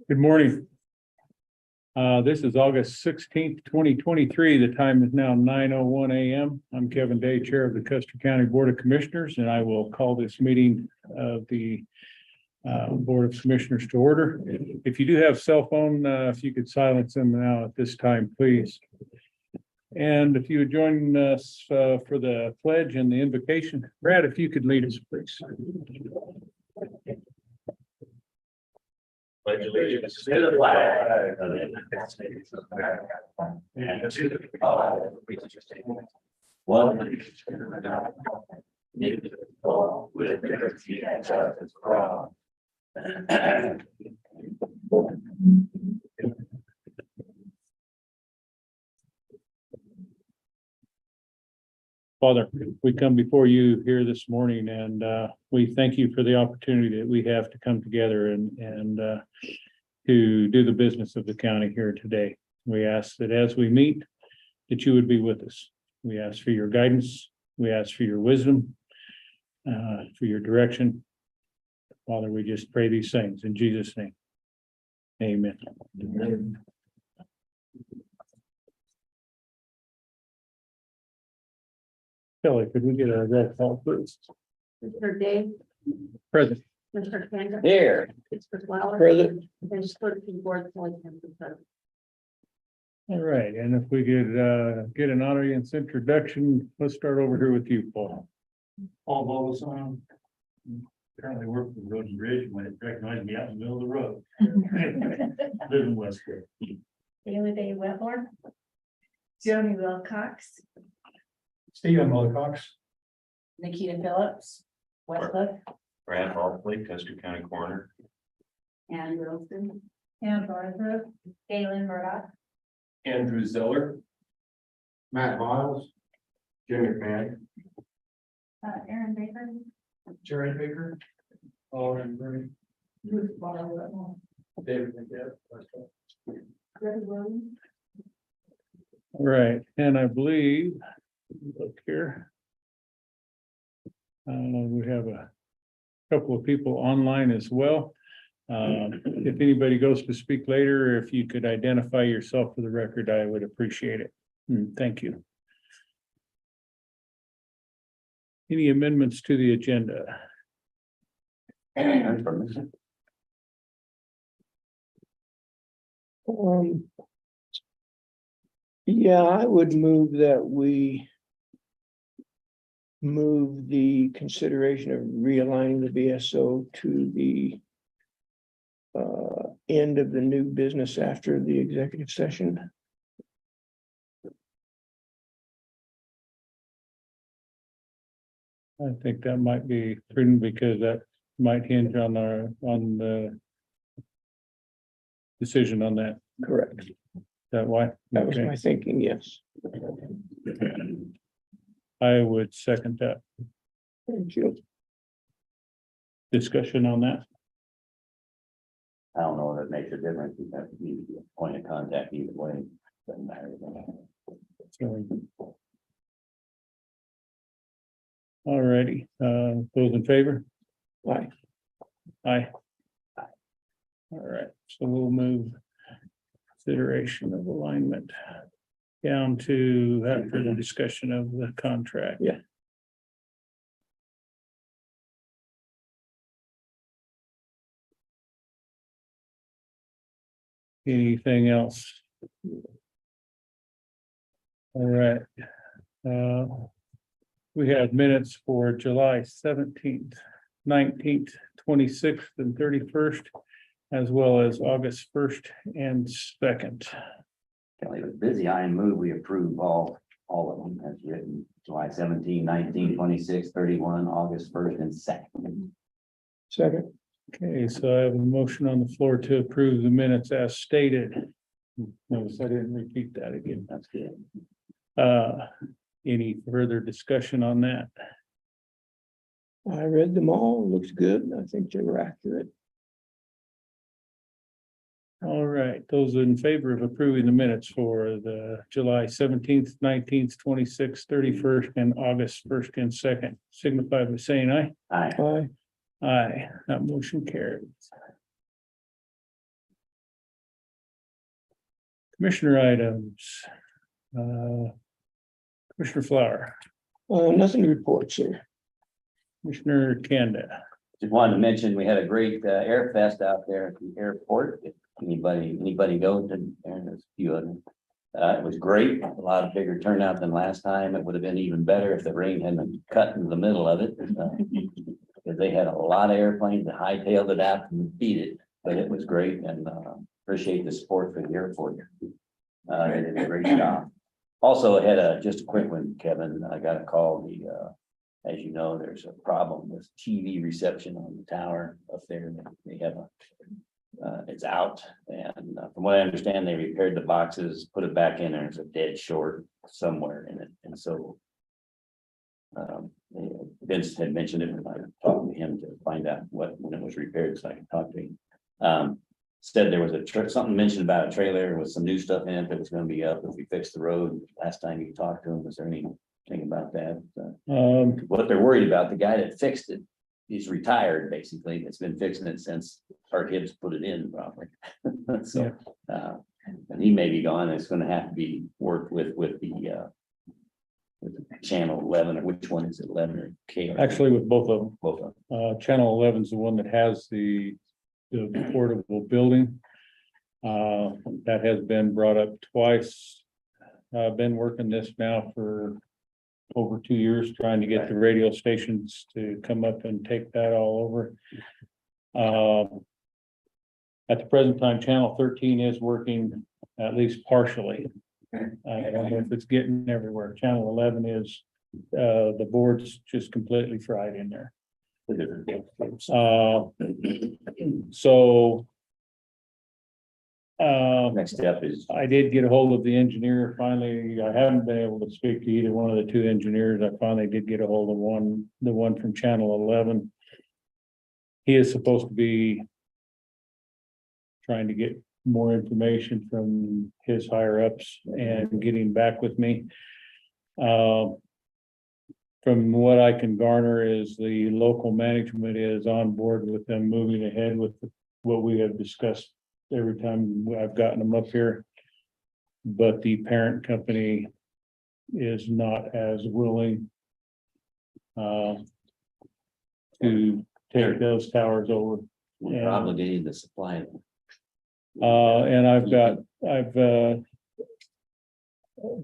Good morning. This is August 16th, 2023. The time is now 9:01 a.m. I'm Kevin Day, Chair of the Custer County Board of Commissioners, and I will call this meeting of the Board of Commissioners to order. If you do have cell phone, if you could silence them now at this time, please. And if you would join us for the pledge and the invocation. Brad, if you could lead us, please. Pledge allegiance to the flag of the United States of America and to the republic which stands one nation under God, indivisible, with liberty and justice for all. Father, we come before you here this morning, and we thank you for the opportunity that we have to come together and to do the business of the county here today. We ask that as we meet, that you would be with us. We ask for your guidance. We ask for your wisdom, for your direction. Father, we just pray these things in Jesus' name. Amen. Amen. Kelly, could we get a roll call, please? Mr. Day, Present. Mr. Kansas. Here. Mr. Flower. Present. And Mr. Board. All Right, and if we could get an audience introduction, let's start over here with you, Paul. Paul Bogason. Currently work for Road and Bridge when it recognized me out in the middle of the road. Live in Westwood. Daily Day Wetmore. Joni Wilcox. Stephen Wilcox. Nikita Phillips. Westcliff. Brad Hallpley, Custer County Coroner. Ann Wilson. Ann Barnbrook. Galen Murdoch. Andrew Zeller. Matt Miles. Jimmy McMahon. Aaron Baker. Jerry Baker. Lauren Green. Ruth Barr Wetmore. David McGinn. Greg Williams. All right, and I believe, look here. We have a couple of people online as well. If anybody goes to speak later, if you could identify yourself for the record, I would appreciate it. Thank you. Any amendments to the agenda? Yeah, I would move that we move the consideration of realigning the BSO to the end of the new business after the executive session. I think that might be prudent because that might hinge on the decision on that. Correct. Is that why? That was Okay. my thinking, yes. I would second that. Thank you. Discussion on that. I don't know if it makes a difference, you have to be a point of contact either way, doesn't matter. So. All righty, those in favor? Aye. Aye. All right, so we'll move consideration of alignment down to after the discussion of the contract. Yeah. Anything else? All right. We have minutes for July 17th, 19th, 26th, and 31st, as well as August 1st and 2nd. Kelly was busy. I move we approve all of them as written, July 17, 19, 26, 31, August 1st and 2nd. Second. Okay, so I have a motion on the floor to approve the minutes as stated. Notice I didn't repeat that again. That's good. Any further discussion on that? I read them all. Looks good. I think they were accurate. All right, those in favor of approving the minutes for the July 17th, 19th, 26th, 31st, and August 1st and 2nd, signify by saying aye. Aye. Aye. Aye, that motion carries. Commissioner items. Commissioner Flower, Nothing to report, sir. Commissioner Kanda. Just wanted to mention, we had a great air fest out there at the airport. If anybody go to, there's a few of them. It was great, a lot of bigger turnout than last time. It would have been even better if the rain hadn't cut in the middle of it. Because they had a lot of airplanes that hightailed it out and beat it, but it was great, and appreciate the support for the airport. They did a great job. Also, I had just a quick one, Kevin. I got a call, as you know, there's a problem with TV reception on the tower up there. They have it's out, and from what I understand, they repaired the boxes, put it back in there. It's a dead short somewhere in it, and so Vince had mentioned it when I talked to him to find out when it was repaired, so I can talk to him. Said there was something mentioned about a trailer with some new stuff in it that was going to be up if we fixed the road. Last time you talked to him, was there anything about that? What they're worried about, the guy that fixed it, he's retired basically. It's been fixing it since our kids put it in probably. So, and he may be gone. It's going to have to be worked with the channel 11, or which one is it, 11 or K? Actually, with both of them. Both of them. Channel 11 is the one that has the portable building. That has been brought up twice. I've been working this now for over 2 years, trying to get the radio stations to come up and take that all over. At the present time, channel 13 is working at least partially. I don't know if it's getting everywhere. Channel 11 is, the board's just completely fried in there. So Next step is I did get a hold of the engineer finally. I haven't been able to speak to either one of the two engineers. I finally did get a hold of the one from channel 11. He is supposed to be trying to get more information from his higher ups and getting back with me. From what I can garner is the local management is on board with them moving ahead with what we have discussed every time I've gotten them up here. But the parent company is not as willing to take those towers over. we're obligated to supply them. And I've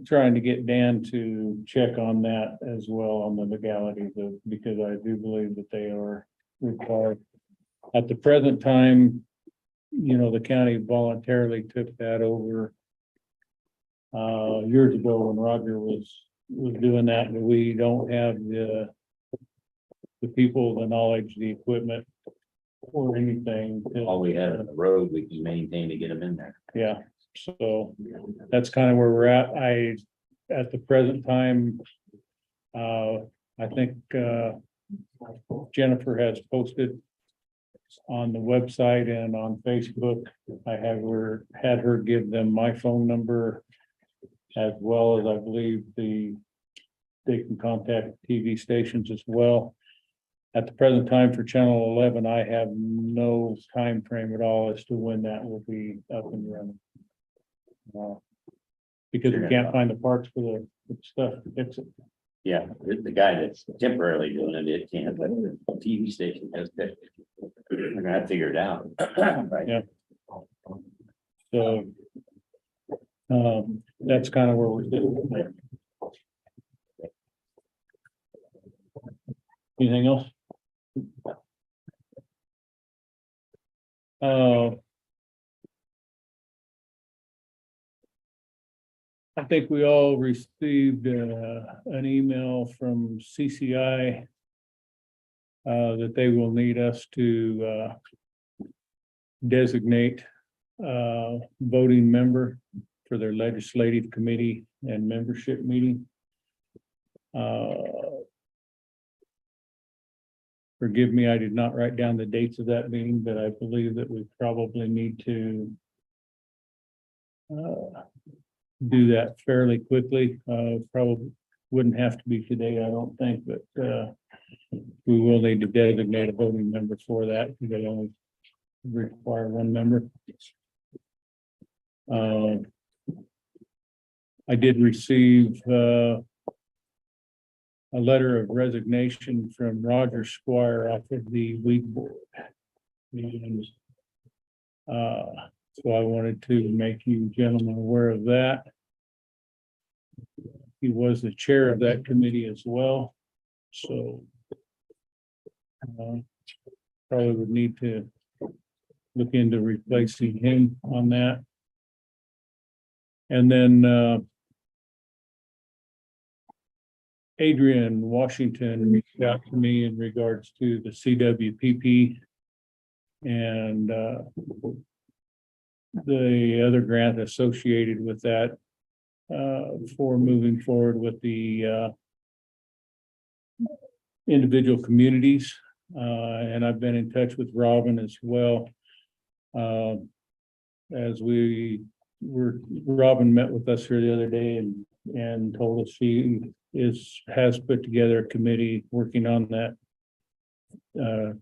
trying to get Dan to check on that as well, on the legalities of, because I do believe that they are required. At the present time, you know, the county voluntarily took that over years ago when Roger was doing that, and we don't have the people, the knowledge, the equipment or anything. All we have on the road, we can maintain to get them in there. Yeah, so that's kind of where we're at. At the present time, I think Jennifer has posted on the website and on Facebook. I had her give them my phone number, as well as I believe they can contact TV stations as well. At the present time for channel 11, I have no time frame at all as to when that will be up and running. Because we can't find the parts for the stuff to fix it. Yeah, the guy that's temporarily doing it can't, but the TV station has that. We're gonna have to figure it out. Right. Yeah. So that's kind of where we're sitting. Anything else? I think we all received an email from CCI that they will need us to designate voting member for their legislative committee and membership meeting. Forgive me, I did not write down the dates of that meeting, but I believe that we probably need to do that fairly quickly. Probably wouldn't have to be today, I don't think, but we will need to designate a voting member for that. They only require one member. I did receive a letter of resignation from Roger Squire off of the weed board. And, so I wanted to make you gentlemen aware of that. He was the chair of that committee as well, so probably would need to look into replacing him on that. And then Adrian Washington reached out to me in regards to the CWPP and the other grant associated with that for moving forward with the individual communities. And I've been in touch with Robin as well. As Robin met with us here the other day and told us she has put together a committee working on that,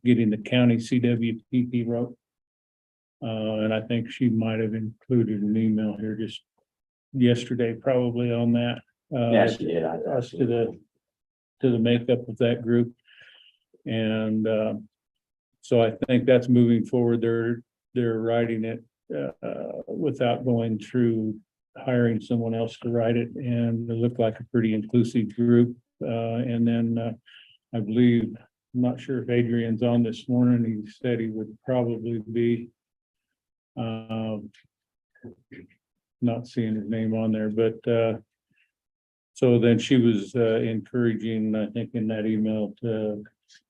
getting the county CWPP wrote. And I think she might have included an email here just yesterday, probably on that. Yes, she did. As to the makeup of that group. And so I think that's moving forward. They're writing it without going through hiring someone else to write it, and it looked like a pretty inclusive group. And then I believe, I'm not sure if Adrian's on this morning. He said he would probably be not seeing his name on there, but so then she was encouraging, I think, in that email to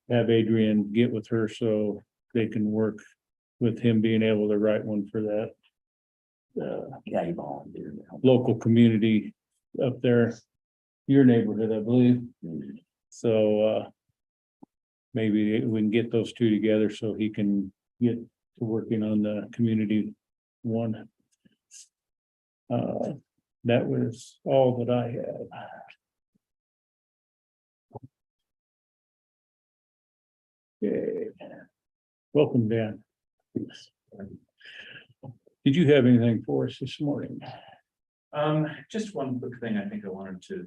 have Adrian get with her so they can work with him being able to write one for that Yeah, you volunteered. local community up there, your neighborhood, I believe. So maybe we can get those two together so he can get to working on the community one. That was all that I had. Okay. Welcome, Dan. Did you have anything for us this morning? Just one quick thing I think I wanted to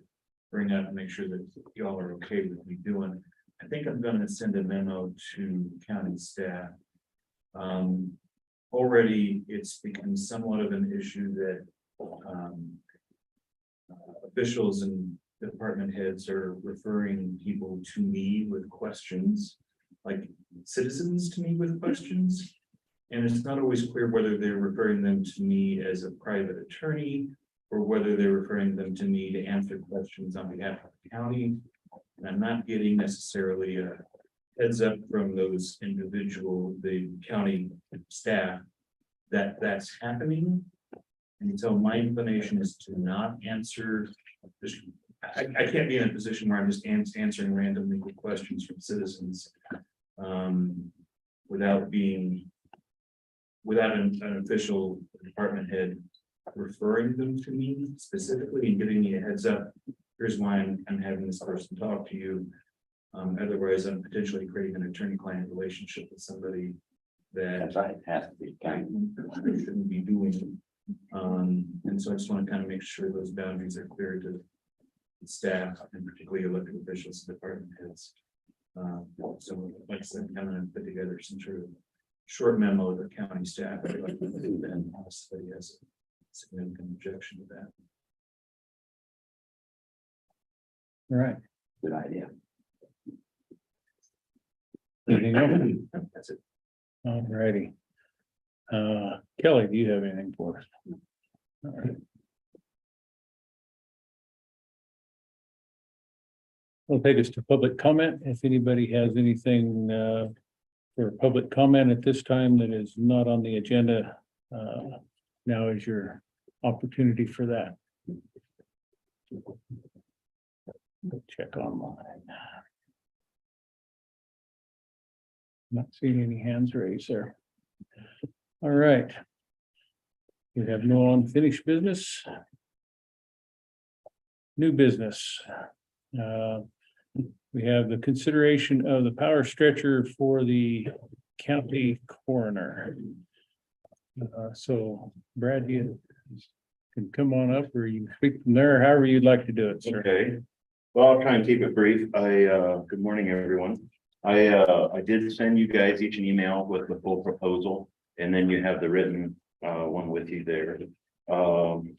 bring up and make sure that y'all are okay with me doing. I think I'm gonna send a memo to county staff. Already it's become somewhat of an issue that officials and department heads are referring people to me with questions, like citizens to me with questions. And it's not always clear whether they're referring them to me as a private attorney or whether they're referring them to me to answer questions on behalf of the county. And I'm not getting necessarily a heads up from those the county staff that that's happening. And so my inclination is to not answer. I can't be in a position where I'm just answering random legal questions from citizens without an official department head referring them to me specifically and giving me a heads up. Here's why I'm having this person talk to you. Otherwise, I'm potentially creating an attorney-client relationship with somebody that That's right, it has to be. I shouldn't be doing. And so I just want to kind of make sure those boundaries are clear to the staff and particularly elected officials and department heads. So like I said, I'm gonna put together some sort of short memo to the county staff. I'd like to do that unless somebody has a significant objection to that. All right. Good idea. Anything else? That's it. All righty. Kelly, do you have anything for us? All right. We'll take us to public comment. If anybody has anything for public comment at this time that is not on the agenda, now is your opportunity for that. Check online. Not seeing any hands raised there. All right. We have no unfinished business. New business. We have the consideration of the power stretcher for the county coroner. So Brad, can come on up or you can speak from there, however you'd like to do it, sir. Okay, well, I'll try and keep it brief. Good morning, everyone. I did send you guys each an email with the full proposal, and then you have the written, one with you there.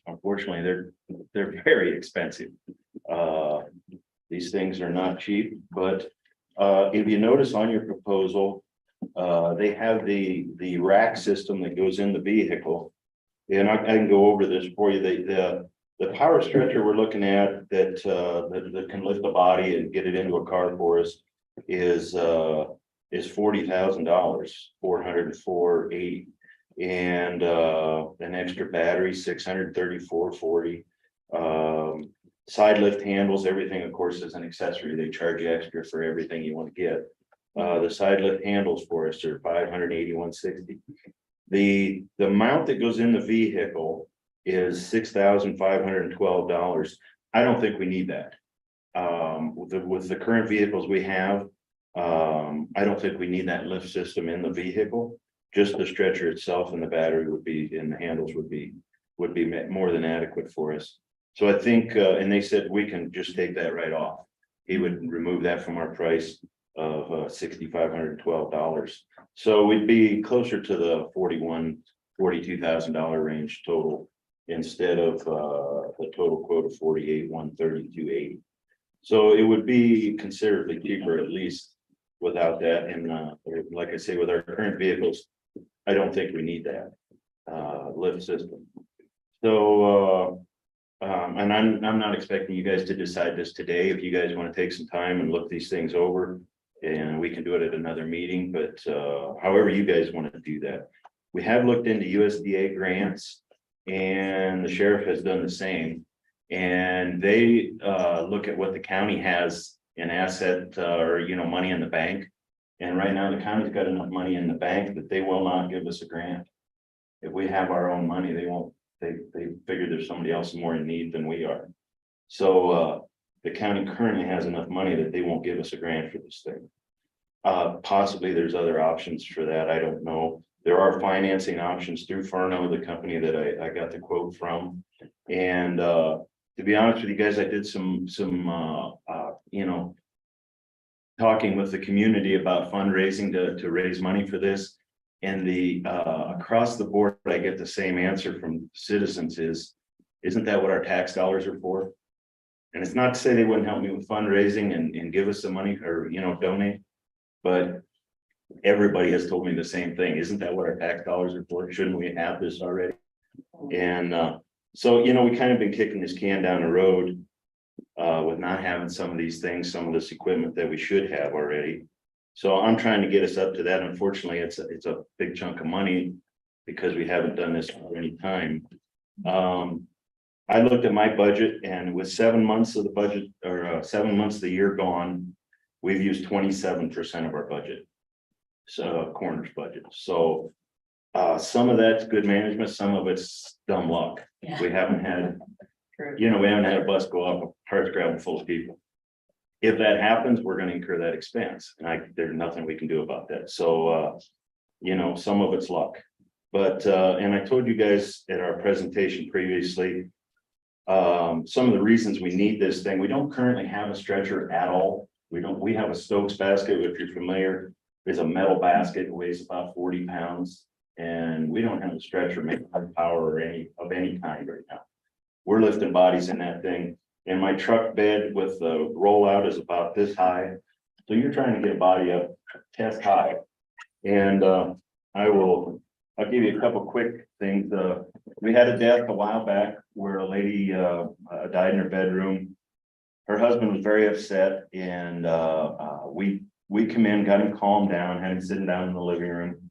Unfortunately, they're very expensive. These things are not cheap, but, if you notice on your proposal, they have the rack system that goes in the vehicle. And I can go over this for you. The power stretcher we're looking at that can lift the body and get it into a car for us is $40,000, $404,880. And an extra battery, $634,40. Side lift handles, everything, of course, is an accessory. They charge you extra for everything you want to get. The side lift handles for us are $581.60. The mount that goes in the vehicle is $6,512. I don't think we need that. With the current vehicles we have, I don't think we need that lift system in the vehicle. Just the stretcher itself and the battery and the handles would be more than adequate for us. So I think, and they said we can just take that right off. He would remove that from our price of $6,512. So we'd be closer to the $42,000 range total instead of the total quote of $48,132.80. So it would be considerably cheaper, at least without that. And like I say, with our current vehicles, I don't think we need that lift system. So and I'm not expecting you guys to decide this today. If you guys want to take some time and look these things over, and we can do it at another meeting, but however you guys want to do that. We have looked into USDA grants, and the sheriff has done the same. And they look at what the county has in asset or money in the bank. And right now the county's got enough money in the bank that they will not give us a grant. If we have our own money, they won't. They figure there's somebody else more in need than we are. So the county currently has enough money that they won't give us a grant for this thing. Possibly there's other options for that. I don't know. There are financing options through Furno, the company that I got the quote from. And to be honest with you guys, I did some talking with the community about fundraising to raise money for this. And across the board, I get the same answer from citizens isn't that what our tax dollars are for? And it's not to say they wouldn't help me with fundraising and give us some money or, donate. But everybody has told me the same thing. Isn't that what our tax dollars are for? Shouldn't we have this already? And so, we kind of been kicking this can down the road with not having some of these things, some of this equipment that we should have already. So I'm trying to get us up to that. Unfortunately, it's a big chunk of money because we haven't done this for any time. I looked at my budget, and with 7 months of the budget or 7 months of the year gone, we've used 27% of our budget. So coroner's budget. So some of that's good management, some of it's dumb luck. Yeah. We haven't had, we haven't had a bus go up a parts gravel full of people. If that happens, we're going to incur that expense, and there's nothing we can do about that. So, some of it's luck, but, and I told you guys at our presentation previously, some of the reasons we need this thing. We don't currently have a stretcher at all. We have a Stokes basket, if you're familiar, is a metal basket, it weighs about 40 pounds. And we don't have a stretcher made by power or any kind right now. We're lifting bodies in that thing. And my truck bed with the rollout is about this high. So you're trying to get a body up chest high. And I'll give you a couple quick things. We had a death a while back where a lady died in her bedroom. Her husband was very upset, and we come in, got him calmed down, had him sitting down in the living room.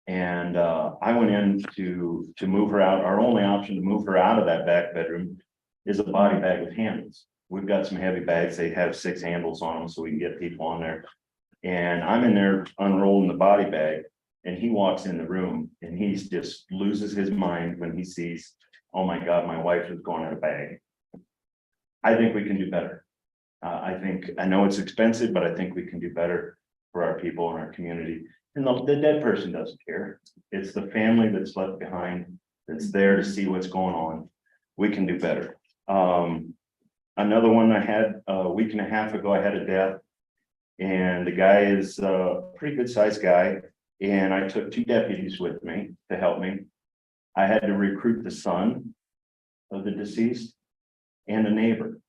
And I went in to move her out. Our only option to move her out of that back bedroom is a body bag with handles. We've got some heavy bags. They have 6 handles on them so we can get people on there. And I'm in there unrolling the body bag, and he walks in the room and he just loses his mind when he sees, oh my God, my wife is going in a bag. I think we can do better. I know it's expensive, but I think we can do better for our people in our community. And the dead person doesn't care. It's the family that's left behind that's there to see what's going on. we can do better. Another one I had a week and a half ago, I had a death. And the guy is a pretty good sized guy, and I took 2 deputies with me to help me. I had to recruit the son of the deceased and a neighbor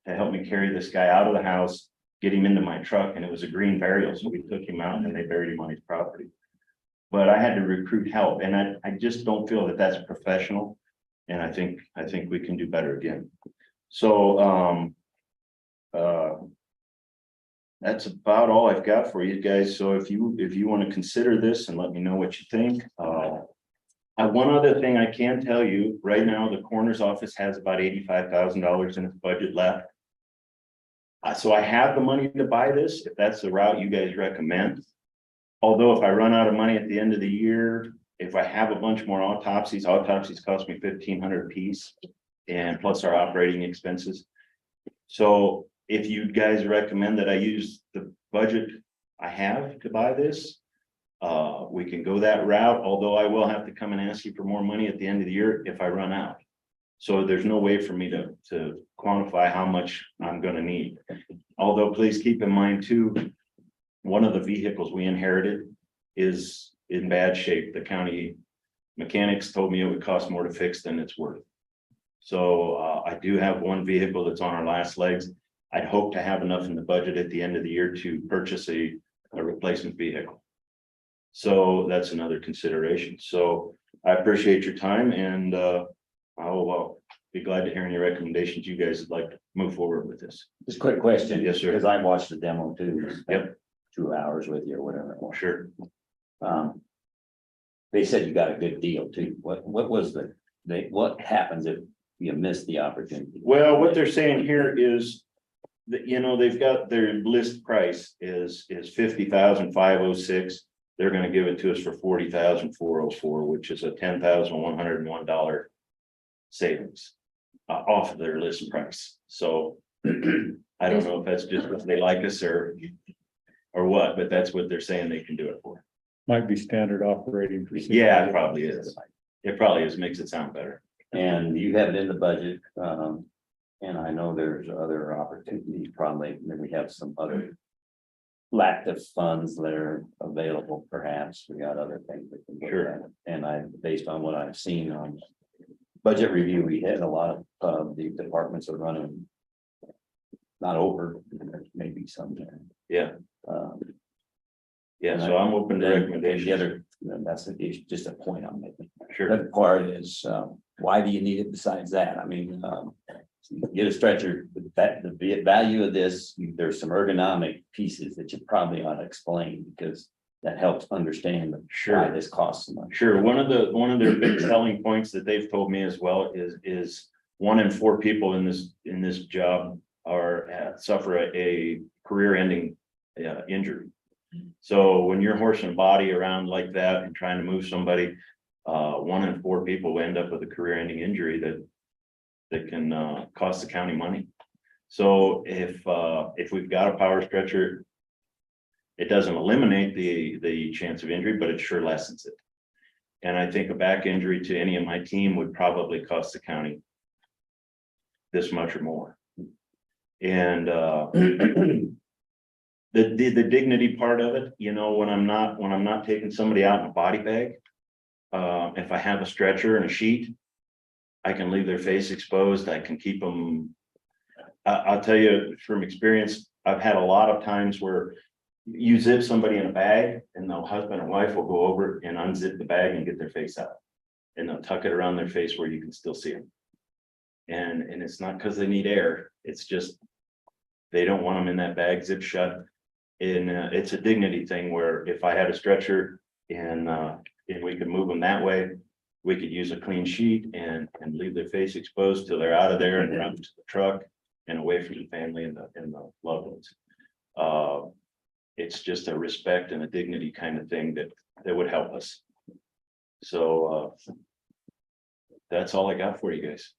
to help me carry this guy out of the house, get him into my truck, and it was a green burial, so we took him out and they buried him on his property. But I had to recruit help, and I just don't feel that that's professional, and I think we can do better again. So that's about all I've got for you guys. So if you want to consider this and let me know what you think. One other thing I can tell you right now, the coroner's office has about $85,000 in its budget left. So I have the money to buy this, if that's the route you guys recommend. Although if I run out of money at the end of the year, if I have a bunch more autopsies cost me $1,500 a piece, and plus our operating expenses. So if you guys recommend that I use the budget I have to buy this, we can go that route, although I will have to come and ask you for more money at the end of the year if I run out. So there's no way for me to quantify how much I'm gonna need. Although please keep in mind too, one of the vehicles we inherited is in bad shape. The county mechanics told me it would cost more to fix than it's worth. So I do have one vehicle that's on our last legs. I'd hope to have enough in the budget at the end of the year to purchase a replacement vehicle. So that's another consideration. So I appreciate your time, and I'll be glad to hear any recommendations you guys would like to move forward with this. Just a quick question. Yes, sir. Because I watched the demo too. Yep. 2 hours with you or whatever it was. Sure. They said you got a good deal too. What was what happens if you miss the opportunity? Well, what they're saying here is that, they've got their list price is 50,506. They're going to give it to us for 40,404, which is a $10,101 savings off of their list price. So I don't know if that's just because they like us or what, but that's what they're saying they can do it for. Might be standard operating procedure. Yeah, it probably is. It probably is. Makes it sound better. And you have it in the budget, and I know there's other opportunities, probably, maybe we have some other lack of funds that are available, perhaps, we got other things that can look at. And based on what I've seen on budget review, we had a lot of the departments are running not over, there's maybe some there. Yeah. Yeah, And so I'm open to recommendations. The other, that's just a point I'm making. Sure. That part is, why do you need it besides that? I mean, you get a stretcher, the value of this, there's some ergonomic pieces that you probably ought to explain, because that helps understand why this costs so much. Sure. One of their big selling points that they've told me as well is 1 in 4 people in this job suffer a career-ending injury. So when you're horsing a body around like that and trying to move somebody, 1 in 4 people end up with a career-ending injury that can cost the county money. So if we've got a power stretcher, it doesn't eliminate the chance of injury, but it sure lessens it. And I think a back injury to any of my team would probably cost the county this much or more. And the dignity part of it, when I'm not taking somebody out in a body bag, if I have a stretcher and a sheet, I can leave their face exposed. I can keep them. I'll tell you from experience, I've had a lot of times where you zip somebody in a bag and the husband and wife will go over and unzip the bag and get their face out. And they'll tuck it around their face where you can still see them. And it's not because they need air. It's just, they don't want them in that bag zip shut. And it's a dignity thing where if I had a stretcher and we could move them that way, we could use a clean sheet and leave their face exposed till they're out of there and run to the truck and away from the family and the loved ones. It's just a respect and a dignity kind of thing that would help us. So that's all I got for you guys.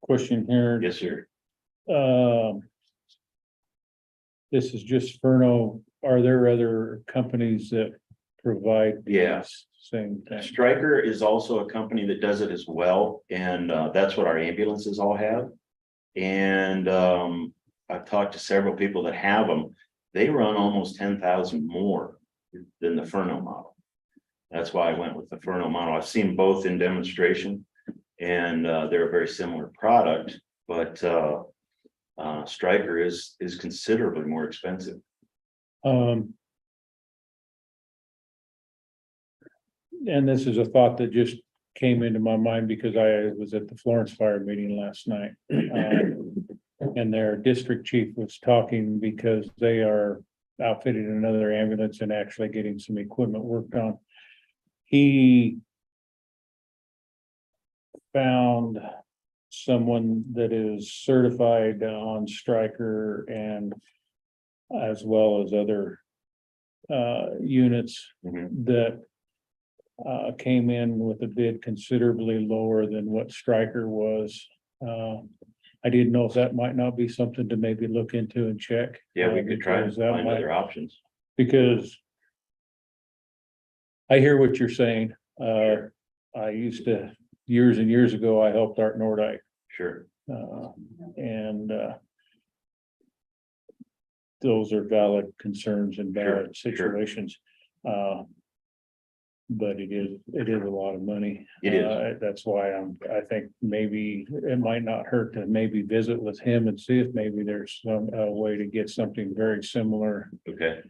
Question here. Yes, sir. This is just Furno. Are there other companies that provide? Yes. same thing. Stryker is also a company that does it as well, and that's what our ambulances all have. And I've talked to several people that have them. They run almost 10,000 more than the Furno model. That's why I went with the Furno model. I've seen both in demonstration, and they're a very similar product, but Stryker is considerably more expensive. And this is a thought that just came into my mind because I was at the Florence Fire meeting last night. And their district chief was talking because they are outfitting another ambulance and actually getting some equipment worked on. He found someone that is certified on Stryker and as well as other units Mhm. that came in with a bid considerably lower than what Stryker was. I didn't know if that might not be something to maybe look into and check. Yeah, we could try and because that find might- other options. Because I hear what you're saying. Sure. I used to, years and years ago, I helped Art Nordike, Sure. and those are valid concerns and valid Sure, sure. situations. But it is a lot of money. It is. That's why I think maybe it might not hurt to maybe visit with him and see if maybe there's some way to get something very similar Okay.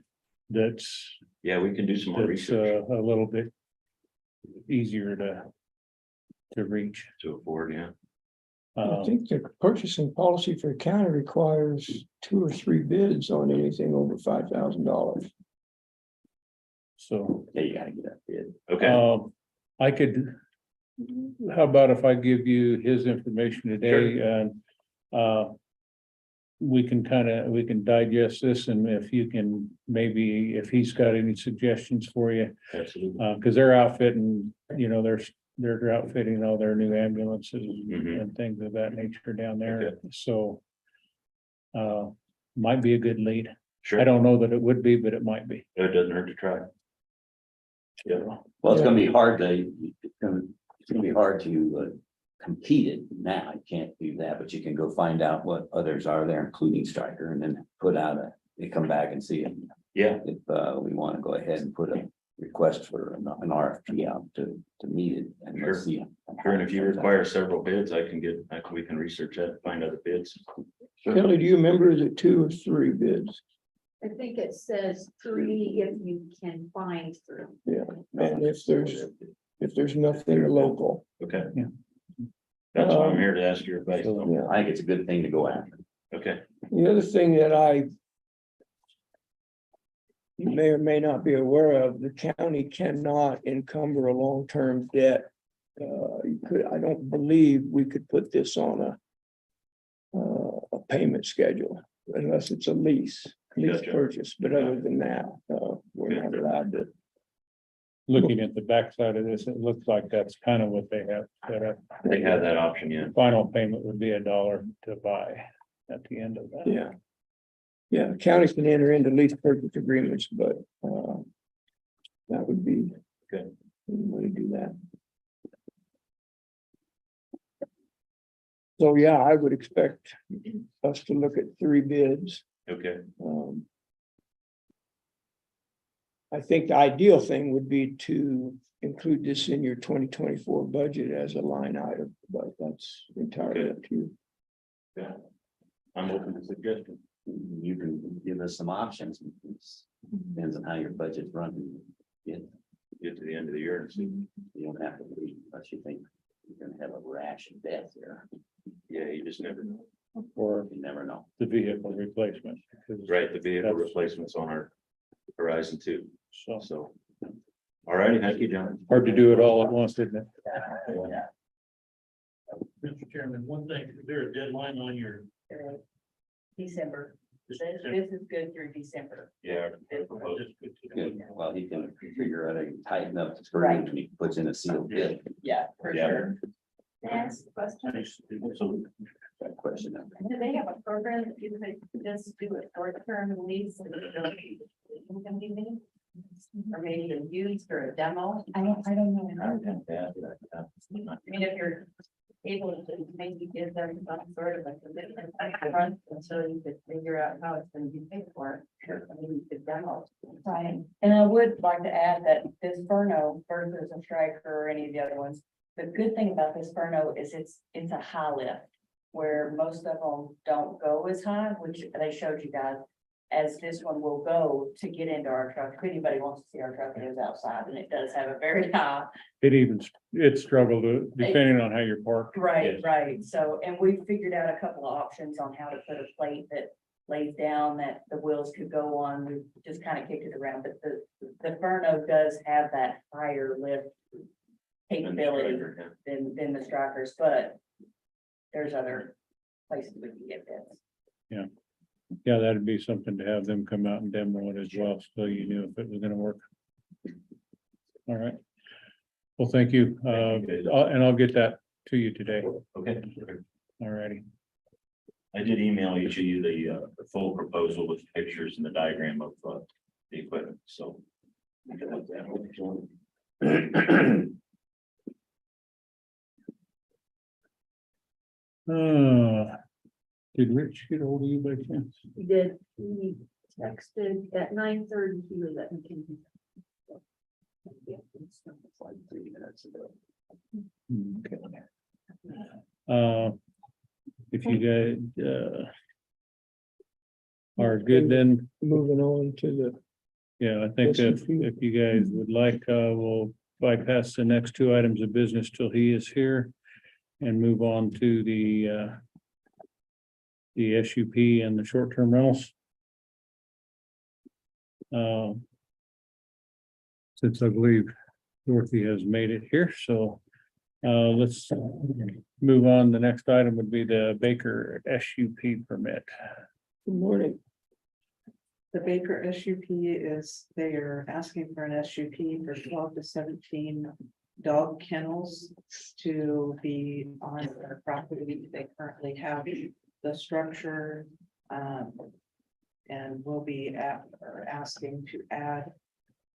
that's Yeah, we can do some more research a little bit easier to reach. to afford, yeah. I think the purchasing policy for the county requires 2 or 3 bids on anything over $5,000. So, Yeah, you gotta get that bid. Okay, I could, how about if I give you his information today and, we can digest this, and if you can, maybe if he's got any suggestions for you, absolutely. cause they're outfitting, they're outfitting all their new ambulances Mhm. and things of that nature down there, Okay. so. Might be a good lead. Sure. I don't know that it would be, but it might be. It doesn't hurt to try. Yeah. Well, it's gonna be hard to compete it now. You can't do that, but you can go find out what others are there, including Stryker, and then they come back and see Yeah, if we want to go ahead and put a request for an RFP out to meet it. And let's see. sure. And if you require several bids, we can research that, find other bids. Kelly, do you remember, is it 2 or 3 bids? I think it says 3 if you can find 3. Yeah, and if there's nothing local, Okay. Yeah. That's why I'm here to ask your advice. though. yeah. I think it's a good thing to go after. Okay, The other thing that you may or may not be aware of, the county cannot encumber a long-term debt. I don't believe we could put this on a payment schedule unless it's a lease Gotcha. purchase, but other than that, we're not allowed to. Looking at the backside of this, it looks like that's kind of what they have set up. they have that option, yeah. Final payment would be $1 to buy at the end of that. Yeah. Yeah, counties can enter into lease purchase agreements, but that would be. Good. One way to do that. So, yeah, I would expect us to look at 3 bids. Okay, I think the ideal thing would be to include this in your 2024 budget as a line item, but that's entirely up to you. yeah. I'm open to suggestions. You can give us some options. Depends on how your budget's running. Get to the end of the year and see. You don't have to wait unless you think you're gonna have a rash of death there. Yeah, you just never know. Or You never know. the vehicle replacement. because- Right, the vehicle replacements on our horizon too, So so. All righty, thank you, John. hard to do it all at once, isn't it? Mr. Chairman, one thing, is there a deadline on your? December. This is good through December. Yeah. Good. Well, he can figure out how to tighten up the screws when he puts in a sealed bid. Yeah, for Yeah. sure. Can I ask a question? So that question. Do they have a program that you could just do a short term lease? And it can be made? Or maybe a used or a demo. I don't know. I mean, if you're able to maybe give them some sort of a commitment up front, until you could figure out how it's gonna be paid for. I mean, you could demo. Right, and I would like to add that this Furno versus a Striker or any of the other ones, the good thing about this Furno is it's a high lift. Where most of them don't go as high, which they showed you guys, as this one will go to get into our truck. If anybody wants to see our truck, it is outside and it does have a very high. It struggled depending on how you're parked. Right, right, so, and we figured out a couple of options on how to put a plate that lays down that the wheels could go on. We just kind of kicked it around, but the Furno does have that higher lift capability than the Strikers, but there's other places we can get this. Yeah, that'd be something to have them come out and demo it as well, so you knew if it was gonna work. All right. Well, thank you, and I'll get that to you today. Okay. All righty. I did email each of you the full proposal with pictures and the diagram of the equipment, so. you can look at it. Did Rich get hold of you by chance? He did, he texted at 9:30, he was at McKinney. Okay. If you guys, are good, then, Moving on to the, yeah, I think if you guys would like, we'll bypass the next two items of business till he is here. And move on to the SUP and the short-term rentals. Since I believe Dorothy has made it here, so let's move on. The next item would be the Baker SUP permit. good morning. The Baker SUP is, they are asking for an SUP for 12 to 17 dog kennels to be on their property. They currently have the structure, and will be asking to add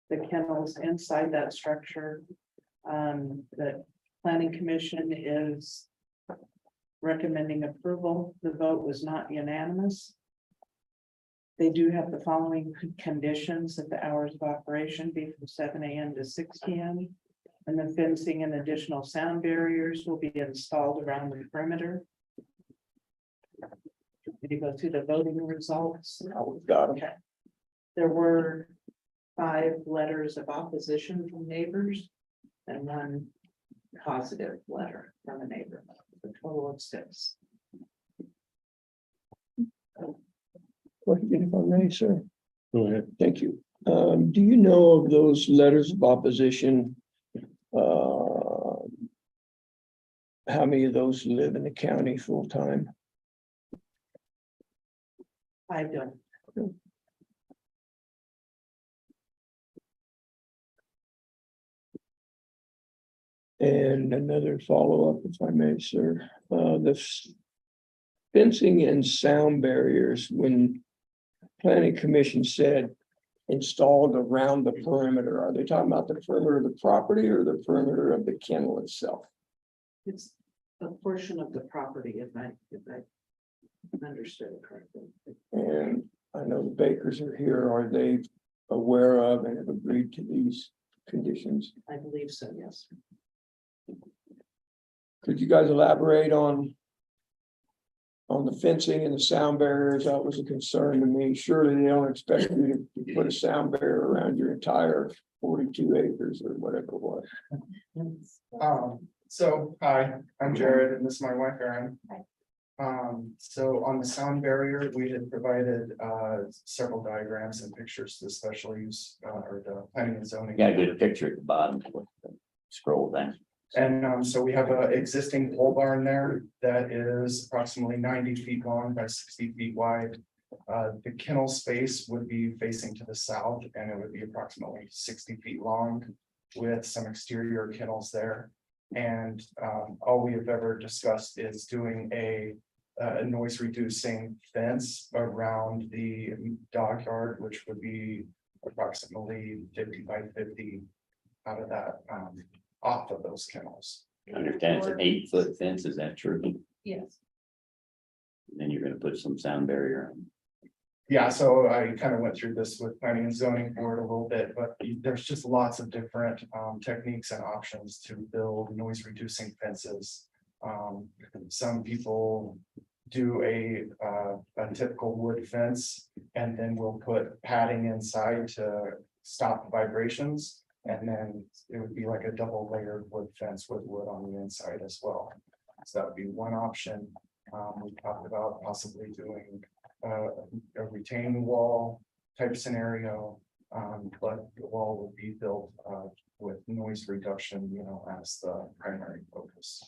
the kennels inside that structure. The planning commission is recommending approval. The vote was not unanimous. They do have the following conditions: that the hours of operation be from 7 a.m. to 6 p.m. and the fencing and additional sound barriers will be installed around the perimeter. Did you go through the voting results? We've got them. Okay. There were 5 letters of opposition from neighbors and 1 positive letter from a neighbor, a total of 6. Question if I may, sir. Go ahead. Thank you. Do you know of those letters of opposition? How many of those live in the county full time? I don't. And another follow-up, if I may, sir. The fencing and sound barriers, when planning commission said installed around the perimeter, are they talking about the perimeter of the property or the perimeter of the kennel itself? It's a portion of the property, if I understood it correctly. And I know the Bakers are here. Are they aware of and have agreed to these conditions? I believe so, yes. Could you guys elaborate on the fencing and the sound barriers? That was a concern to me. Surely they don't expect you to put a sound barrier around your entire 42 acres or whatever it was. So, hi, I'm Jared, and this is my wife, Erin. So on the sound barrier, we had provided several diagrams and pictures to the special use or the planning and zoning. Got a good picture at the bottom. Scroll down. And so we have an existing pole barn there that is approximately 90 feet long by 60 feet wide. The kennel space would be facing to the south, and it would be approximately 60 feet long with some exterior kennels there. And all we have ever discussed is doing a noise reducing fence around the dog yard, which would be approximately 50 by 50 out of that, off of those kennels. Understand it's an 8-foot fence, is that true? Yes. Then you're gonna put some sound barrier on. Yeah, so I kind of went through this with planning and zoning board a little bit, but there's just lots of different techniques and options to build noise reducing fences. Some people do a typical wood fence, and then we'll put padding inside to stop vibrations. And then it would be like a double layered wood fence with wood on the inside as well. So that would be one option. We talked about possibly doing a retaining wall type scenario. But the wall would be built with noise reduction, as the primary focus.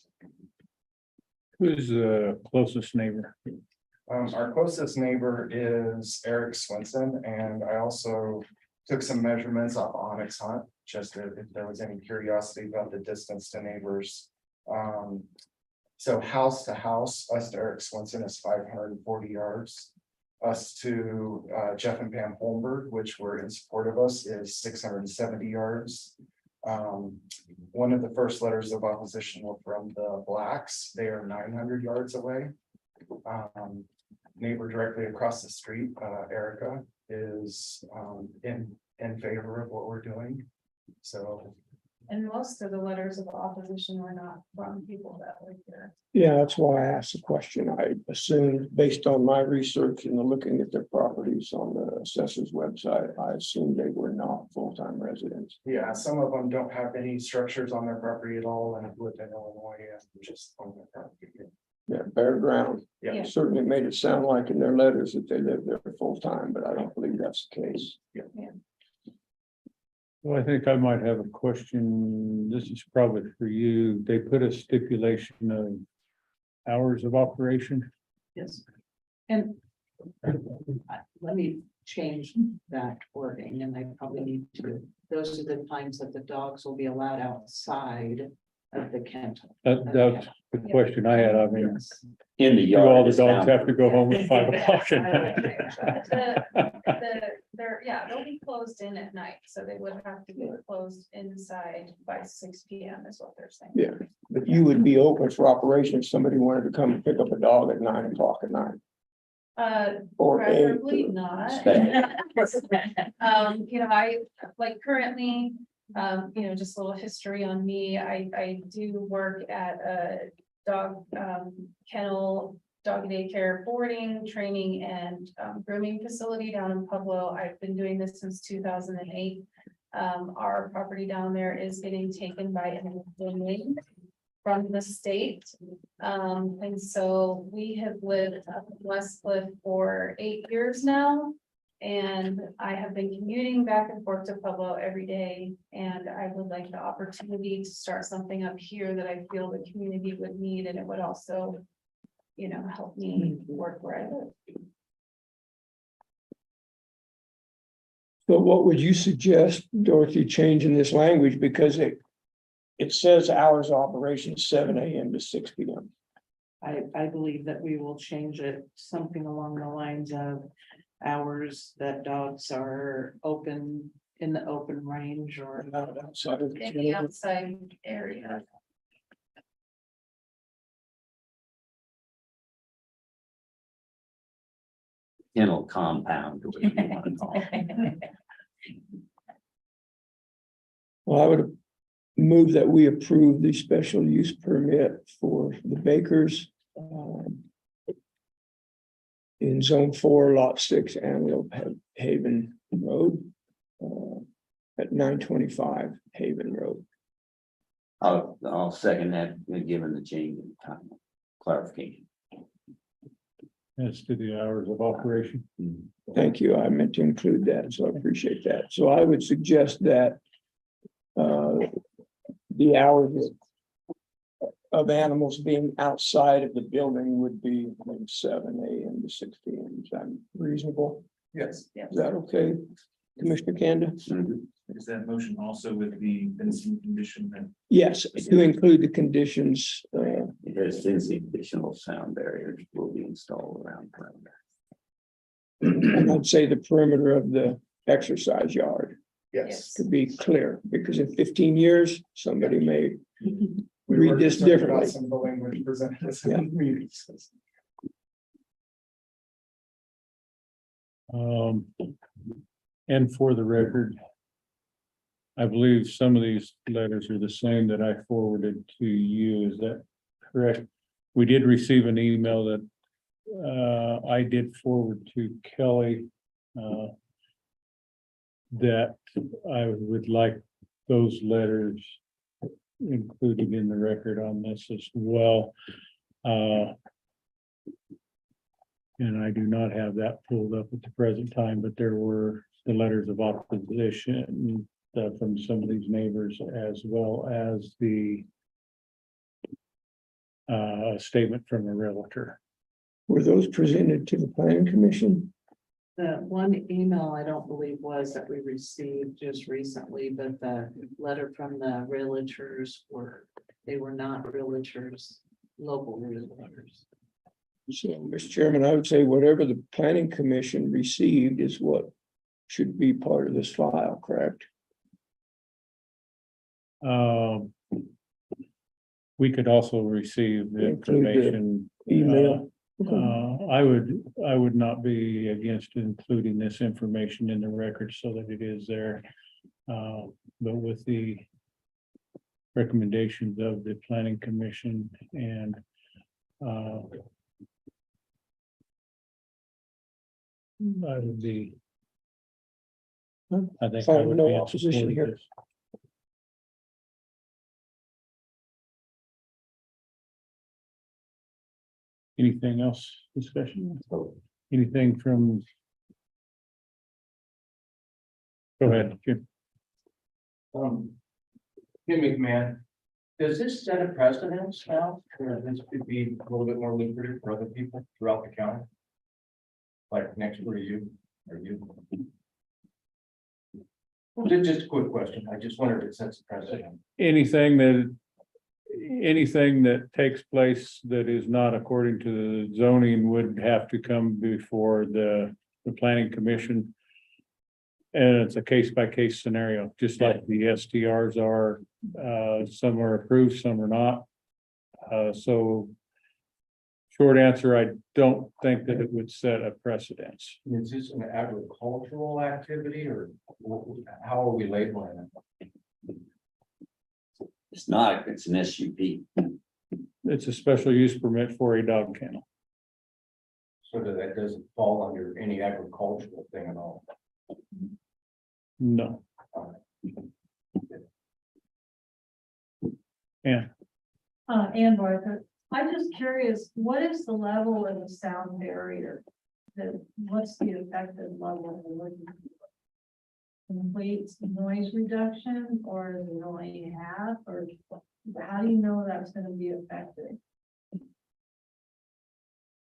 Who's the closest neighbor? Our closest neighbor is Eric Swenson, and I also took some measurements off Onyx Hunt, just if there was any curiosity about the distance to neighbors. So house to house, us to Eric Swenson is 540 yards. Us to Jeff and Pam Holmberg, which were in support of us, is 670 yards. One of the first letters of opposition were from the Blacks. They are 900 yards away. Neighbor directly across the street, Erica, is in favor of what we're doing. So. And most of the letters of opposition were not from people that were here. Yeah, that's why I asked the question. I assumed, based on my research and the looking at their properties on the assessor's website, I assumed they were not full-time residents. Yeah, some of them don't have any structures on their property at all and have lived in Illinois and just on their property. Yeah, bare ground. Yeah. Certainly made it sound like in their letters that they live there full-time, but I don't believe that's the case. Well, I think I might have a question. This is probably for you. They put a stipulation of hours of operation. Yes. And let me change that wording, and I probably need to, those are the times that the dogs will be allowed outside of the kennel. That's the question I had. I mean, In the do yard. all the is dogs sound- have to go home at 5 o'clock at night? They'll be closed in at night, so they would have to be closed inside by 6 p.m. is what they're saying. Yeah, but you would be open for operation if somebody wanted to come and pick up a dog at 9 o'clock at night. Or 8. Preferably not. I like currently, just a little history on me. I do work at a dog kennel, dog daycare, boarding, training, and grooming facility down in Pueblo. I've been doing this since 2008. Our property down there is getting taken by an individual from the state. And so we have lived up in West Cliff for 8 years now. And I have been commuting back and forth to Pueblo every day. And I would like the opportunity to start something up here that I feel the community would need, and it would also, help me work where I live. So what would you suggest, Dorothy, changing this language, because it says hours of operation 7 a.m. to 6 p.m. I believe that we will change it something along the lines of hours that dogs are open in the open range or Not outside of the In the outside area. Kennel compound, or whatever you want to call it. Well, I would move that we approve the special use permit for the Bakers in zone 4, lot 6, Antelope Haven Road at 925 Haven Road. I'll second that, given the change in time clarification. As to the hours of operation. Thank you. I meant to include that, so I appreciate that. So I would suggest that the hours of animals being outside of the building would be from 7 a.m. to 6 p.m. Is that reasonable? Yes. Is that okay, Commissioner Kanda? Is that motion also with the fencing condition that Yes, to include the conditions. There's additional sound barriers will be installed around perimeter. And I'd say the perimeter of the exercise yard, Yes. to be clear, because in 15 years, somebody may We read were this concerned about differently. Some of the language presented as Yeah. meetings. And for the record, I believe some of these letters are the same that I forwarded to you. Is that correct? We did receive an email that I did forward to Kelly that I would like those letters included in the record on this as well. And I do not have that pulled up at the present time, but there were the letters of opposition from some of these neighbors, as well as the statement from a realtor. Were those presented to the planning commission? The one email I don't believe was that we received just recently, but the letter from the realtors they were not realtors, local realtors. So, Mr. Chairman, I would say whatever the planning commission received is what should be part of this file, correct? We could also receive the Include the information. Email. I would not be against including this information in the record so that it is there. But with the recommendations of the planning commission and I would be. I think I Fine, would no be in opposition support of here. this. Anything else discussion? Anything from? Go ahead, Jim. Jim McMahon, does this set a precedence now, or this could be a little bit more lucrative for other people throughout the county? Like next door to you, or you? Well, just a quick question, I just wondered if it sets a precedent. Anything that takes place that is not according to the zoning would have to come before the planning commission. And it's a case by case scenario, just like the STRs are, some are approved, some are not. So short answer, I don't think that it would set a precedence. Is this an agricultural activity, or how are we labeling it? It's not, it's an SUP. It's a special use permit for a dog kennel. So that doesn't fall under any agricultural thing at all? No. Yeah. Ann Barker, I'm just curious, what is the level of the sound barrier? What's the effective level of the complete noise reduction, or is it only half, or how do you know that's gonna be effective?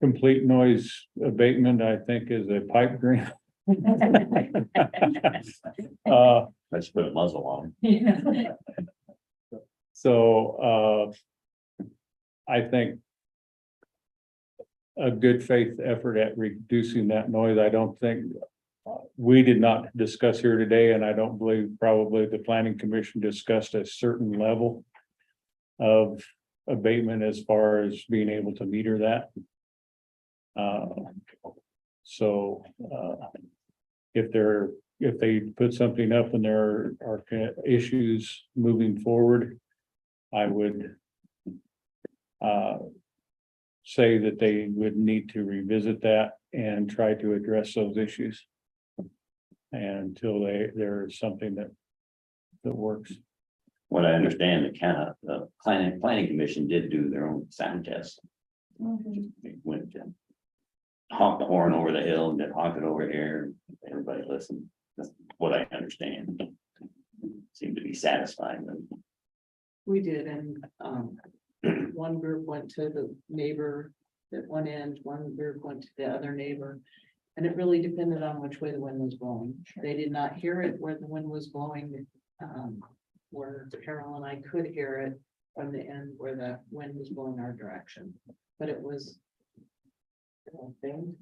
Complete noise abatement, I think, is a pipe dream. Let's put a muzzle on. So I think a good faith effort at reducing that noise, I don't think we did not discuss here today, and I don't believe probably the planning commission discussed a certain level of abatement as far as being able to meter that. If they put something up and there are issues moving forward, I would say that they would need to revisit that and try to address those issues until there's something that works. What I understand, the planning commission did do their own sound test. They went to honk the horn over the hill and then honk it over here. Everybody listened. That's what I understand. Seemed to be satisfying them. We did, and one group went to the neighbor at one end, one group went to the other neighbor. And it really depended on which way the wind was blowing. They did not hear it where the wind was blowing. Where Carol and I could hear it from the end where the wind was blowing our direction. But it was faint.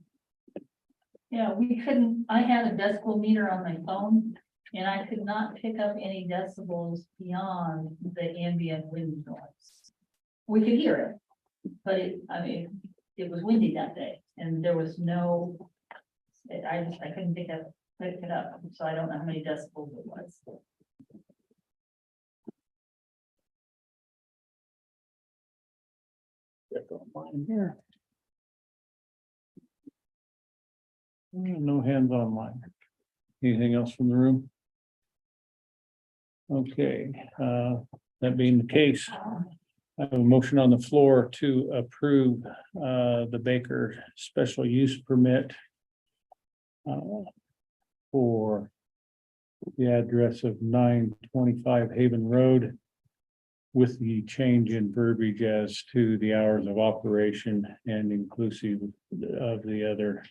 Yeah, we couldn't, I had a decibel meter on my phone and I could not pick up any decibels beyond the ambient wind noise. We could hear it, but I mean, it was windy that day and there was no, I couldn't pick it up, so I don't know how many decibels it was. Here. No hands online. Anything else from the room? Okay, that being the case, I have a motion on the floor to approve the Baker special use permit for the address of 925 Haven Road with the change in verbiage as to the hours of operation and inclusive of the other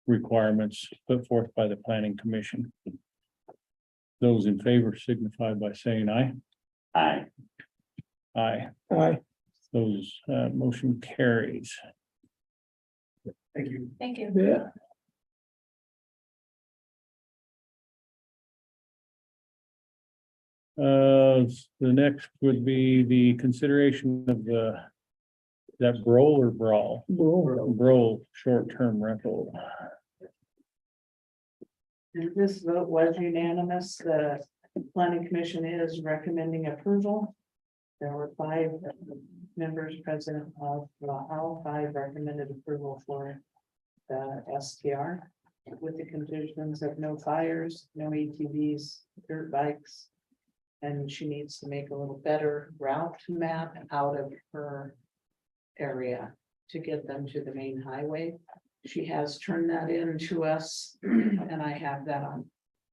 requirements put forth by the planning commission. Those in favor signify by saying aye. Aye. Aye. Aye. Those motion carries. Thank you. Thank you. Yeah. The next would be the consideration of that Broll or Brawl? Broll short-term rental. And this vote was unanimous. The planning commission is recommending approval. There were 5 members present of all 5 recommended approval for the STR with the conditions of no fires, no ATVs, dirt bikes. And she needs to make a little better route map out of her area to get them to the main highway. She has turned that in to us and I have that on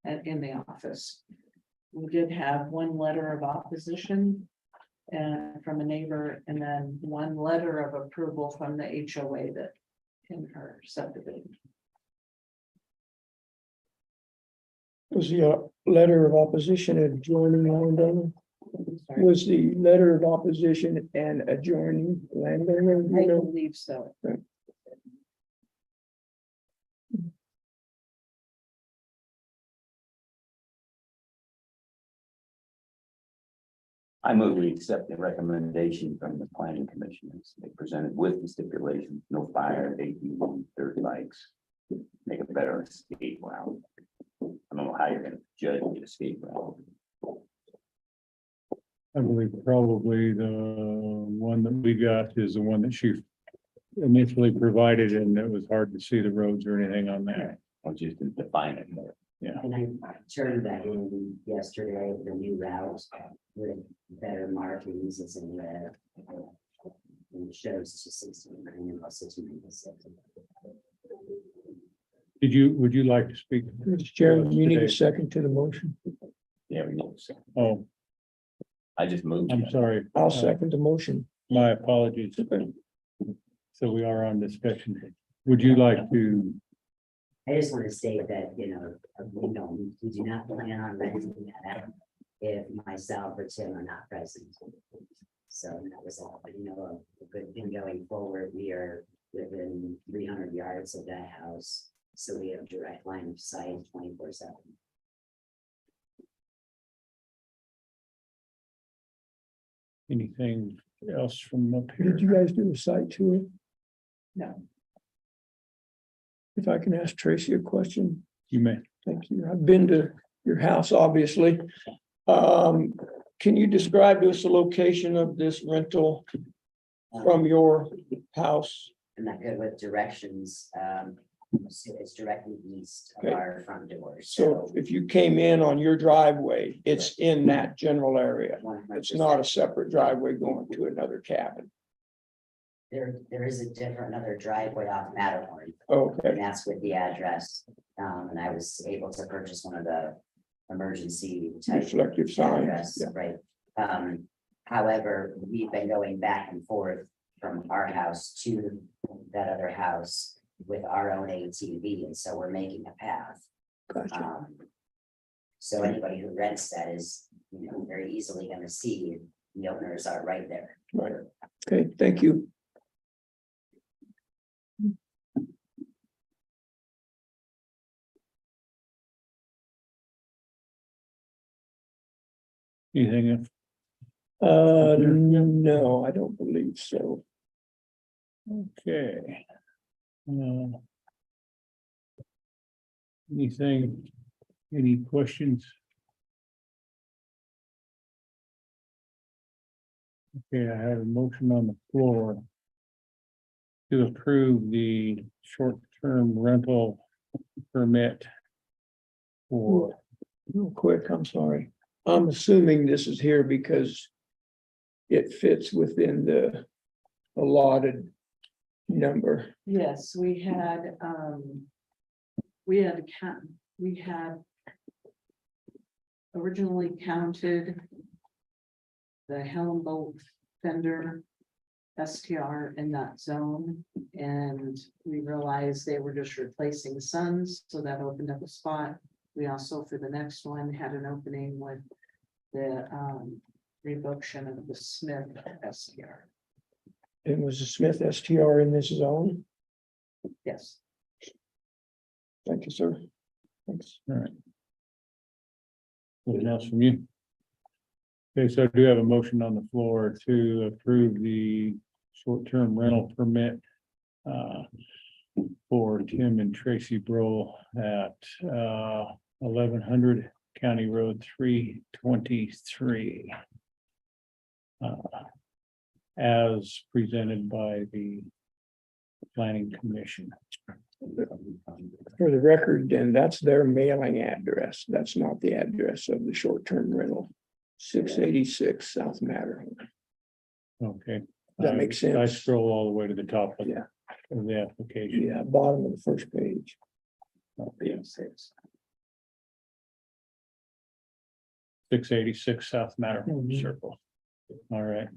and in the office. We did have 1 letter of opposition and from a neighbor and then 1 letter of approval from the HOA that in her subdivision. Was the letter of opposition adjoining landowner? Sorry. Was the letter of opposition and adjoining landowner? I You know? believe so. I move we accept the recommendation from the planning commissioners. They presented with the stipulation, no fire, ATV, dirt bikes. Make a better escape route. I don't know how you're gonna judge the escape route. I believe probably the one that we got is the one that she initially provided, and it was hard to see the roads or anything on that. I'll just define it more. Yeah. And I turned that in yesterday, the new route with better markings is in red. And it shows it's just 69 and about 696. Would you like to speak? Mr. Chairman, you need a second to the motion. Yeah, we know. So Oh, I just moved. I'm sorry. I'll second the motion. My apologies. So we are on discussion. Would you like to? I just want to state that, we do not plan on renting that out if myself or Tim are not present. So that was all, but a good thing going forward, we are within 300 yards of that house. So we have direct line of sight 24/7. Anything else from up here? Did you guys do a site tour? No. If I can ask Tracy a question, You may. thank you. I've been to your house, obviously. Can you describe to us the location of this rental from your house? I'm not good with directions. So it's directly east of Okay. our front door. So if you came in on your driveway, it's in that general area. 100%. It's not a separate driveway going to another cabin. There is another driveway off Matterhorn, Okay, and that's with the address. And I was able to purchase one of the emergency type reflective signs. address, Yeah. right? However, we've been going back and forth from our house to that other house with our own ATV, and so we're making a path. Gotcha. So anybody who rents that is, very easily gonna see the owners are right there. Right. Okay, thank you. Anything else? No, I don't believe so. Okay. Anything, any questions? Okay, I have a motion on the floor to approve the short-term rental permit for, Real quick, I'm sorry. I'm assuming this is here because it fits within the allotted number. Yes, we had originally counted the Helen Bolt Fender STR in that zone, and we realized they were just replacing Suns, so that opened up a spot. We also, for the next one, had an opening with the revocation of the Smith STR. And was the Smith STR in this zone? Yes. Thank you, sir. Thanks. all right. Anything else from you? Okay, so I do have a motion on the floor to approve the short-term rental permit for Tim and Tracy Broll at 1100 County Road 323. As presented by the Planning Commission. For the record, then that's their mailing address. That's not the address of the short-term rental. 686 South Matterhorn. Okay. That makes I sense. scroll all the way to the top of Yeah. the application. Yeah, bottom of the first page. Yeah. 686 South Matterhorn Mhm. Circle. All right.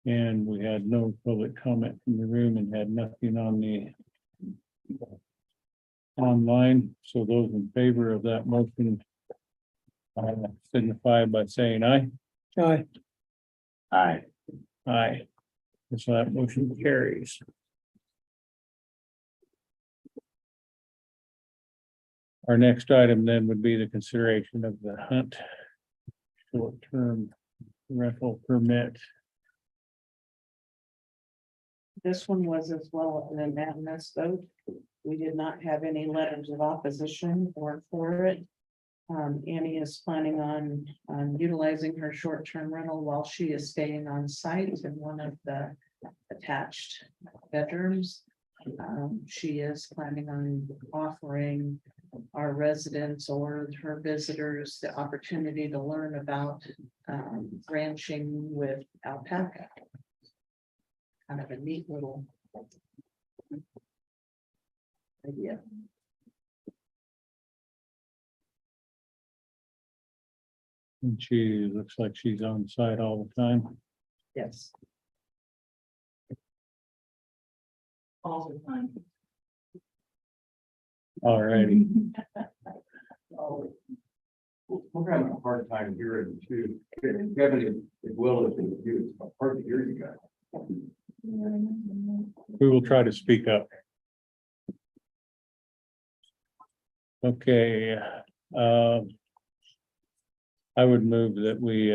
And we had no public comment from the room and had nothing on the online, so those in favor of that motion signify by saying aye. Aye. Aye. Aye. And so that motion carries. Our next item then would be the consideration of the hunt short-term rental permit. This one was as well an unanimous vote. We did not have any letters of opposition or for it. Annie is planning on utilizing her short-term rental while she is staying on site in one of the attached bedrooms. She is planning on offering our residents or her visitors the opportunity to learn about ranching with alpaca. Kind of a neat little idea. And she looks like she's on site all the time. Yes. All the time. All righty. We're having a hard time hearing too. Kevin, it will, if it's hard to hear you guys. We will try to speak up. Okay. I would move that we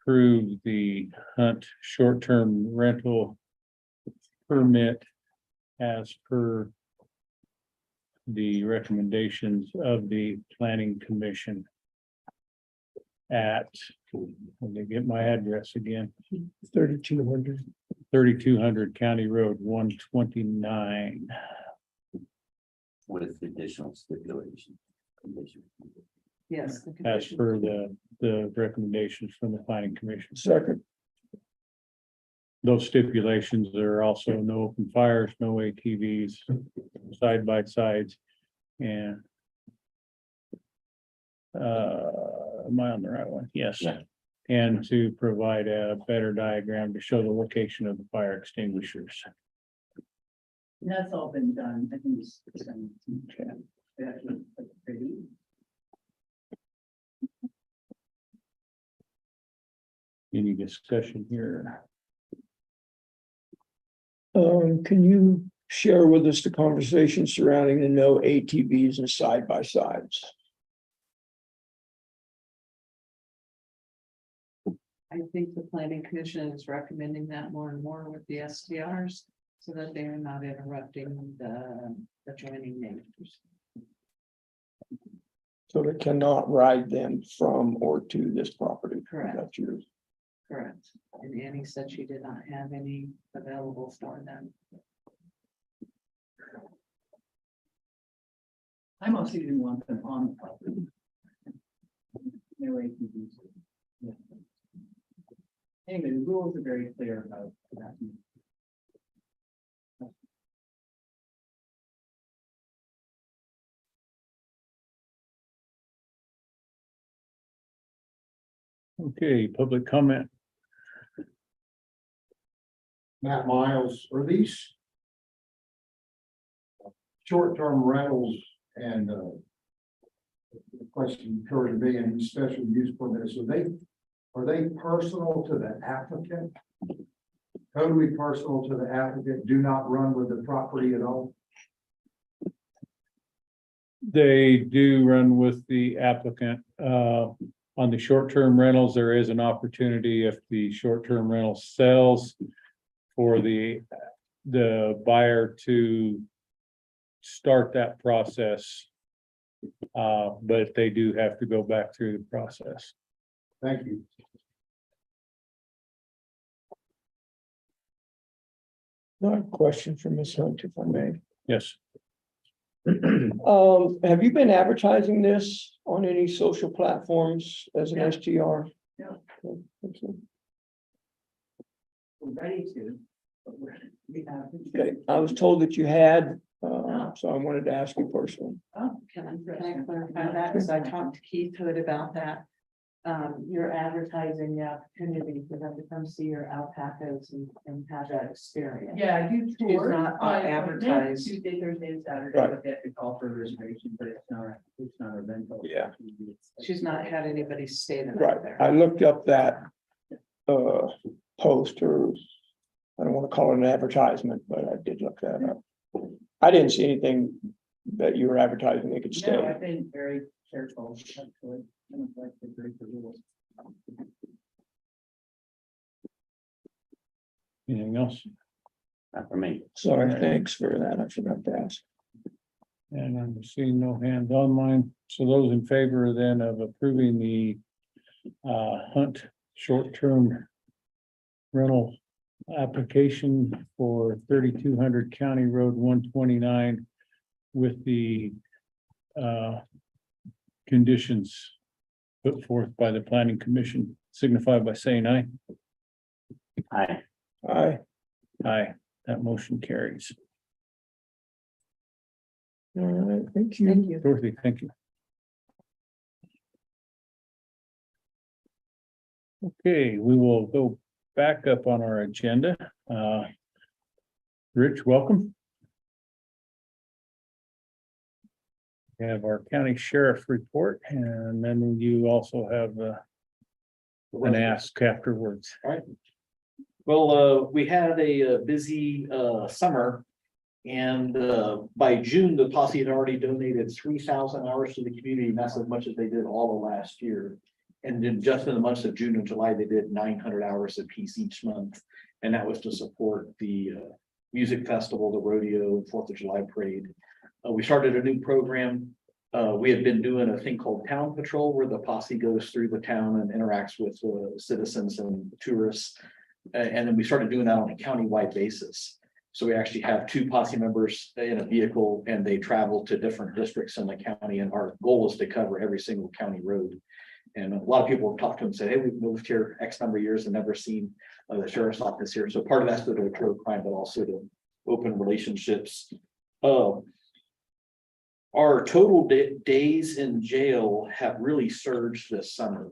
approve the hunt short-term rental permit as per the recommendations of the Planning Commission at, let me get my address again, 3200 County Road 129. With additional stipulation. Yes. the As condition. per the recommendations from the Planning Commission. Second. Those stipulations are also no open fires, no ATVs, side by sides, and am I on the right one? Yes. Yeah. And to provide a better diagram to show the location of the fire extinguishers. That's all been done. I think it's. Any discussion here? Can you share with us the conversation surrounding the no ATVs and side by sides? I think the planning commission is recommending that more and more with the STRs. So that they are not interrupting the adjoining neighbors. So they cannot ride them from or to this property. Correct. That's yours. Correct. And Annie said she did not have any available for them. I mostly didn't want them on the property. No way to do so. Yeah. Anyway, the rules are very clear about that. Okay, public comment. Matt Miles, are these short-term rentals and the question occurred to me, and special use permits, are they personal to the applicant? Totally personal to the applicant, do not run with the property at all? They do run with the applicant. On the short-term rentals, there is an opportunity if the short-term rental sells for the buyer to start that process. But they do have to go back through the process. Thank you. Not a question for Ms. Hunt, if I may. Yes. Have you been advertising this on any social platforms as an Yeah. STR? Yeah. Okay. We're ready to. But we have. Okay, I was told that you had, so I wanted to ask you personally. Oh, Can I clarify that? Because I talked to Keith Hood about that. You're advertising the opportunity for them to come see your alpacas and have that experience. Yeah, I do She's tours. not I advertised. Tuesday, Thursday, and Saturday, Right. but they have to call for a reservation, but it's not a rental. Yeah. She's not had anybody stay the night Right, there. I looked up that post, or I don't want to call it an advertisement, but I did look that up. I didn't see anything that you were advertising they could No, stay. I've been very careful, actually. I don't like to break the rules. Anything else? Not for me. Sorry, thanks for that. I forgot to ask. And I'm seeing no hands online. So those in favor then of approving the Hunt short-term rental application for 3200 County Road 129 with the conditions put forth by the Planning Commission, signify by saying aye. Aye. Aye. Aye, that motion carries. All right, thank you. Dorothy, thank you. Okay, we will go back up on our agenda. Rich, welcome. We have our county sheriff report, and then you also have an ask afterwards. Well, we had a busy summer. And by June, the posse had already donated 3,000 hours to the community, and that's as much as they did all of last year. And then just in the months of June and July, they did 900 hours apiece each month. And that was to support the music festival, the rodeo, 4th of July parade. We started a new program. We had been doing a thing called Town Patrol, where the posse goes through the town and interacts with citizens and tourists. And then we started doing that on a countywide basis. So we actually have 2 posse members in a vehicle, and they travel to different districts in the county, and our goal is to cover every single county road. And a lot of people have talked to them and said, hey, we've moved here X number of years and never seen the sheriff's office here. So part of that's to deter crime, but also to open relationships. Our total days in jail have really surged this summer.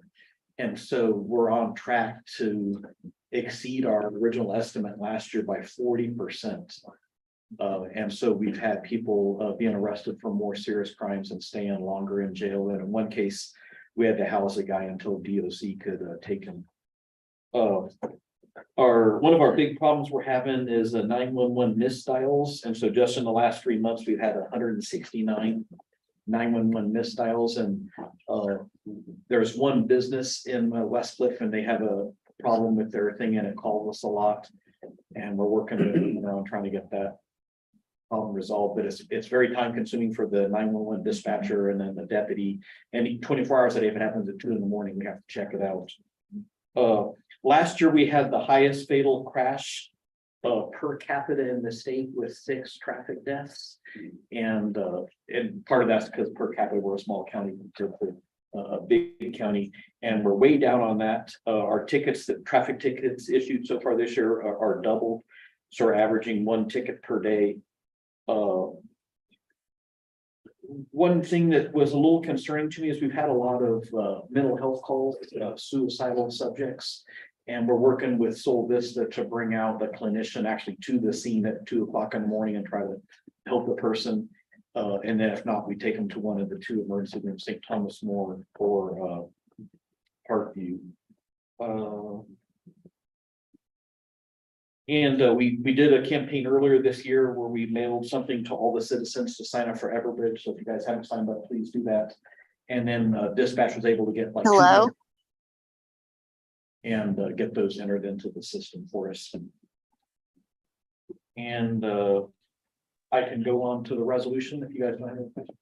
And so we're on track to exceed our original estimate last year by 40%. And so we've had people being arrested for more serious crimes and staying longer in jail. And in one case, we had to house a guy until BOCC could take him. One of our big problems we're having is 911 misdials. And so just in the last 3 months, we've had 169 911 misdials. And there's one business in West Cliff, and they have problem with their thing and it called us a lot. And we're working with them on trying to get that problem resolved, but it's very time consuming for the 911 dispatcher and then the deputy. And 24 hours a day, if it happens at 2 in the morning, we have to check it out. Last year, we had the highest fatal crash per capita in the state with 6 traffic deaths. And part of that's because per capita, we're a small county compared to a big county, and we're way down on that. Our tickets, the traffic tickets issued so far this year are doubled. So we're averaging 1 ticket per day. One thing that was a little concerning to me is we've had a lot of mental health calls, suicidal subjects. And we're working with Sol Vista to bring out a clinician actually to the scene at 2 o'clock in the morning and try to help the person. And then if not, we take them to one of the 2 emergency rooms, St. Thomas More or Parkview. And we did a campaign earlier this year where we mailed something to all the citizens to sign up for Everbridge. So if you guys haven't signed up, please do that. And then dispatch was able to get like Hello? and get those entered into the system for us. And I can go on to the resolution if you guys don't have any questions.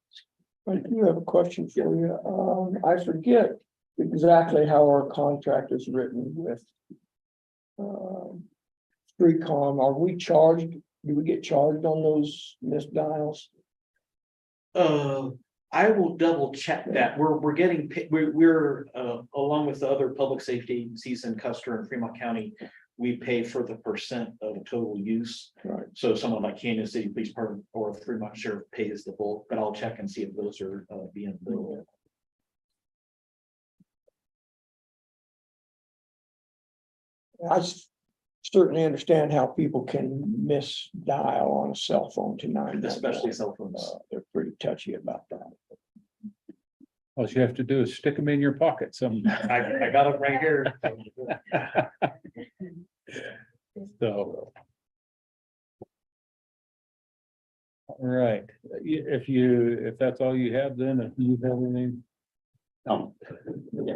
I do have a question for you. I forget exactly how our contract is written with Streetcom. Are we charged? Do we get charged on those missed dials? I will double check that. We're getting, we're along with the other public safety agencies in Custer and Fremont County, we pay for the percent of total use. Right. So someone like Kansas City Police Department or Fremont Sheriff pays the bulk, but I'll check and see if those are being billed. I certainly understand how people can misdial on a cell phone to 911. Especially cell phones. They're pretty touchy about that. All you have to do is stick them in your pocket some. I got them right here. So. All right, if that's all you have, then if you have anything, Yeah,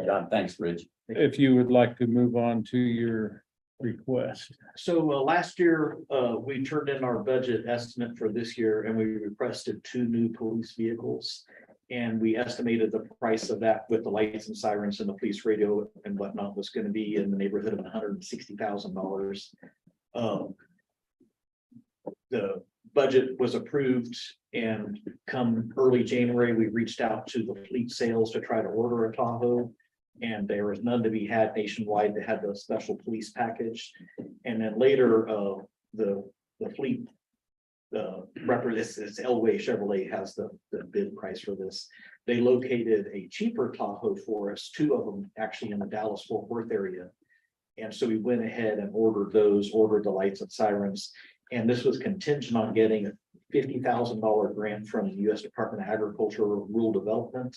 John, thanks, Rich. if you would like to move on to your request. So last year, we turned in our budget estimate for this year and we requested 2 new police vehicles. And we estimated the price of that with the lights and sirens and the police radio and whatnot was going to be in the neighborhood of $160,000. The budget was approved, and come early January, we reached out to the fleet sales to try to order a Tahoe. And there was none to be had nationwide. They had the special police package. And then later, the fleet this Elway Chevrolet has the bid price for this. They located a cheaper Tahoe for us, 2 of them actually in the Dallas-Fort Worth area. And so we went ahead and ordered the lights and sirens. And this was contingent on getting a $50,000 grant from the U.S. Department of Agriculture Rural Development.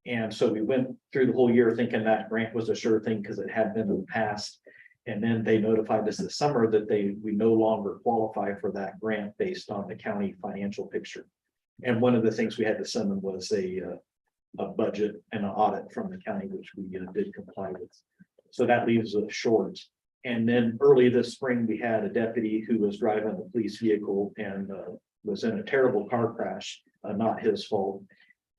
And so we went through the whole year thinking that grant was a sure thing because it had been in the past. And then they notified us this summer that we no longer qualify for that grant based on the county financial picture. And one of the things we had to send them was a budget and an audit from the county, which we did comply with. So that leaves us short. And then early this spring, we had a deputy who was driving a police vehicle and was in a terrible car crash, not his fault.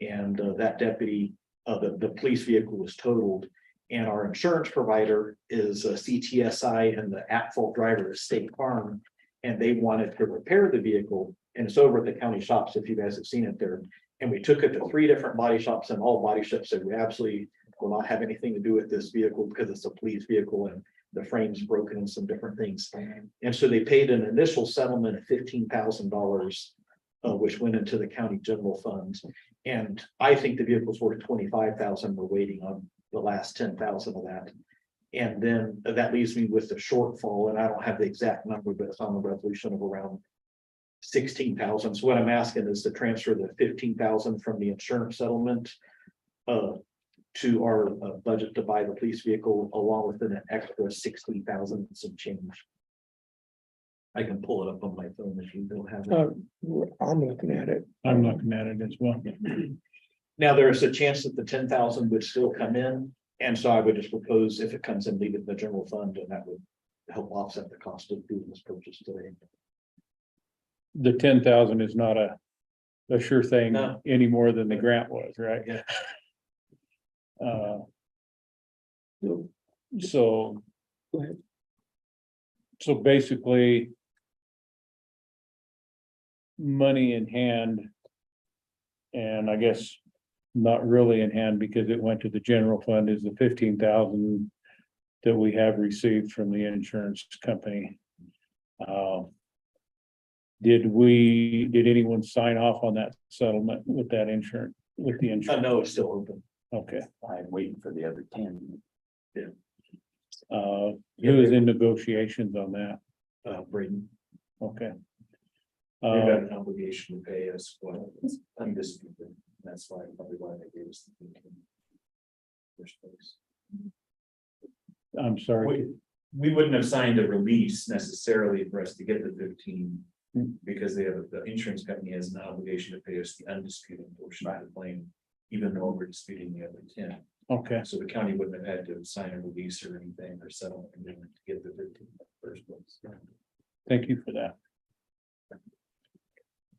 And that deputy, the police vehicle was totaled. And our insurance provider is a CTSI and the at-fault driver is State Farm. And they wanted to repair the vehicle. And it's over at the county shops, if you guys have seen it there. And we took it to 3 different body shops, and all body shops said, we absolutely will not have anything to do with this vehicle because it's a police vehicle and the frame's broken and some different things. And so they paid an initial settlement of $15,000, which went into the county general fund. And I think the vehicle's worth $25,000. We're waiting on the last 10,000 of that. And then that leaves me with the shortfall, and I don't have the exact number, but it's on the resolution of around 16,000. So what I'm asking is to transfer the 15,000 from the insurance settlement to our budget to buy the police vehicle, along with an extra 60,000 some change. I can pull it up on my phone if you don't have it. I'm looking at it. I'm looking at it as well. Now, there's a chance that the 10,000 would still come in. And so I would just propose if it comes in, leave it in the general fund, and that would help offset the cost of doing this purchase today. The 10,000 is not a sure thing No. any more than the grant was, right? Yeah. So. Go ahead. So basically. Money in hand. And I guess not really in hand because it went to the general fund is the 15,000 that we have received from the insurance company. Did anyone sign off on that settlement with that insurance, with the insurance? No, it's still open. Okay, I'm waiting for the other 10. who is in negotiations on that? Braden, Okay. They've got an obligation to pay us, well, it's undisputed, that's why, probably why they gave us the. First place. I'm sorry. We wouldn't have signed a release necessarily for us to get the 15. Because the insurance company has an obligation to pay us the undisputed portion of the claim, even though we're disputing the other 10. Okay, So the county wouldn't have had to sign a release or anything or settlement agreement to get the 15 in the first place. thank you for that.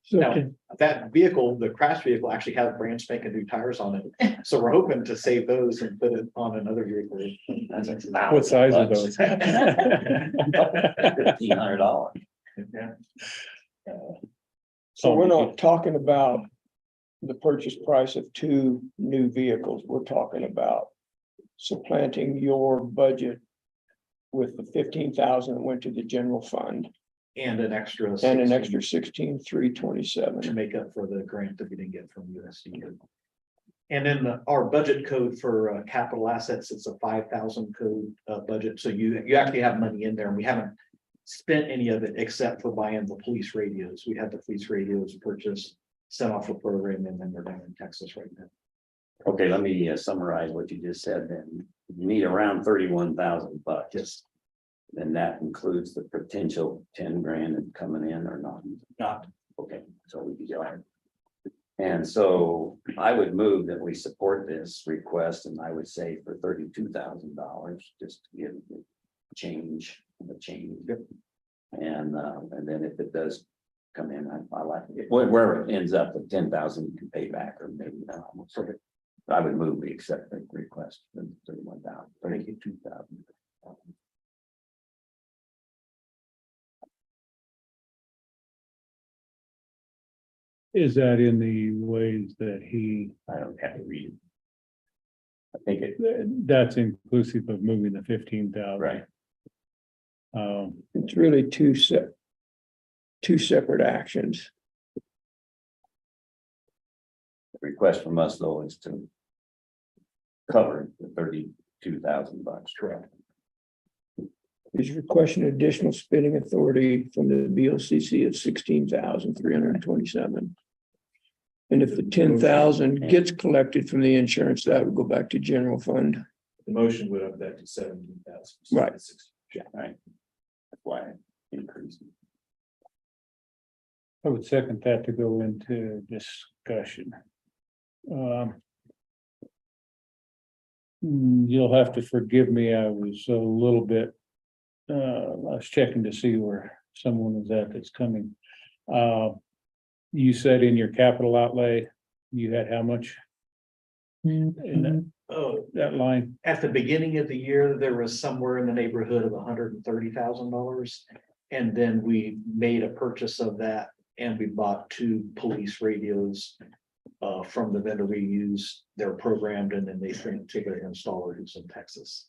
So Now, to- that vehicle, the crash vehicle actually has brand spanking new tires on it. So we're hoping to save those and put it on another vehicle. What size are those? $1,500. Yeah. So we're not talking about the purchase price of 2 new vehicles. We're talking about supplanting your budget with the 15,000 that went to the general fund And an extra. and an 16 extra 16,327. to make up for the grant that we didn't get from USD. And then our budget code for capital assets, it's a 5,000 code budget. So you actually have money in there, and we haven't spent any of it except for buying the police radios. We had the police radios purchased, sent off a program, and then they're down in Texas right now. Okay, let me summarize what you just said then. You need around $31,000. Yes. Then that includes the potential 10 grand coming in or not? Not. Okay, so we can go ahead. And so I would move that we support this request, and I would say for $32,000, just to give the change. And then if it does come in, I like it, wherever it ends up, the 10,000 you can pay back, or maybe not. I would move we accept the request for 31,000, 32,000. Is that in the ways that I don't have to read it. I think it, that's inclusive of moving the 15,000? right. It's really two separate actions. The request from us though is to cover the $32,000. Correct. Is requesting additional spending authority from the BOCC of 16,327. And if the 10,000 gets collected from the insurance, that would go back to general fund. The motion would up that to 17,000. Right. Yeah, right. That's why I increased. I would second that to go into discussion. You'll have to forgive me, I was a little bit, I was checking to see where someone was at that's coming. You said in your capital outlay, you had how much? In Oh, that line? at the beginning of the year, there was somewhere in the neighborhood of $130,000. And then we made a purchase of that, and we bought 2 police radios from the vendor we use. They're programmed, and then they sent it to their installer who's in Texas.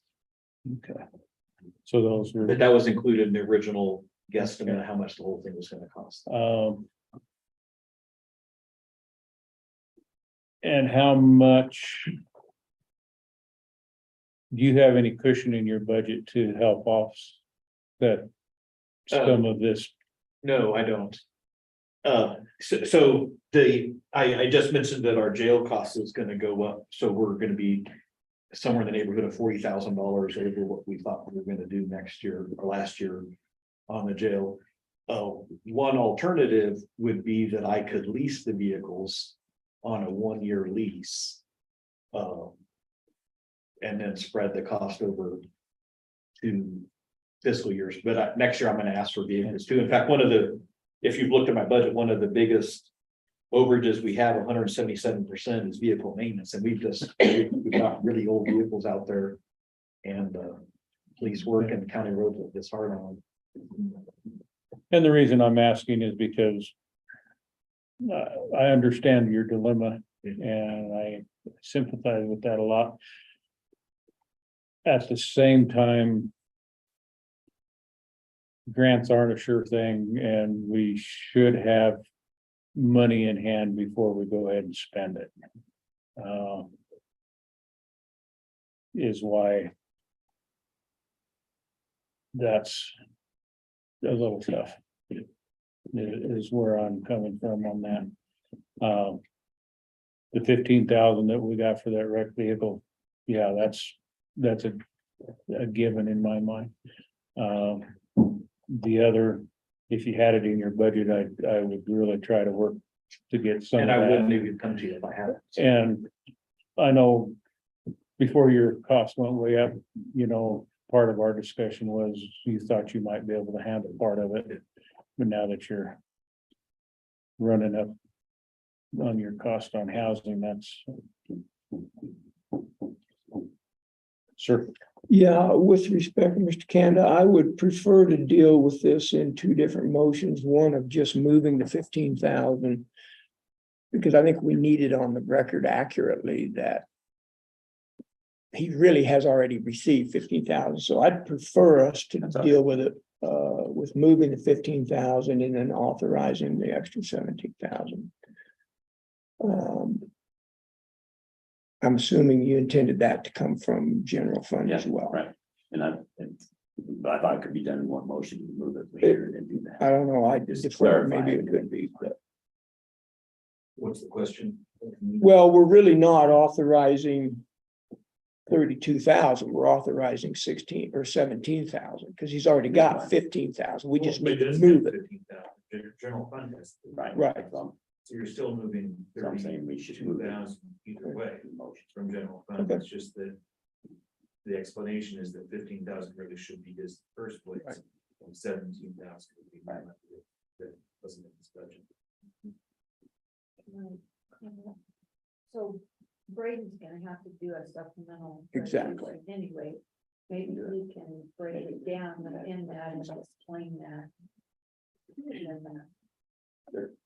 Okay. So those were. But that was included in the original guesstimate of how much the whole thing was gonna cost. And how much? Do you have any cushion in your budget to help offset some of this? No, I don't. So I just mentioned that our jail cost is gonna go up, so we're gonna be somewhere in the neighborhood of $40,000 over what we thought we were gonna do next year or last year on the jail. One alternative would be that I could lease the vehicles on a 1-year lease. and then spread the cost over 2 fiscal years. But next year I'm gonna ask for vehicles too. In fact, if you've looked at my budget, one of the biggest overages we have, 177% is vehicle maintenance, and we've got really old vehicles out there. And police work and county roads is hard on. And the reason I'm asking is because I understand your dilemma and I sympathize with that a lot. At the same time, grants aren't a sure thing and we should have money in hand before we go ahead and spend it. Is why that's a little tough. Is where I'm coming from on that. The 15,000 that we got for that wrecked vehicle, yeah, that's a given in my mind. The other, if you had it in your budget, I would really try to work to get some of And I that. wouldn't even come to you if I had it. And I know before your cost went way up, you know, part of our discussion was you thought you might be able to handle part of it. But now that you're running up on your cost on housing, that's. Sir. Yeah, with respect, Mr. Kanda, I would prefer to deal with this in 2 different motions, one of just moving the 15,000. Because I think we need it on the record accurately that he really has already received 15,000, so I'd prefer us to deal with it with moving the 15,000 and then authorizing the extra 17,000. I'm assuming you intended that to come from general fund as well. Right, and I thought it could be done in one motion, to move it later and do that. I don't know, I just defer, maybe it could be, but. What's the question? Well, we're really not authorizing 32,000, we're authorizing 16 or 17,000, because he's already got 15,000, we just need to move it. 15,000. General fund has. Right. So you're still moving. So I'm saying we should move it. 32,000 either way, from general fund, Okay. it's just that. The explanation is that 15,000 really should be his first place, Right. and 17,000 would be that wasn't in his budget. So Braden's gonna have to do a supplemental. Exactly. resolution Anyway, maybe we can break it down in that and explain that. And then,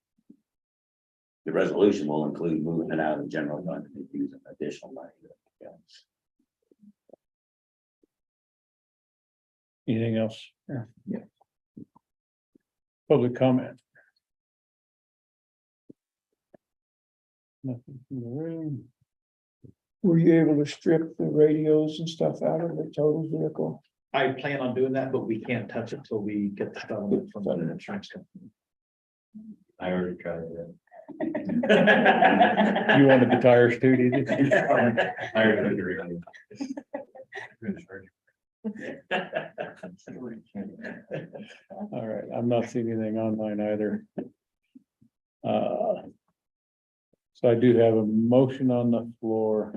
The resolution will include moving it out of the general fund and using additional money. Yeah. Anything else? Yeah. Public comment. Nothing from the room. Were you able to strip the radios and stuff out of the total vehicle? I plan on doing that, but we can't touch it till we get the settlement from the insurance company. I already tried that. You wanted the tires too, did you? I already agreed. All right, I'm not seeing anything online either. So I do have a motion on the floor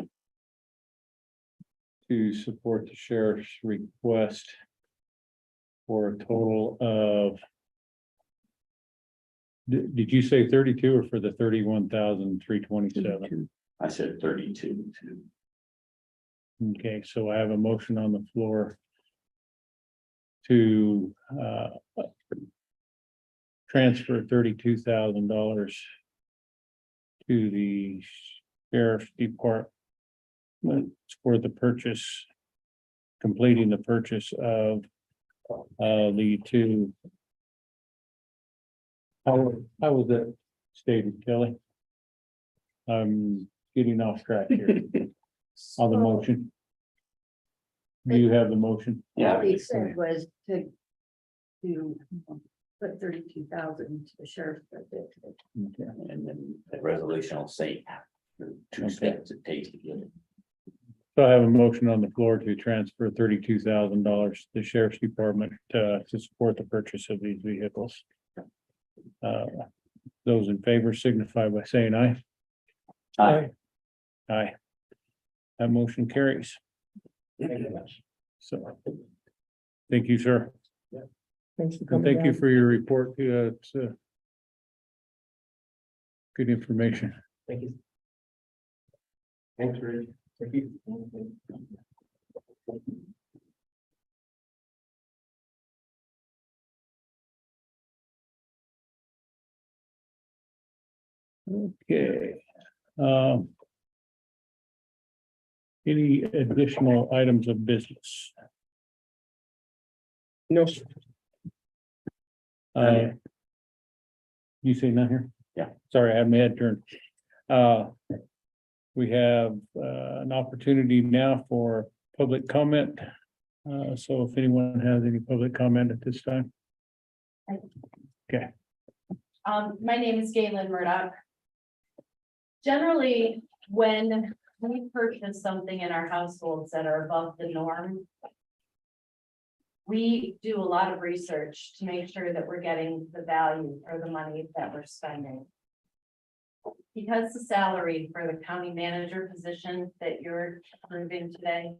to support the sheriff's request for a total of. Did you say 32 or for the 31,327? I said 32 too. Okay, so I have a motion on the floor to transfer $32,000 to the sheriff's department for the purchase, completing the purchase of the 2. How was that stated, Kelly? I'm getting off track here on the motion. Do you have the motion? Yeah. What he said was to put 32,000 into the sheriff's budget. Okay. And then the resolution will say the 2 steps it takes to get it. So I have a motion on the floor to transfer $32,000 to the sheriff's department to support the purchase of these vehicles. Those in favor signify by saying aye. Aye. Aye. That motion carries. Thank you very much. So. Thank you, sir. Thanks for And coming thank you down. for your report. It's good information. Thank you. Thanks, Rich. Thank you. Okay. Any additional items of business? No, sir. You say none here? Yeah. Sorry, I had my head turned. We have an opportunity now for public comment. So if anyone has any public comment at this time. Okay. My name is Galen Murdoch. Generally, when we purchase something in our households that are above the norm, we do a lot of research to make sure that we're getting the value for the money that we're spending. Because the salary for the county manager position that you're approving today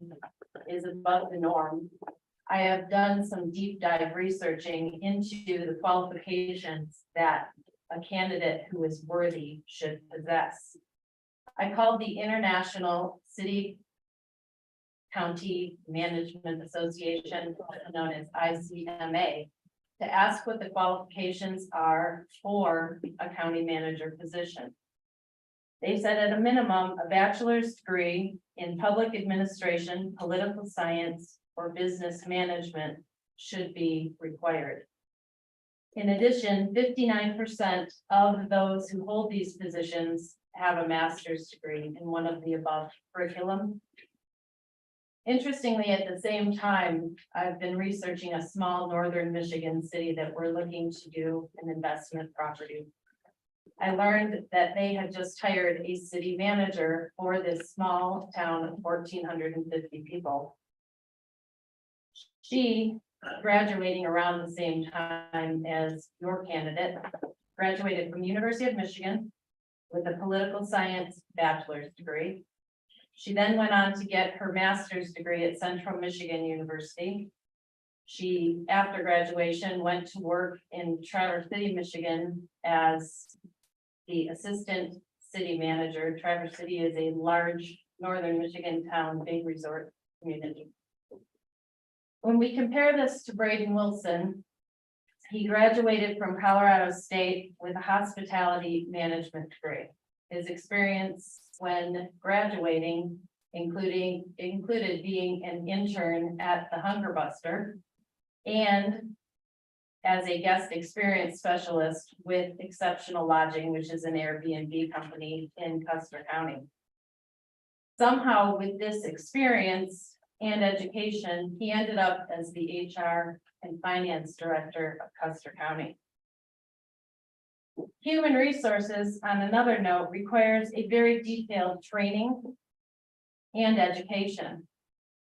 is above the norm, I have done some deep dive researching into the qualifications that a candidate who is worthy should possess. I called the International City County Management Association, known as ICMA, to ask what the qualifications are for a county manager position. They said at a minimum, a bachelor's degree in public administration, political science, or business management should be required. In addition, 59% of those who hold these positions have a master's degree in one of the above curriculum. Interestingly, at the same time, I've been researching a small northern Michigan city that we're looking to do an investment property. I learned that they had just hired a city manager for this small town of 1,450 people. She, graduating around the same time as your candidate, graduated from the University of Michigan with a political science bachelor's degree. She then went on to get her master's degree at Central Michigan University. She, after graduation, went to work in Traverse City, Michigan as the assistant city manager. Traverse City is a large northern Michigan town, big resort community. When we compare this to Braden Wilson, he graduated from Colorado State with a hospitality management degree. His experience when graduating included being an intern at the Hunger Buster and as a guest experience specialist with Exceptional Lodging, which is an Airbnb company in Custer County. Somehow with this experience and education, he ended up as the HR and finance director of Custer County. Human resources, on another note, requires a very detailed training and education.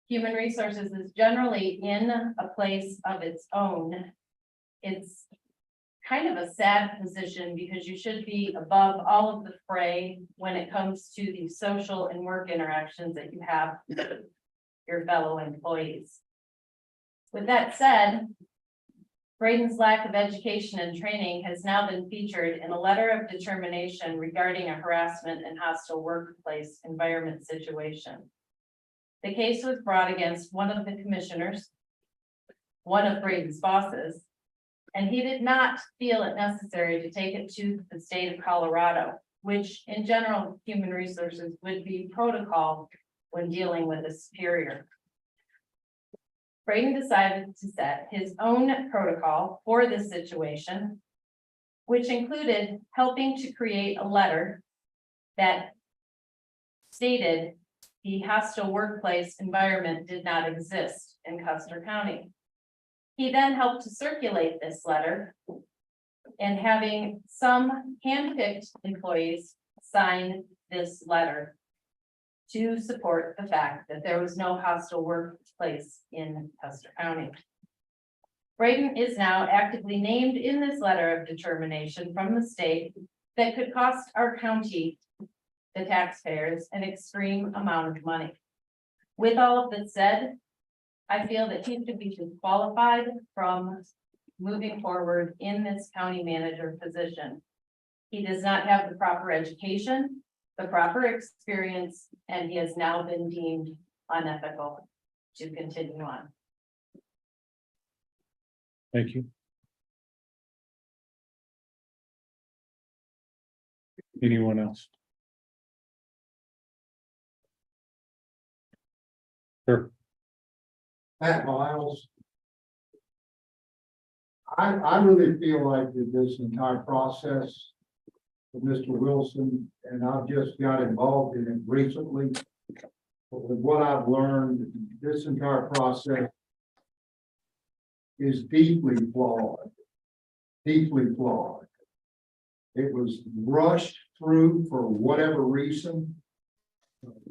Human resources is generally in a place of its own. It's kind of a sad position because you should be above all of the fray when it comes to the social and work interactions that you have with your fellow employees. With that said, Braden's lack of education and training has now been featured in a letter of determination regarding a harassment and hostile workplace environment situation. The case was brought against one of the commissioners, one of Braden's bosses, and he did not feel it necessary to take it to the state of Colorado, which in general, human resources would be protocol when dealing with a superior. Braden decided to set his own protocol for this situation, which included helping to create a letter that stated the hostile workplace environment did not exist in Custer County. He then helped to circulate this letter and having some handpicked employees sign this letter to support the fact that there was no hostile workplace in Custer County. Braden is now actively named in this letter of determination from the state that could cost our county, the taxpayers, an extreme amount of money. With all of this said, I feel that he should be disqualified from moving forward in this county manager position. He does not have the proper education, the proper experience, and he has now been deemed unethical to continue on. Thank you. Anyone else? Sure. Pat Miles. I really feel like that this entire process with Mr. Wilson, and I've just got involved in it recently. But with what I've learned, this entire process is deeply flawed. Deeply flawed. It was rushed through for whatever reason.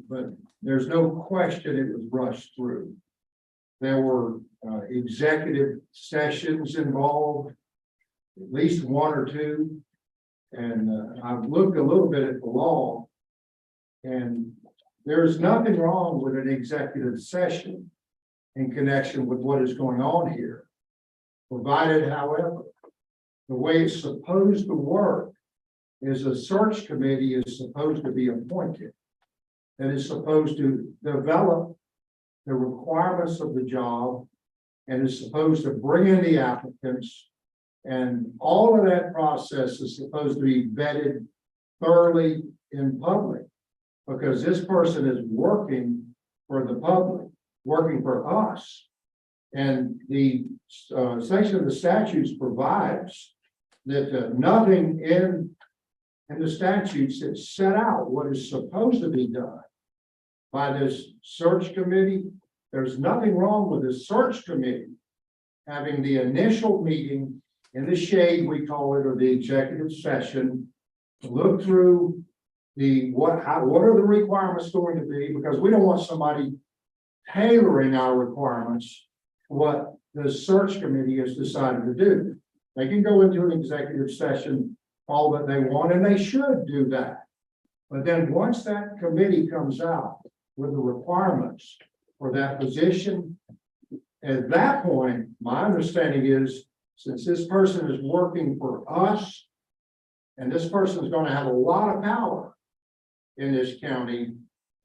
But there's no question it was rushed through. There were executive sessions involved, at least one or two. And I've looked a little bit at the law. And there's nothing wrong with an executive session in connection with what is going on here. Provided, however, the way it's supposed to work is a search committee is supposed to be appointed. And is supposed to develop the requirements of the job and is supposed to bring in the applicants. And all of that process is supposed to be vetted thoroughly in public. Because this person is working for the public, working for us. And the section of the statutes provides that nothing in the statutes that set out what is supposed to be done by this search committee. There's nothing wrong with the search committee having the initial meeting in the shade, we call it, or the executive session, to look through what are the requirements going to be, because we don't want somebody tailoring our requirements to what the search committee has decided to do. They can go into an executive session all that they want, and they should do that. But then once that committee comes out with the requirements for that position, at that point, my understanding is, since this person is working for us, and this person is going to have a lot of power in this county,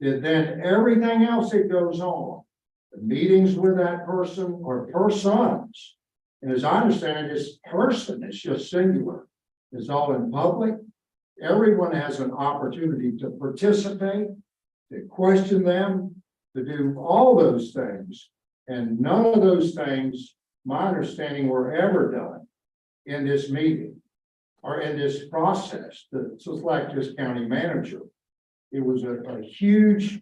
that then everything else that goes on, the meetings with that person or persons, and as I understand it, this person is just singular, is all in public. Everyone has an opportunity to participate, to question them, to do all those things. And none of those things, my understanding, were ever done in this meeting or in this process to select this county manager. It was a huge,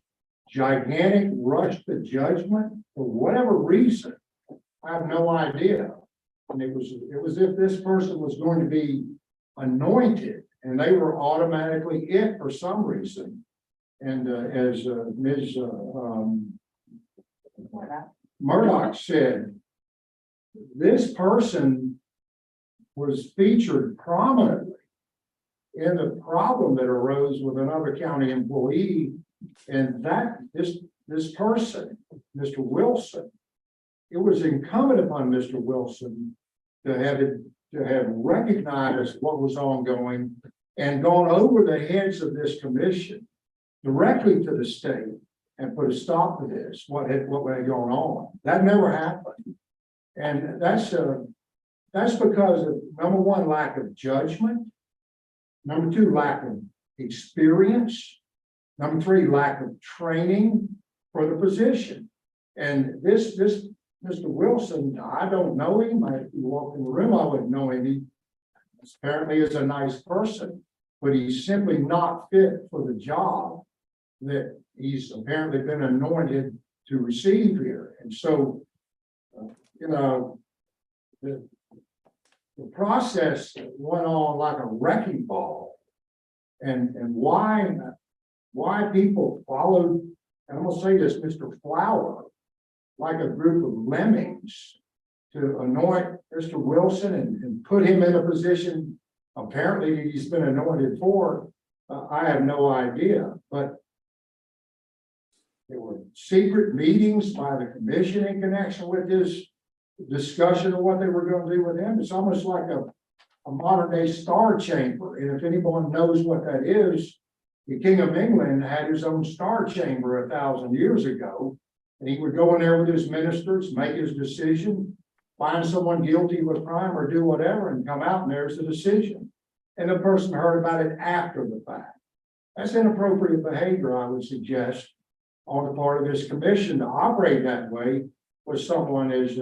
gigantic rush to judgment for whatever reason. I have no idea. And it was as if this person was going to be anointed and they were automatically it for some reason. And as Ms. Murdoch said, this person was featured prominently in the problem that arose with another county employee, and that this person, Mr. Wilson, it was incumbent upon Mr. Wilson to have recognized what was ongoing and gone over the heads of this commission directly to the state and put a stop to this, what had gone on. That never happened. And that's because of, number one, lack of judgment. Number two, lack of experience. Number three, lack of training for the position. And this Mr. Wilson, I don't know him. If you walk in the room, I wouldn't know him. He apparently is a nice person, but he's simply not fit for the job that he's apparently been anointed to receive here. And so, the process went on like a wrecking ball. And why people followed, and I'm gonna say this, Mr. Flower, like a group of lemmings to anoint Mr. Wilson and put him in a position apparently he's been anointed for, I have no idea. But There were secret meetings by the commission in connection with this discussion of what they were going to do with him. It's almost like a modern day star chamber. And if anyone knows what that is, the King of England had his own star chamber 1,000 years ago. And he would go in there with his ministers, make his decision, find someone guilty of a crime or do whatever and come out and there's the decision. And the person heard about it after the fact. That's inappropriate behavior, I would suggest, on the part of this commission to operate that way with someone as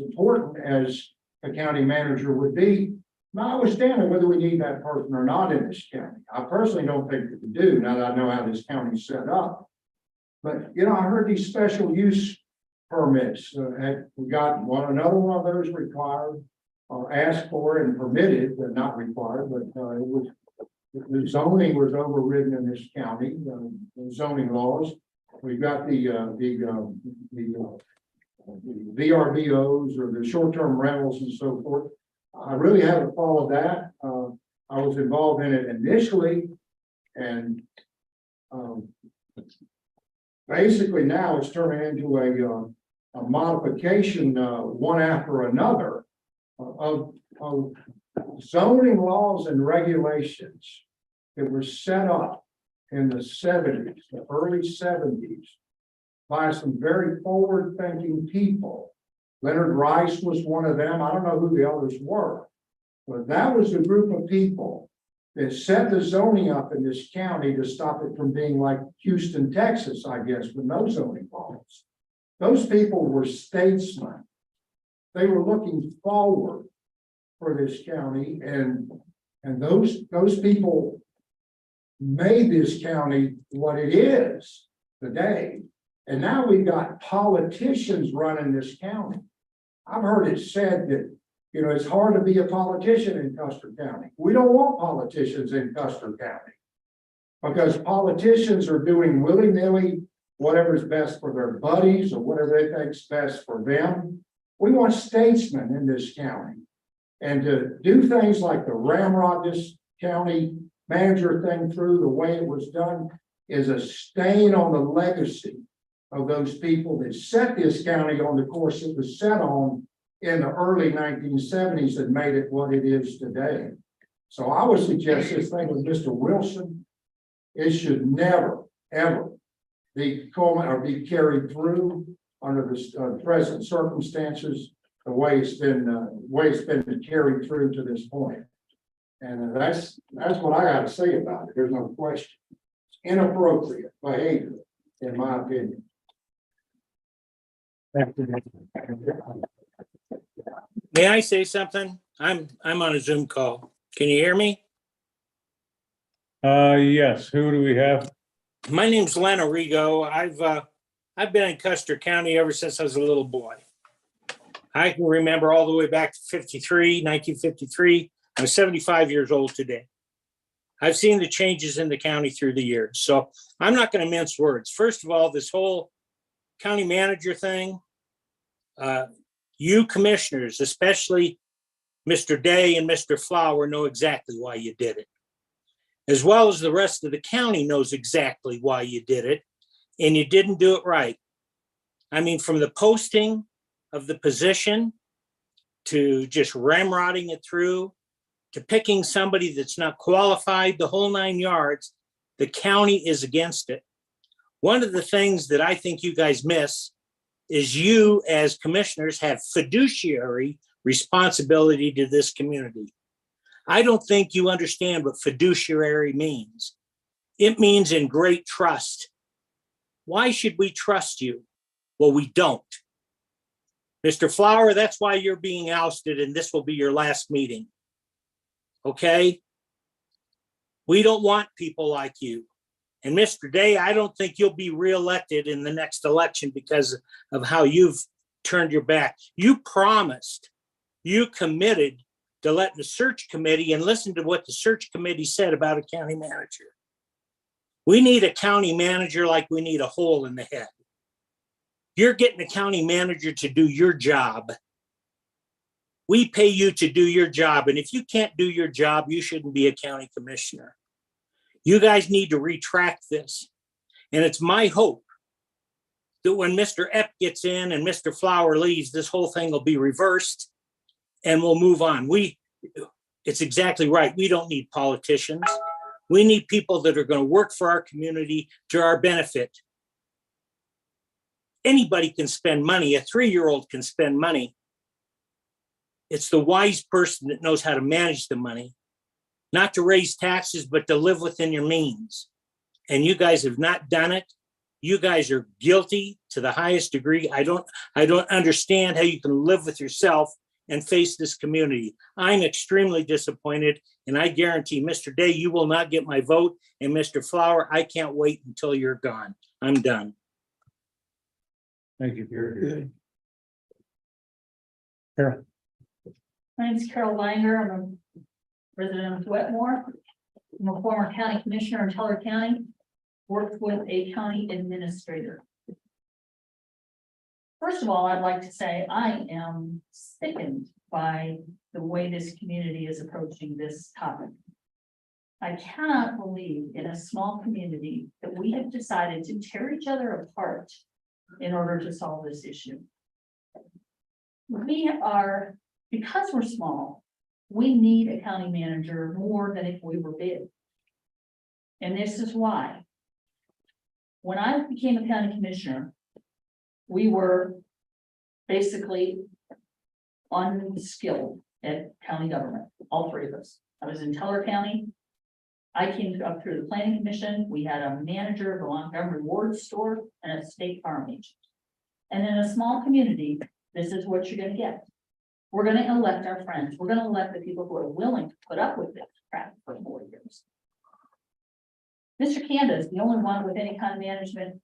important as a county manager would be. Notwithstanding whether we need that person or not in this county. I personally don't think that we do, now that I know how this county's set up. But, you know, I heard these special use permits, we got another one of those required, or asked for and permitted, but not required, but it was, the zoning was overridden in this county, the zoning laws. We've got the VRBOs or the short-term rentals and so forth. I really haven't followed that. I was involved in it initially, and basically now it's turning into a modification, one after another, of zoning laws and regulations that were set up in the 70s, the early 70s, by some very forward-thinking people. Leonard Rice was one of them. I don't know who the others were, but that was a group of people that set the zoning up in this county to stop it from being like Houston, Texas, I guess, with no zoning laws. Those people were statesmen. They were looking forward for this county, and those people made this county what it is today. And now we've got politicians running this county. I've heard it said that, you know, it's hard to be a politician in Custer County. We don't want politicians in Custer County because politicians are doing willy-nilly whatever's best for their buddies or whatever they think's best for them. We want statesmen in this county. And to do things like the ramrod this county manager thing through the way it was done is a stain on the legacy of those people that set this county on the course it was set on in the early 1970s and made it what it is today. So I would suggest this thing with Mr. Wilson, it should never, ever be carried through under the present circumstances, the way it's been carried through to this point. And that's what I got to say about it. There's no question. It's inappropriate behavior, in my opinion. May I say something? I'm on a Zoom call. Can you hear me? Yes, who do we have? My name's Len Arrigo. I've been in Custer County ever since I was a little boy. I can remember all the way back to 1953. I'm 75 years old today. I've seen the changes in the county through the years, so I'm not going to mince words. First of all, this whole county manager thing, you commissioners, especially Mr. Day and Mr. Flower, know exactly why you did it, as well as the rest of the county knows exactly why you did it, and you didn't do it right. I mean, from the posting of the position to just ramrodding it through to picking somebody that's not qualified, the whole 9 yards, the county is against it. One of the things that I think you guys miss is you as commissioners have fiduciary responsibility to this community. I don't think you understand what fiduciary means. It means in great trust. Why should we trust you? Well, we don't. Mr. Flower, that's why you're being ousted, and this will be your last meeting. Okay? We don't want people like you. And Mr. Day, I don't think you'll be reelected in the next election because of how you've turned your back. You promised, you committed to let the search committee and listen to what the search committee said about a county manager. We need a county manager like we need a hole in the head. You're getting a county manager to do your job. We pay you to do your job. And if you can't do your job, you shouldn't be a county commissioner. You guys need to retract this. And it's my hope that when Mr. Epp gets in and Mr. Flower leaves, this whole thing will be reversed and we'll move on. It's exactly right. We don't need politicians. We need people that are going to work for our community to our benefit. Anybody can spend money. A 3-year-old can spend money. It's the wise person that knows how to manage the money, not to raise taxes, but to live within your means. And you guys have not done it. You guys are guilty to the highest degree. I don't understand how you can live with yourself and face this community. I'm extremely disappointed, and I guarantee, Mr. Day, you will not get my vote. And Mr. Flower, I can't wait until you're gone. I'm done. Thank you. Good. Carol. My name is Carol Langer. I'm a resident of Wetmore. I'm a former county commissioner in Teller County. Worked with a county administrator. First of all, I'd like to say I am sickened by the way this community is approaching this topic. I cannot believe in a small community that we have decided to tear each other apart in order to solve this issue. We are, because we're small, we need a county manager more than if we were big. And this is why. When I became a county commissioner, we were basically unskilled at county government, all three of us. I was in Teller County. I came up through the planning commission. We had a manager of a Montgomery Ward store and a state farm agent. And in a small community, this is what you're going to get. We're going to elect our friends. We're going to elect the people who are willing to put up with this crap for 4 years. Mr. Kanda is the only one with any kind of management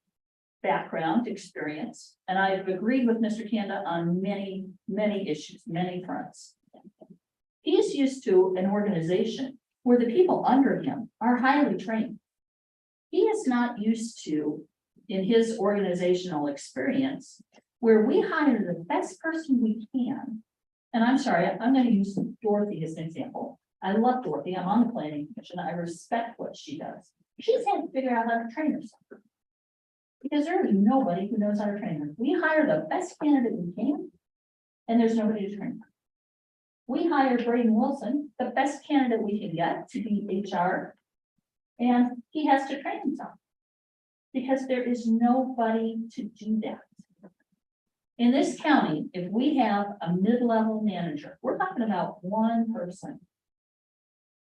background experience, and I've agreed with Mr. Kanda on many, many issues, many fronts. He is used to an organization where the people under him are highly trained. He is not used to, in his organizational experience, where we hire the best person we can. And I'm sorry, I'm going to use Dorothy as an example. I love Dorothy. I'm on the planning commission. I respect what she does. She's had to figure out how to train herself. Because there is nobody who knows how to train her. We hire the best candidate we can, and there's nobody to train her. We hired Braden Wilson, the best candidate we can get to be HR, and he has to train himself. Because there is nobody to do that. In this county, if we have a mid-level manager, we're talking about one person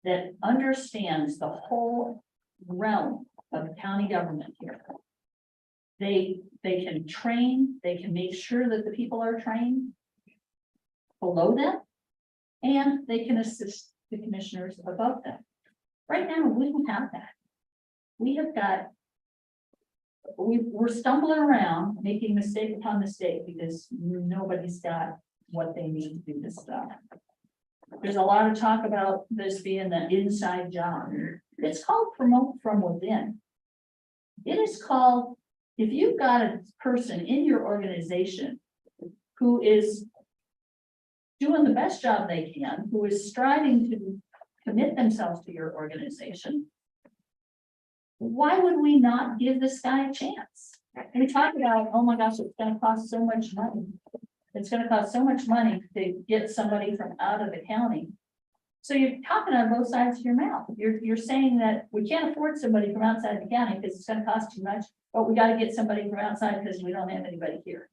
that understands the whole realm of county government here. They can train, they can make sure that the people are trained below them, and they can assist the commissioners above them. Right now, we don't have that. We have got, we're stumbling around, making mistake upon mistake because nobody's got what they need to do this stuff. There's a lot of talk about this being the inside job. It's called promote from within. It is called, if you've got a person in your organization who is doing the best job they can, who is striving to commit themselves to your organization, why would we not give this guy a chance? We talk about, oh my gosh, it's going to cost so much money. It's going to cost so much money to get somebody from out of the county. So you're talking on both sides of your mouth. You're saying that we can't afford somebody from outside the county because it's going to cost too much, but we got to get somebody from outside because we don't have anybody here.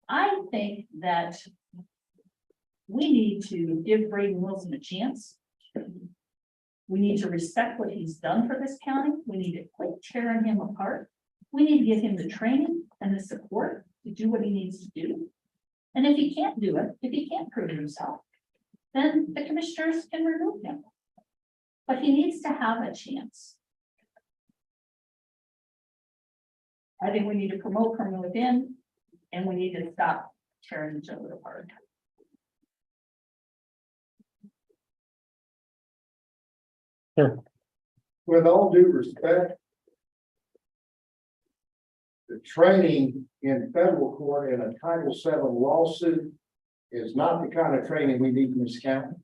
I think that we need to give Braden Wilson a chance. We need to respect what he's done for this county. We need to quit tearing him apart. We need to give him the training and the support to do what he needs to do. And if he can't do it, if he can't prove himself, then the commissioners can remove him. But he needs to have a chance. I think we need to promote from within, and we need to stop tearing each other apart. Sure. With all due respect, the training in federal court in a Title VII lawsuit is not the kind of training we need in this county.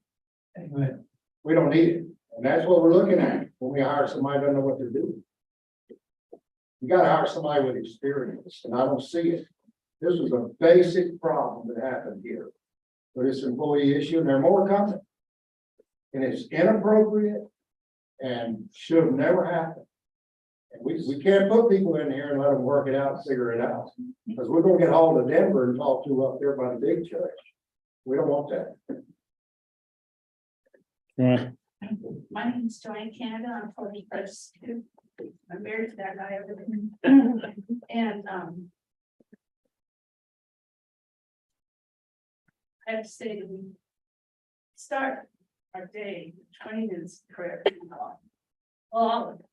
We don't need it. And that's what we're looking at when we hire somebody who doesn't know what they're doing. You gotta hire somebody with experience, and I don't see it. This was a basic problem that happened here. For this employee issue, and there are more coming. And it's inappropriate and should have never happened. And we can't put people in here and let them work it out, and figure it out. Because we're gonna get hauled to Denver and talk to up there by the big church. We don't want that. Right. My name is Joanne Canada. I'm from the Press. I'm married to that guy over there. And, I have to say, we start our day 20 minutes prayer. All of it.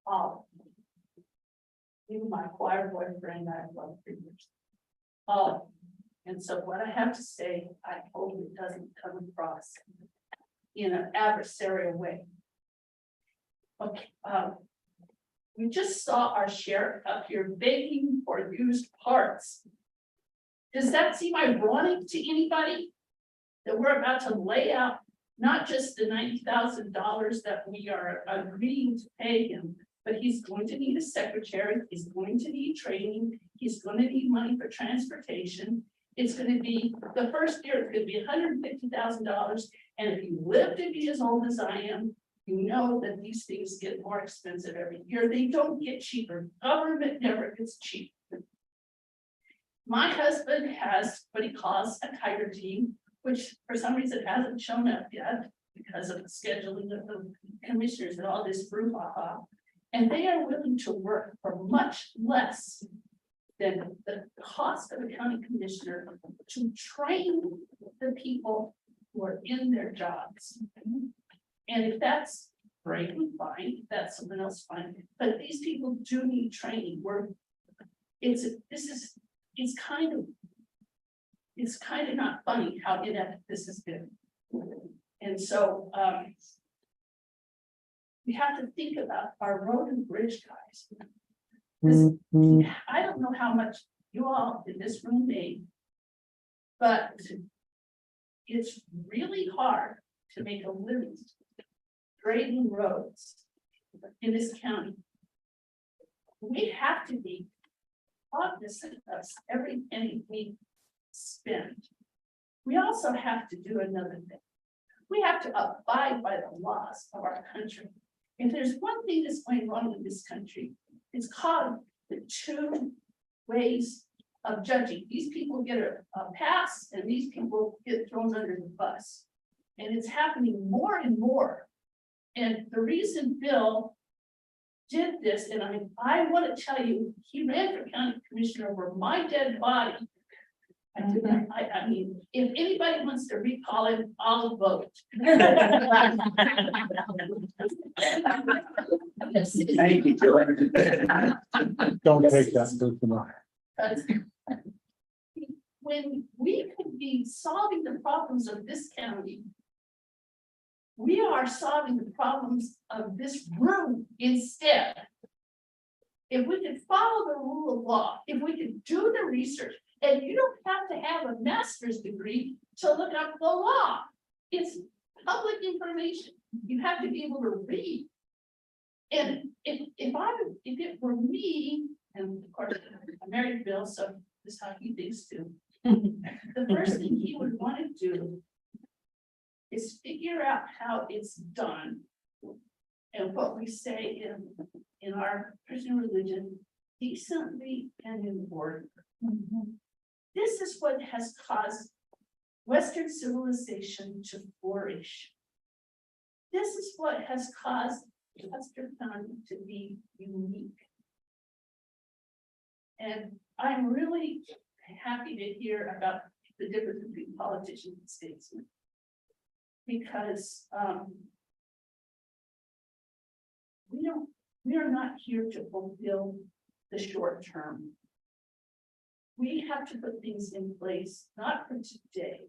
All of it. Even my choir boyfriend, I love preachers. All of it. And so what I have to say, I hope it doesn't come across in an adversarial way. Okay, we just saw our sheriff up here begging for used parts. Does that seem ironic to anybody? That we're about to lay out not just the $90,000 that we are agreeing to pay him, but he's going to need a secretary, he's going to need training, he's going to need money for transportation. It's going to be, the first year, it's going to be $150,000. And if you live to be as old as I am, you know that these things get more expensive every year. They don't get cheaper. Government never gets cheap. My husband has what he calls a tiger team, which for some reason hasn't shown up yet because of the scheduling of the commissioners and all this brouhaha. And they are willing to work for much less than the cost of a county commissioner to train the people who are in their jobs. And if that's great, fine, if that's someone else, fine, but these people do need training. It's kind of not funny how inept this has been. And so we have to think about our road and bridge guys. I don't know how much you all in this room made, but it's really hard to make a living grading roads in this county. We have to be cognizant of every penny we spend. We also have to do another thing. We have to abide by the laws of our country. If there's one thing that's going wrong in this country, it's called the two ways of judging. These people get a pass and these people get thrown under the bus. And it's happening more and more. And the reason Bill did this, and I want to tell you, he ran for county commissioner over my dead body. I mean, if anybody wants to recall him, I'll vote. Thank you, Joanne. Don't take that personal. When we could be solving the problems of this county, we are solving the problems of this room instead. If we could follow the rule of law, if we could do the research, and you don't have to have a master's degree to look up the law. It's public information. You have to be able to read. And if it were me, and of course I married Bill, so this is how he thinks too. The first thing he would want to do is figure out how it's done. And what we say in our Christian religion, decently and in order. This is what has caused Western civilization to flourish. This is what has caused Custer County to be unique. And I'm really happy to hear about the difference between politicians and statesmen. Because we are not here to fulfill the short term. We have to put things in place, not for today,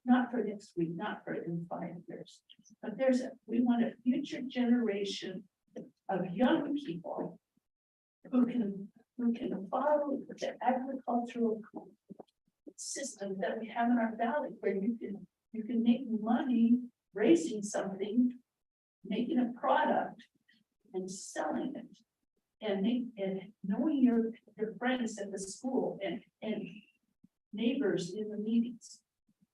not for next week, not for in 5 years, but we want a future generation of young people who can follow the agricultural system that we have in our valley, where you can make money raising something, making a product and selling it. and knowing your friends at the school and neighbors in the meetings.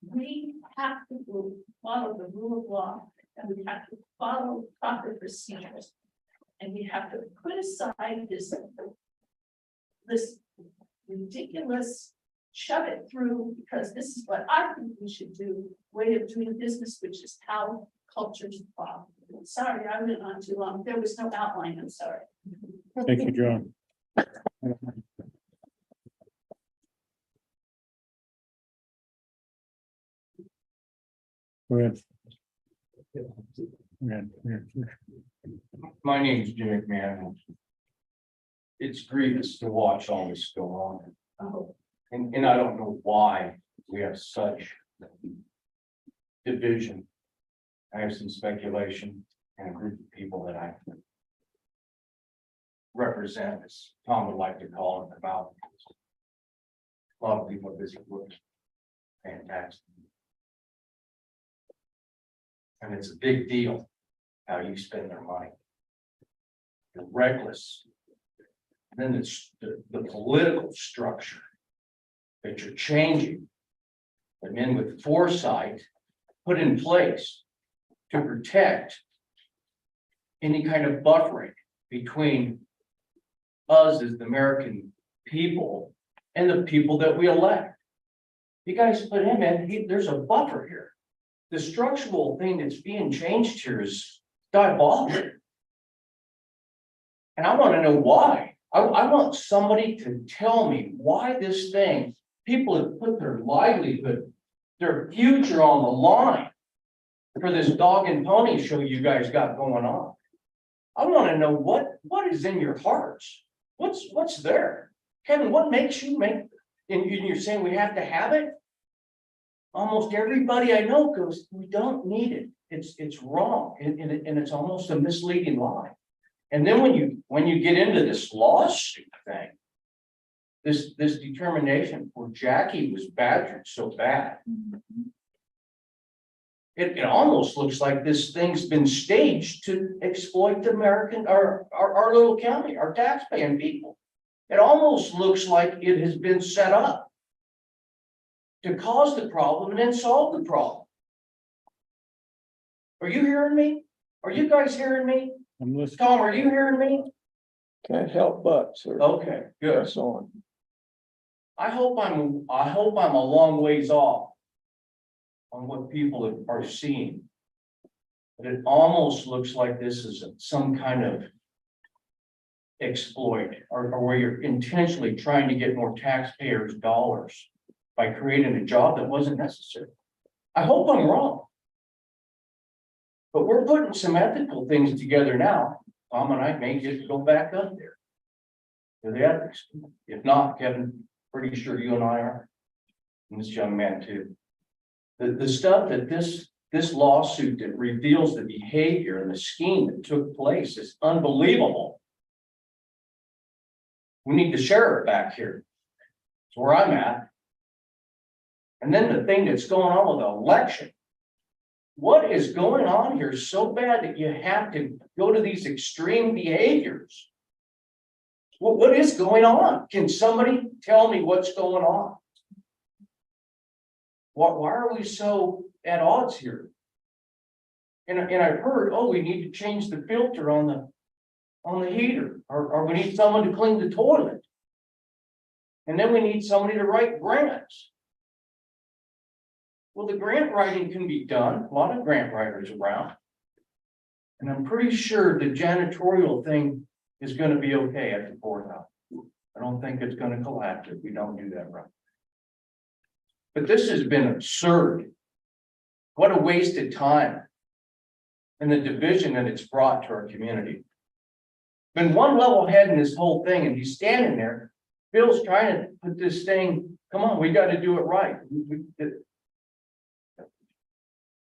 We have to follow the rule of law, and we have to follow proper procedures. And we have to put aside this ridiculous shove it through, because this is what I think we should do, way of doing business, which is how cultures evolve. Sorry, I went on too long. There was no outline, I'm sorry. Thank you, John. Go ahead. My name is Jim McMahon. It's grievous to watch all this go on. Oh, And I don't know why we have such division. I have some speculation and a group of people that I represent, as Tom would like to call it, about a lot of people are busy working, paying taxes. And it's a big deal how you spend their money. You're reckless. And then it's the political structure that you're changing. The men with foresight put in place to protect any kind of buffering between us as the American people and the people that we elect. You guys put him in, there's a buffer here. The structural thing that's being changed here is diabolical. And I want to know why. I want somebody to tell me why this thing, people have put their livelihood, their future on the line for this dog and pony show you guys got going on. I want to know what is in your hearts. What's there? Kevin, what makes you make, and you're saying we have to have it? Almost everybody I know goes, we don't need it. It's wrong. And it's almost a misleading lie. And then when you get into this lawsuit thing, this determination where Jackie was badgered so bad, it almost looks like this thing's been staged to exploit the American, our little county, our taxpaying people. It almost looks like it has been set up to cause the problem and then solve the problem. Are you hearing me? Are you guys hearing me? I'm listening. Tom, are you hearing me? Can't help but, sir. Okay, good. Press on. I hope I'm a long ways off on what people are seeing. But it almost looks like this is some kind of exploit, or where you're intentionally trying to get more taxpayers' dollars by creating a job that wasn't necessary. I hope I'm wrong. But we're putting some ethical things together now. Tom and I may just go back up there to the ethics. If not, Kevin, pretty sure you and I are, and this young man too. The stuff that this lawsuit that reveals the behavior and the scheme that took place is unbelievable. We need the sheriff back here. That's where I'm at. And then the thing that's going on with the election. What is going on here so bad that you have to go to these extreme behaviors? What is going on? Can somebody tell me what's going on? Why are we so at odds here? And I've heard, oh, we need to change the filter on the heater, or we need someone to clean the toilet. And then we need somebody to write grants. Well, the grant writing can be done. A lot of grant writers around. And I'm pretty sure the janitorial thing is going to be okay at the courthouse. I don't think it's going to collapse if we don't do that right. But this has been absurd. What a waste of time. And the division that it's brought to our community. Been one level head in this whole thing, and he's standing there. Bill's trying to put this thing, come on, we got to do it right.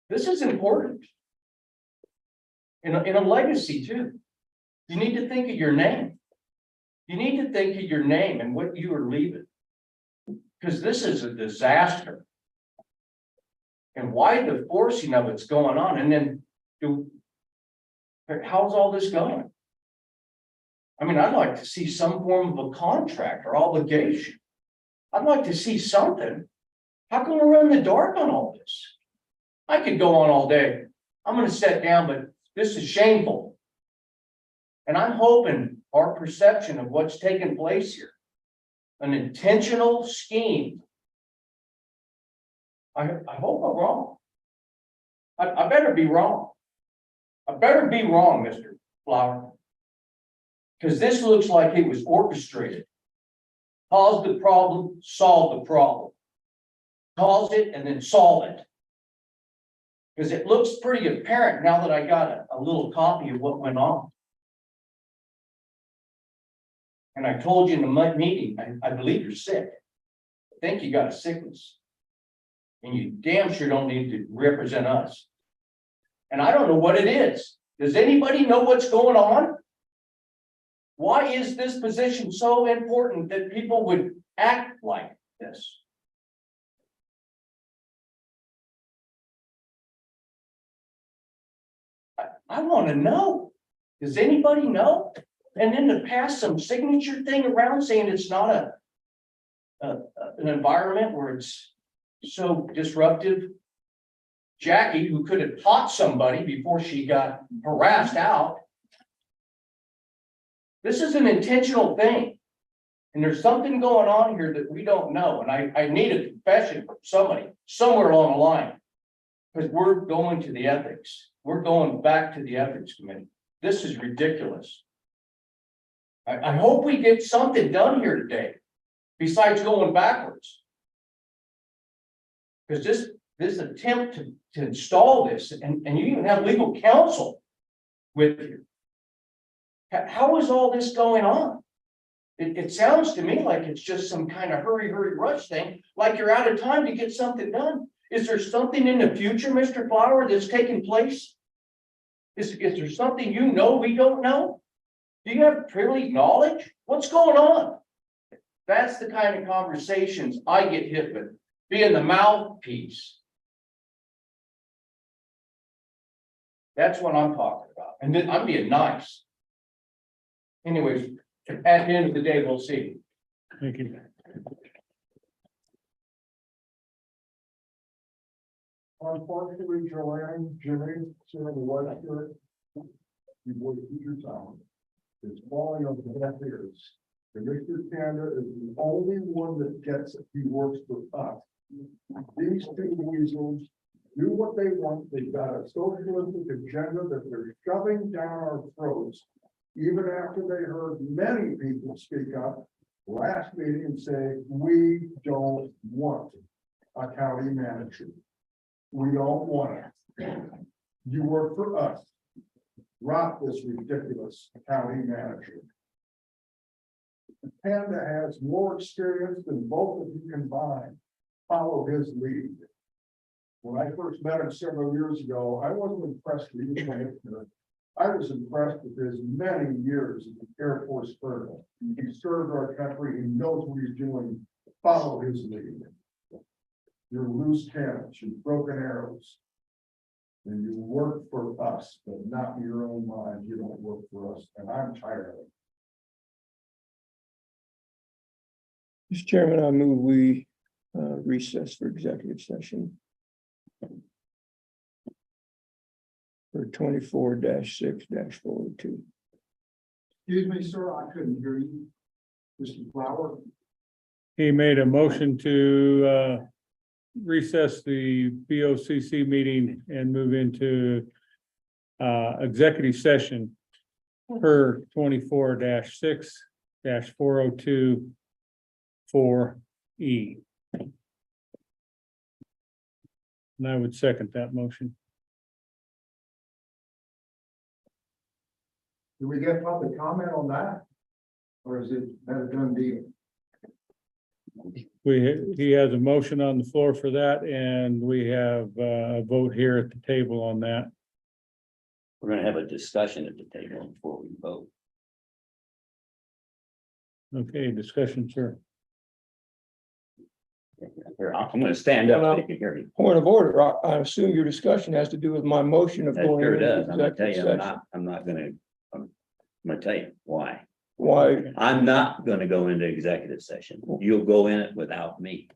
This is important. In a legacy too. You need to think of your name. You need to think of your name and what you are leaving. Because this is a disaster. And why the forcing of it's going on, and then how's all this going? I mean, I'd like to see some form of a contract or obligation. I'd like to see something. How can we run in the dark on all this? I could go on all day. I'm gonna sit down, but this is shameful. And I'm hoping our perception of what's taking place here, an intentional scheme. I hope I'm wrong. I better be wrong. I better be wrong, Mr. Flower. Because this looks like it was orchestrated. Cause the problem, solve the problem. Cause it and then solve it. Because it looks pretty apparent now that I got a little copy of what went on. And I told you in the meeting, I believe you're sick. I think you got a sickness. And you damn sure don't need to represent us. And I don't know what it is. Does anybody know what's going on? Why is this position so important that people would act like this? I want to know. Does anybody know? And then to pass some signature thing around saying it's not an environment where it's so disruptive. Jackie, who could have taught somebody before she got harassed out. This is an intentional thing. And there's something going on here that we don't know. And I need a confession from somebody, somewhere along the line. Because we're going to the ethics. We're going back to the ethics committee. This is ridiculous. I hope we get something done here today, besides going backwards. Because this attempt to install this, and you even have legal counsel with you. How is all this going on? It sounds to me like it's just some kind of hurry, rush thing, like you're out of time to get something done. Is there something in the future, Mr. Flower, that's taking place? Is there something you know we don't know? Do you have privileged knowledge? What's going on? That's the kind of conversations I get hit with, being the mouthpiece. That's what I'm talking about. And then I'm being nice. Anyways, at the end of the day, we'll see. Thank you. Unfortunately, Joanne, Jimmy, Sarah, the Webster, you would keep your time. It's falling on the deaf ears. Commissioner Canada is the only one that gets it. He works for us. These two weasels do what they want. They've got a socialistic agenda that they're shoving down our throats. Even after they heard many people speak up last meeting and say, we don't want a county manager. We don't want it. You work for us. Drop this ridiculous county manager. Panda has more experience than both of you combined. Follow his lead. When I first met him several years ago, I wasn't impressed with his commissioner. I was impressed with his many years in the Air Force Colonel. He served our country. He knows what he's doing. Follow his lead. You're loose cannons, you're broken arrows. And you work for us, but not in your own mind. You don't work for us, and I'm tired of it. Mr. Chairman, I move we recess for executive session. For 24-6-402. Excuse me, sir, I couldn't hear you. Mr. Flower. He made a motion to recess the BOCC meeting and move into executive session per 24-6-402 4E. And I would second that motion. Do we get public comment on that? Or is it that a done deal? He has a motion on the floor for that, and we have a vote here at the table on that. We're gonna have a discussion at the table before we vote. Okay, discussion, sir. Here, I'm gonna stand up so you can hear me. Point of order, I assume your discussion has to do with my motion of That going sure into does. I'm gonna tell executive you, session. I'm gonna tell you why. Why? I'm not gonna go into executive session. You'll go in it without me.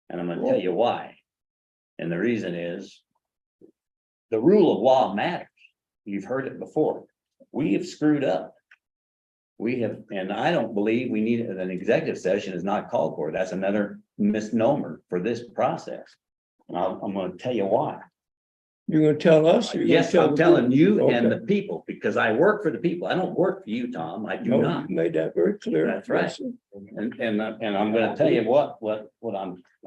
And I'm gonna tell you why. And the reason is the rule of law matters. You've heard it before. We have screwed up. We have, and I don't believe we need an executive session is not called for. That's another misnomer for this process. And I'm gonna tell you why. You're gonna tell us? Or you're gonna Yes, tell I'm the telling people? you and Okay. the people, because I work for the people. I don't work for you, Tom. I do No, not. you made that very clear. That's right. Yes, sir. And I'm gonna tell you what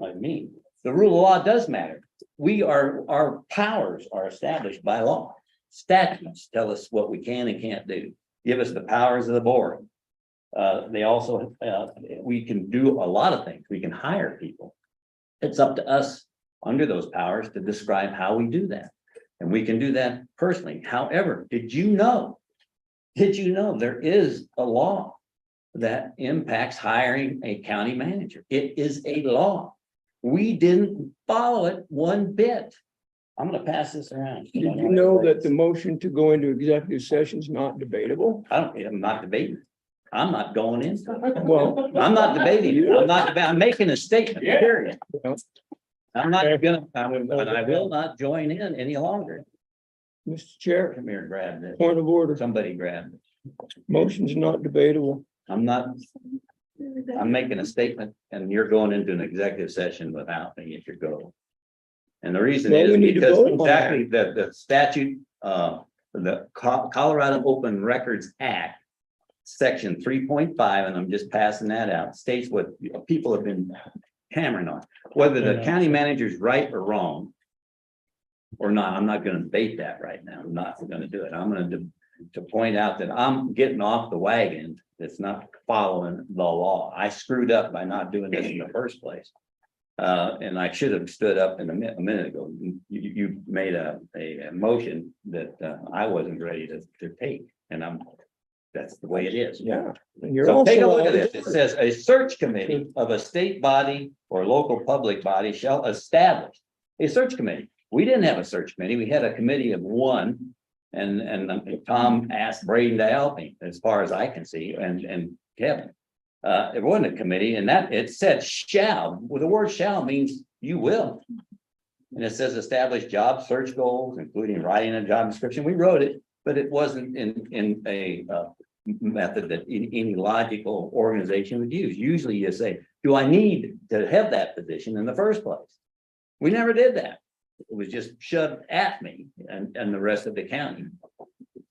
I mean. The rule of law does matter. Our powers are established by law. Statutes tell us what we can and can't do. Give us the powers of the board. They also, we can do a lot of things. We can hire people. It's up to us under those powers to describe how we do that. And we can do that personally. However, did you know there is a law that impacts hiring a county manager? It is a law. We didn't follow it one bit. I'm gonna pass this around. Did you know that the motion to go into executive session is not debatable? I'm not debating. I'm not going into it. Well, I'm not debating. I'm making a statement, period. I'm not gonna, but I will not join in any longer. Mr. Chair, Come here, grab this. point of order. Somebody grab it. Motion's not debatable. I'm making a statement and you're going into an executive session without me if you go. And the reason Well, is we need to because vote on exactly the statute, the Colorado Open Records Act, section 3.5, and I'm just passing that out, states what people have been hammering on. Whether the county manager is right or wrong or not, I'm not gonna debate that right now. I'm not gonna do it. I'm gonna to point out that I'm getting off the wagon that's not following the law. I screwed up by not doing this in the first place. And I should have stood up in a minute ago. You made a motion that I wasn't ready to take, and that's the way it is. Yeah. And you're So take a also look at this. It says a search committee of a state body or local public body shall establish a search committee. We didn't have a search committee. We had a committee of one. And Tom asked Braden to help me, as far as I can see, and Kevin. It wasn't a committee, and that it said shall. Well, the word shall means you will. And it says establish job search goals, including writing a job description. We wrote it, but it wasn't in a method that any logical organization would use. Usually you say, do I need to have that position in the first place? We never did that. It was just shoved at me and the rest of the county.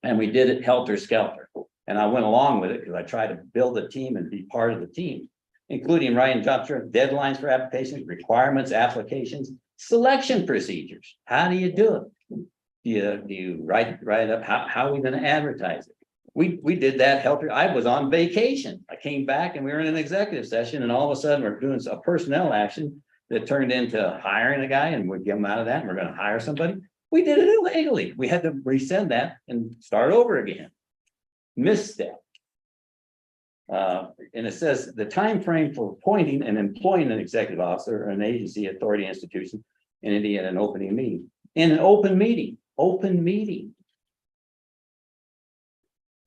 And we did it helter skelter. And I went along with it because I tried to build a team and be part of the team, including writing job search deadlines for applications, requirements, applications, selection procedures. How do you do it? Do you write it up? How are we going to advertise it? We did that helter. I was on vacation. I came back and we were in an executive session, and all of a sudden we're doing a personnel action that turned into hiring a guy, and we get him out of that, and we're going to hire somebody. We did it illegally. We had to resend that and start over again. Misstep. And it says the time frame for appointing and employing an executive officer or an agency, authority, institution, entity at an opening meeting. In an open meeting,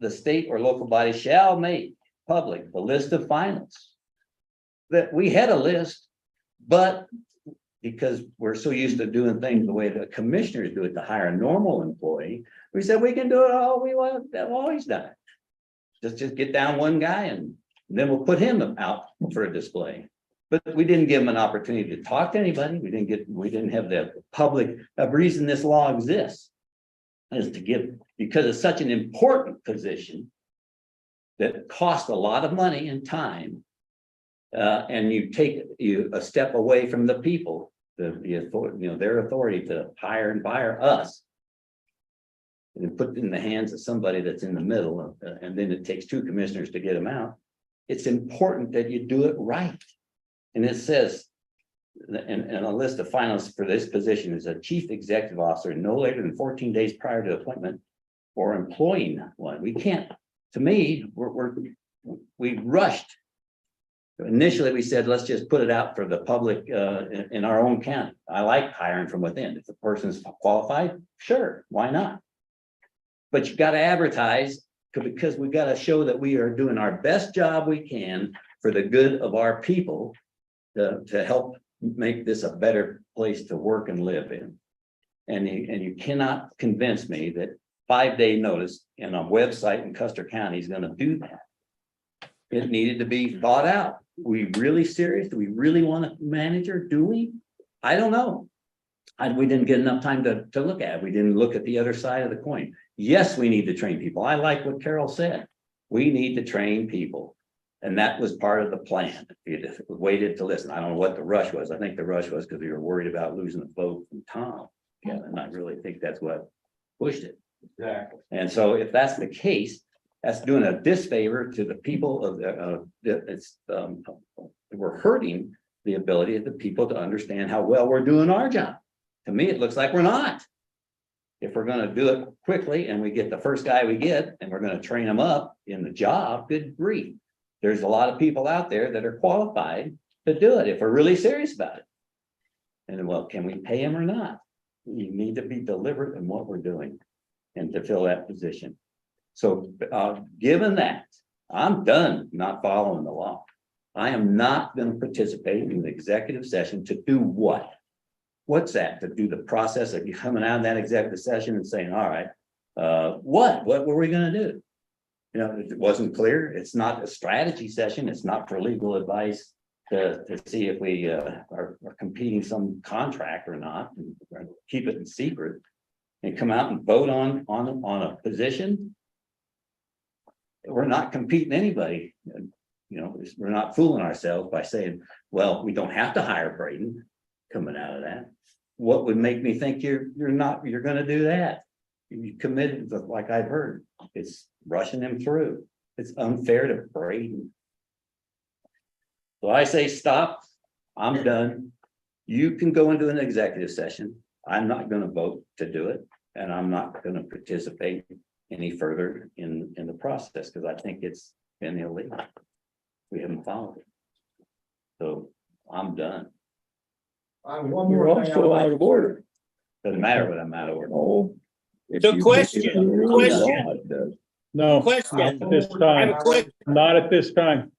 the state or local body shall make public the list of finalists. That we had a list, but because we're so used to doing things the way the commissioners do it to hire a normal employee, we said we can do it all we want. That's always done it. Just get down one guy and then we'll put him out for a display. But we didn't give him an opportunity to talk to anybody. We didn't have the public. The reason this law exists is to give, because it's such an important position that costs a lot of money and time. And you take a step away from the people, the authority, their authority to hire and fire us. And put it in the hands of somebody that's in the middle, and then it takes two commissioners to get them out. It's important that you do it right. And it says, and a list of finalists for this position is a chief executive officer no later than 14 days prior to appointment or employing one. We can't, to me, we rushed. Initially, we said, let's just put it out for the public in our own county. I like hiring from within. If the person's qualified, sure, why not? But you got to advertise because we gotta show that we are doing our best job we can for the good of our people to help make this a better place to work and live in. And you cannot convince me that 5-day notice in a website in Custer County is gonna do that. It needed to be thought out. We really serious? Do we really want a manager? Do we? I don't know. We didn't get enough time to look at it. We didn't look at the other side of the coin. Yes, we need to train people. I like what Carol said. We need to train people. And that was part of the plan. If you waited to listen. I don't know what the rush was. I think the rush was because we were worried about losing the vote from Tom. Yeah, and I really think that's what pushed it. Exactly. And so if that's the case, that's doing a disfavor to the people of we're hurting the ability of the people to understand how well we're doing our job. To me, it looks like we're not. If we're gonna do it quickly and we get the first guy we get and we're gonna train them up in the job, good grief. There's a lot of people out there that are qualified to do it if we're really serious about it. And well, can we pay them or not? You need to be deliberate in what we're doing and to fill that position. So given that, I'm done not following the law. I am not going to participate in the executive session to do what? What's that? To do the process of coming out of that executive session and saying, all right, what were we going to do? You know, it wasn't clear. It's not a strategy session. It's not for legal advice to see if we are competing some contract or not, and keep it in secret and come out and vote on a position. We're not competing anybody. You know, we're not fooling ourselves by saying, well, we don't have to hire Braden coming out of that. What would make me think you're going to do that? You committed, like I've heard, it's rushing him through. It's unfair to Braden. So I say, stop. I'm done. You can go into an executive session. I'm not going to vote to do it, and I'm not going to participate any further in the process because I think it's been illegal. We haven't followed it. So I'm done. One You're more thing. also out of order. Doesn't matter what I'm out of order. Oh. if So you- question, if you- question. God does. No, Question. not at this I have time. a quick, Not at this time.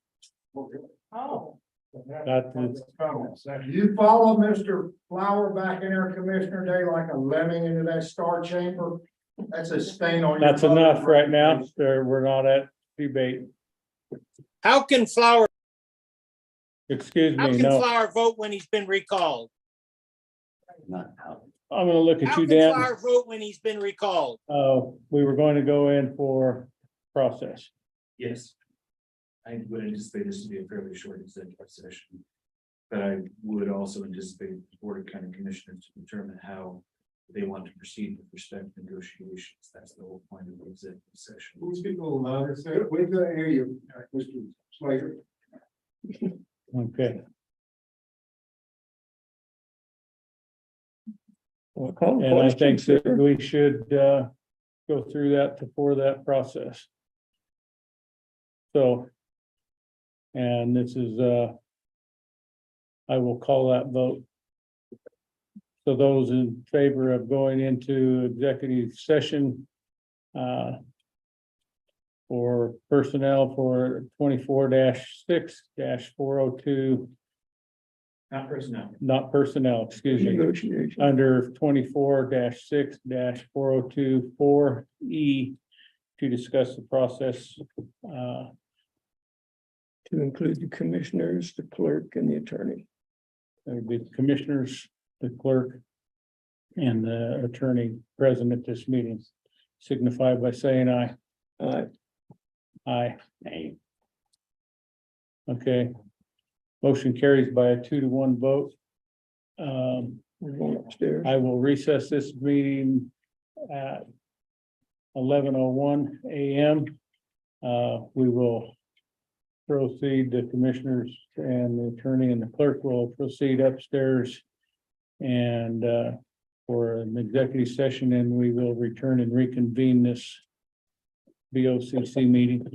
Oh. Not this- You follow Mr. Flower back in there, Commissioner Day, like a lemming into that star chamber? That's a stain on your. That's enough right now. There, we're not at debate. how can Flower Excuse me, no. vote when he's been recalled? Not out. I'm gonna look at How you, can Dan. Flower vote when he's been recalled? We were going to go in for process. Yes. I would anticipate this to be a fairly short executive session. But I would also anticipate the Board of County Commissioners to determine how they want to proceed with respect to negotiations. That's the whole point of the executive session. We'll speak a little louder, sir. We can hear you, Mr. Slater. Okay, Well, call the and I question, think that sir. we should go through that for that process. So. And this is I will call that vote. So those in favor of going into executive session for personnel for 24-6-402, Not personnel. not personnel, excuse me, Negotiation. under 24-6-4024E to discuss the process To include the commissioners, the clerk, and the attorney. that would be the commissioners, the clerk, and the attorney present at this meeting. Signify by saying aye. Aye. Hey, Okay. Motion carries by a 2-1 vote. We're going upstairs. I will recess this meeting at 11:01 a.m. We will proceed, the commissioners and the attorney and the clerk will proceed upstairs and for an executive session, and we will return and reconvene this BOCC meeting.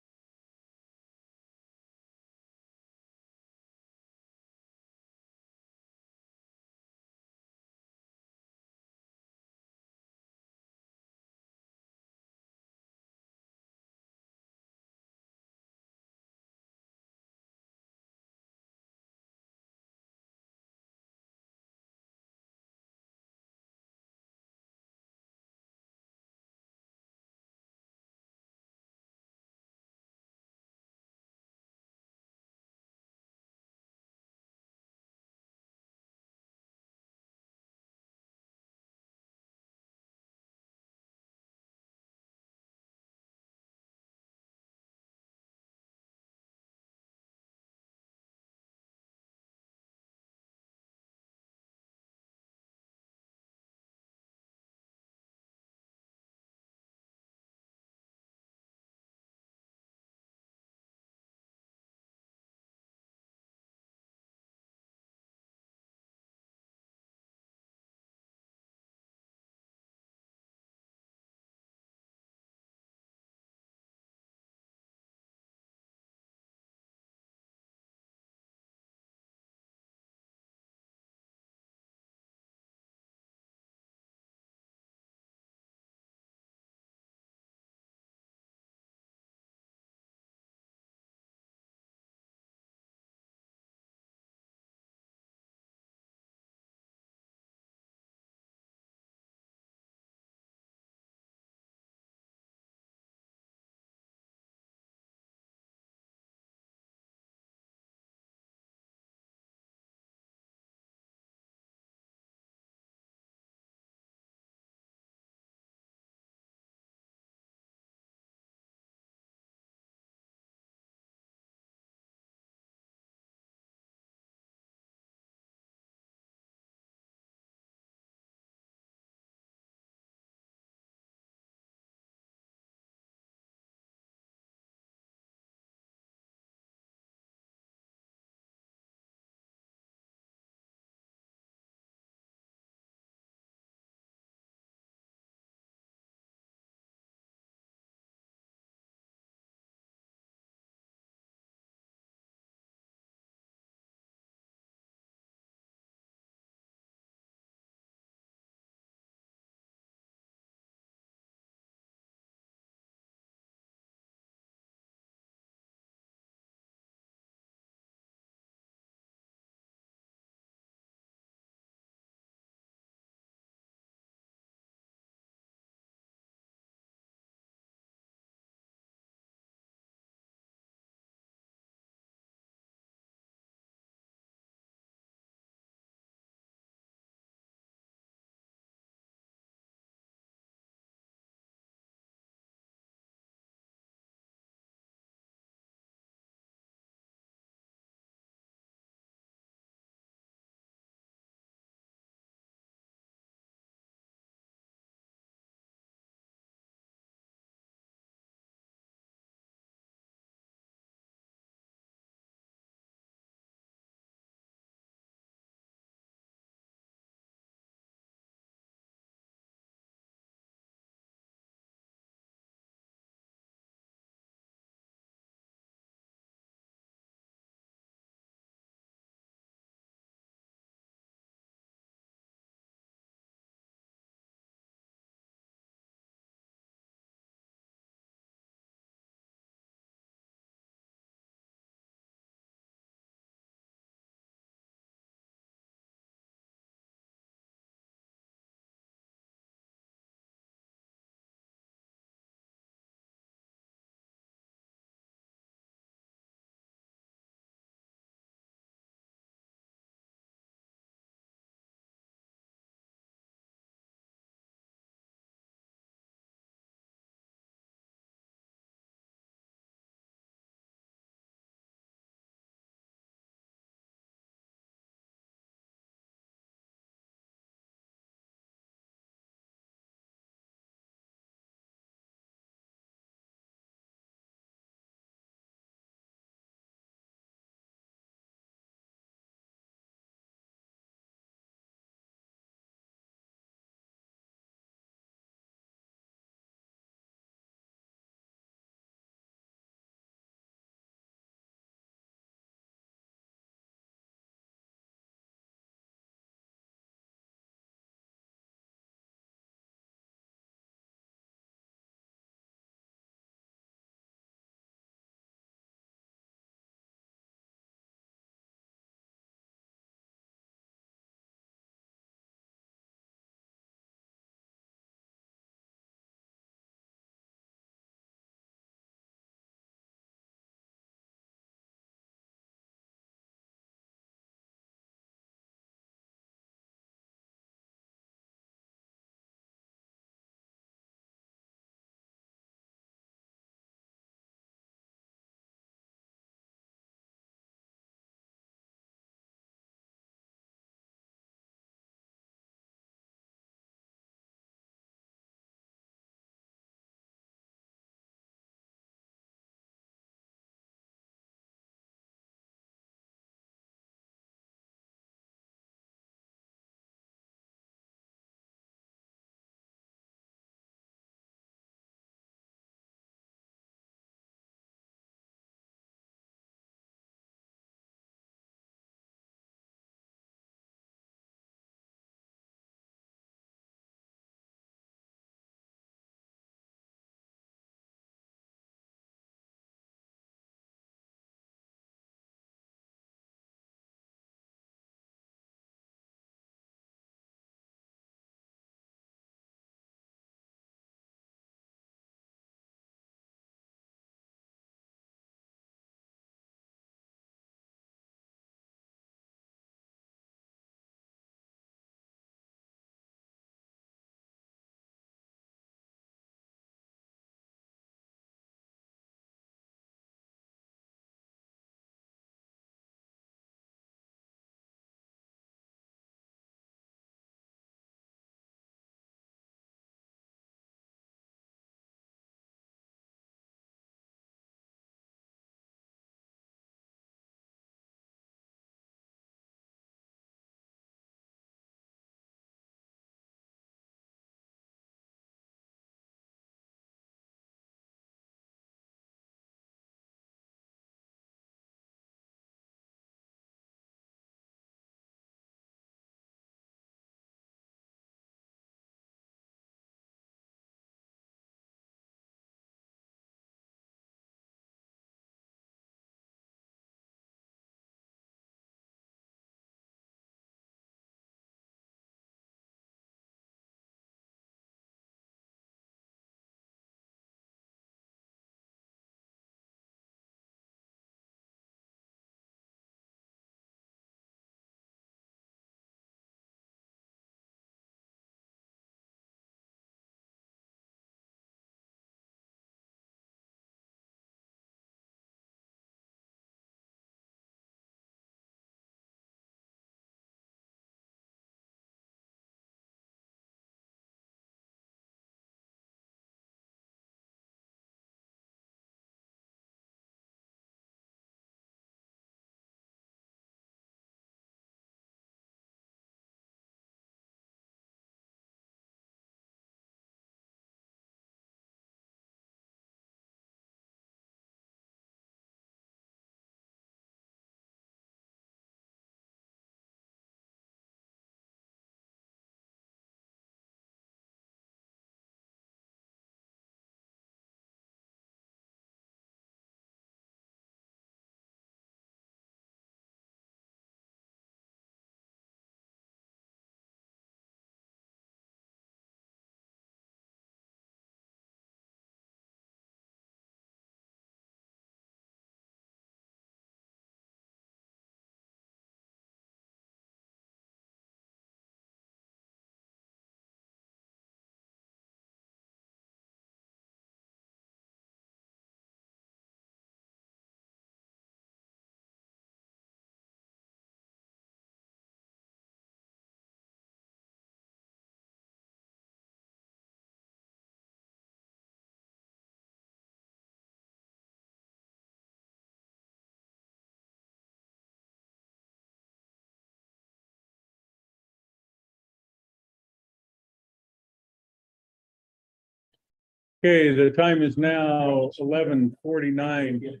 Okay, the time is now 11:49.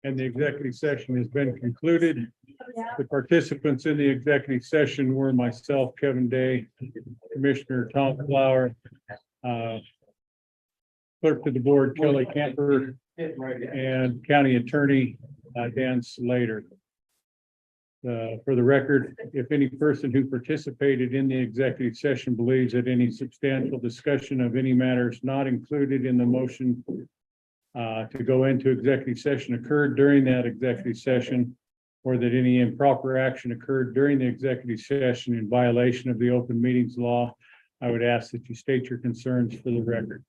And the executive session has been concluded. The participants in the executive session were myself, Kevin Day, Commissioner Tom Flower, Clerk to the Board Kelly Camper, and County Attorney Dan Slater. For the record, if any person who participated in the executive session believes that any substantial discussion of any matters not included in the motion to go into executive session occurred during that executive session, or that any improper action occurred during the executive session in violation of the open meetings law, I would ask that you state your concerns for the record.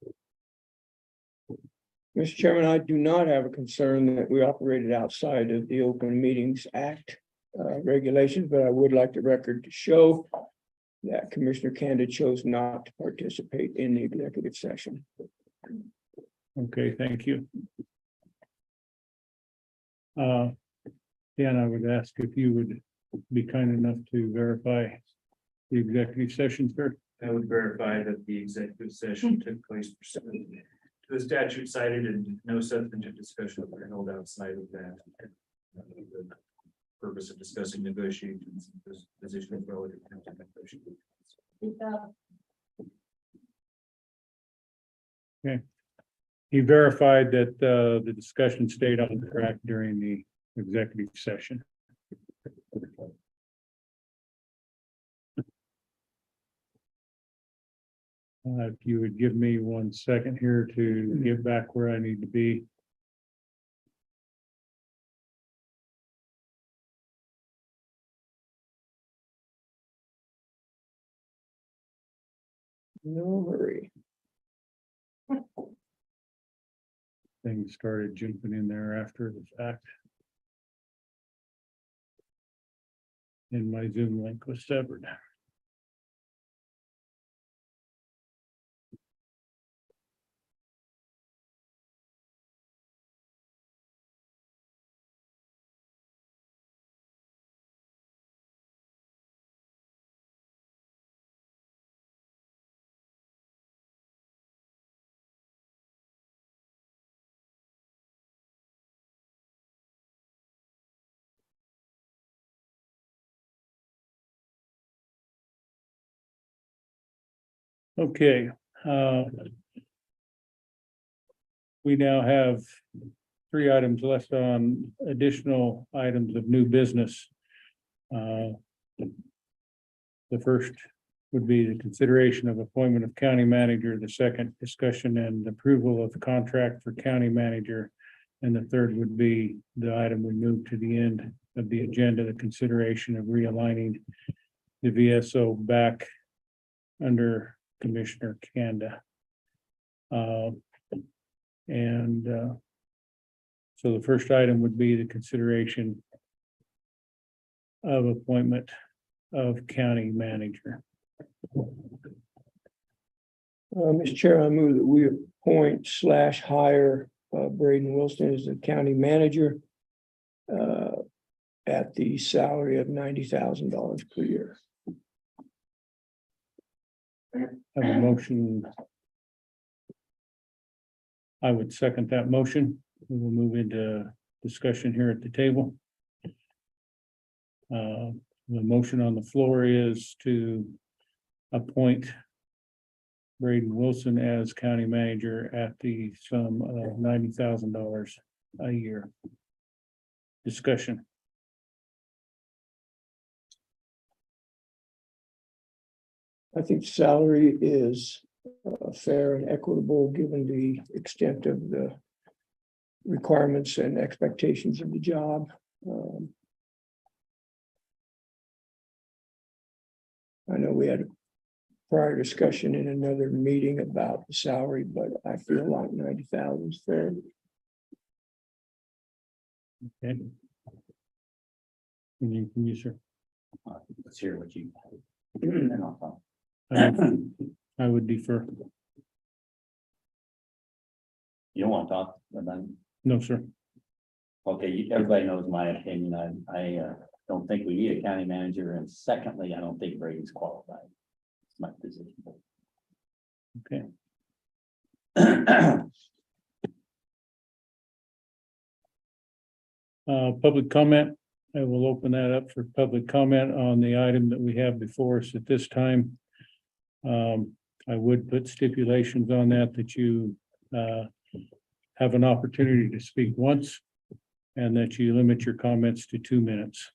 Mr. Chairman, I do not have a concern that we operated outside of the Open Meetings Act regulations, but I would like the record to show that Commissioner Kanda chose not to participate in the executive session. Okay, thank you. Dan, I would ask if you would be kind enough to verify the executive session, sir. I would verify that the executive session took place pursuant to the statute cited and no substantive discussion were held outside of that. The purpose of discussing negotiations, positions relative to negotiations. Okay. He verified that the discussion stayed on track during the executive session. If you would give me 1 second here to get back where I need to be. No hurry. Things started jumping in there after the fact. And my Zoom link was severed. Okay. We now have 3 items left on additional items of new business. The first would be the consideration of appointment of county manager, the second discussion and approval of the contract for county manager. And the third would be the item we moved to the end of the agenda, the consideration of realigning the VSO back under Commissioner Kanda. So the first item would be the consideration of appointment of county manager. Mr. Chair, I move that we appoint / hire Braden Wilson as the county manager at the salary of $90,000 per year. Have a motion. I would second that motion. We will move into discussion here at the table. The motion on the floor is to appoint Braden Wilson as county manager at the sum of $90,000 a year. Discussion. I think salary is fair and equitable, given the extent of the requirements and expectations of the job. I know we had a prior discussion in another meeting about the salary, but I feel like 90,000 is fair. Okay. Can you, sir? Let's hear what you. I would defer. You don't want to talk, but then, No, sir. okay, everybody knows my opinion. I don't think we need a county manager, and secondly, I don't think Brady's qualified. It's my position. Okay. Public comment. I will open that up for public comment on the item that we have before us at this time. I would put stipulations on that you have an opportunity to speak once and that you limit your comments to 2 minutes.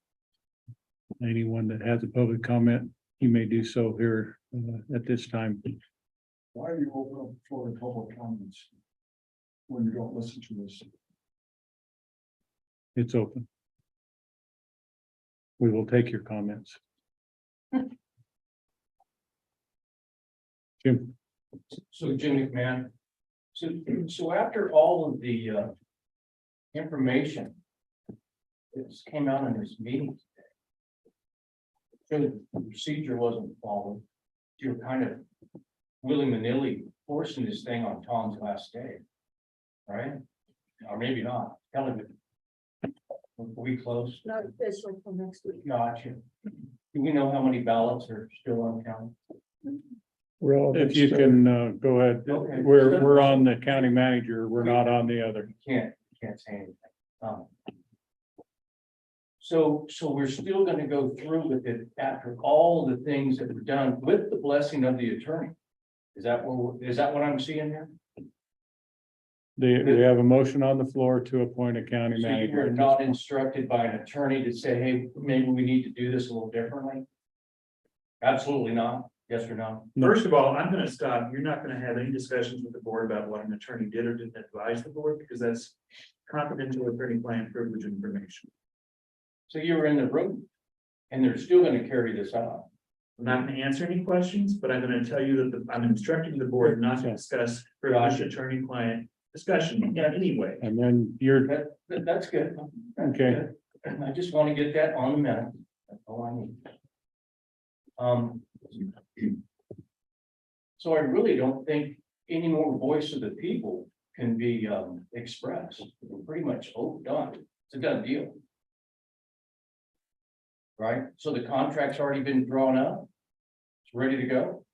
Anyone that has a public comment, you may do so here at this time. Why are you open up for the public comments? When you don't listen to this? It's open. We will take your comments. Jim, So Jim McMahon, so after all of the information that's came out in this meeting today, the procedure wasn't followed. You're kind of willy-nilly forcing this thing on Tom's last day, right? Or maybe not. Tell him. Are we close? Not official for next week. Gotcha. Do we know how many ballots are still uncounted? if you can go ahead, Okay. we're on the county manager, we're not on the other. Can't say anything. So we're still gonna go through with it after all the things that were done with the blessing of the attorney. Is that what I'm seeing here? We have a motion on the floor to appoint a county So you manager. were not instructed by an attorney to say, hey, maybe we need to do this a little differently? Absolutely not. Yes or no? First of all, I'm gonna stop. You're not gonna have any discussions with the board about what an attorney did or didn't advise the board, because that's confidential attorney-client privilege information. So you were in the room and they're still gonna carry this out. I'm not gonna answer any questions, but I'm gonna tell you that I'm instructing the board not to discuss privileged attorney-client discussion in any way. And then you're, That's good. That's Okay. good. I just want to get that on the minute. That's all I need. So I really don't think any more voice of the people can be expressed. We're pretty much done. It's a done deal. Right? So the contract's already been drawn up. It's ready to go.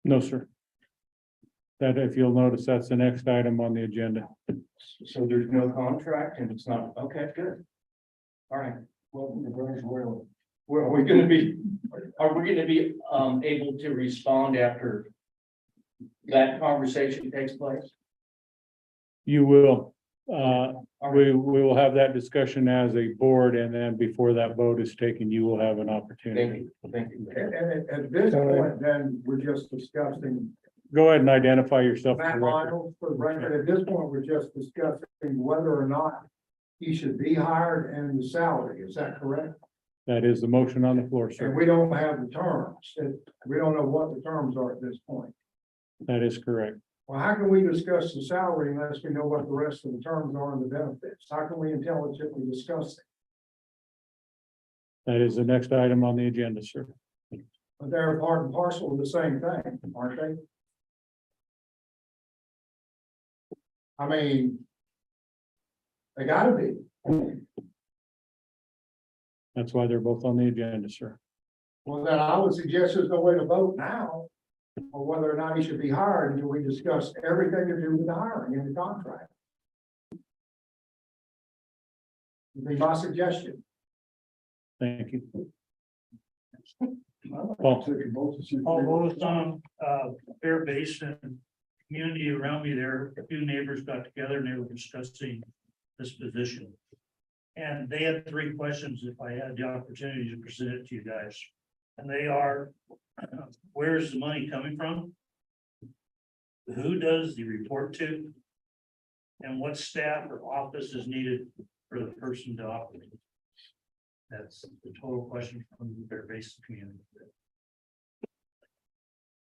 no, sir. That, if you'll notice, that's the next item on the agenda. So there's no contract and it's not, okay, good. All right. Well, you're very well. Are we gonna be able to respond after that conversation takes place? You will, we will have that discussion as a board, and then before that vote is taken, you will have an Thank opportunity. you, thank you. And at this point, then, we're just discussing Go ahead and identify yourself. for Matt the record. Lyles for the record. At this point, we're just discussing whether or not he should be hired and the salary. Is that correct? That is the motion on the floor, And sir. we don't have the terms. We don't know what the terms are at this point. That is correct. Well, how can we discuss the salary unless we know what the rest of the terms are and the benefits? How can we intelligently discuss it? That is the next item on the agenda, sir. But they're part and parcel of the same thing, aren't they? I mean, they gotta be. That's why they're both on the agenda, sir. Well, then I would suggest there's no way to vote now on whether or not he should be hired until we discuss everything to do with the hiring and the contract. Would be my suggestion. Thank you. Paul, Almost on, Bear Basin, community around me there, a few neighbors got together and they were discussing this position. And they had 3 questions if I had the opportunity to present it to you guys. And they are, where's the money coming from? Who does the report to? And what staff or office is needed for the person to operate? That's the total question from the Bear Basin community.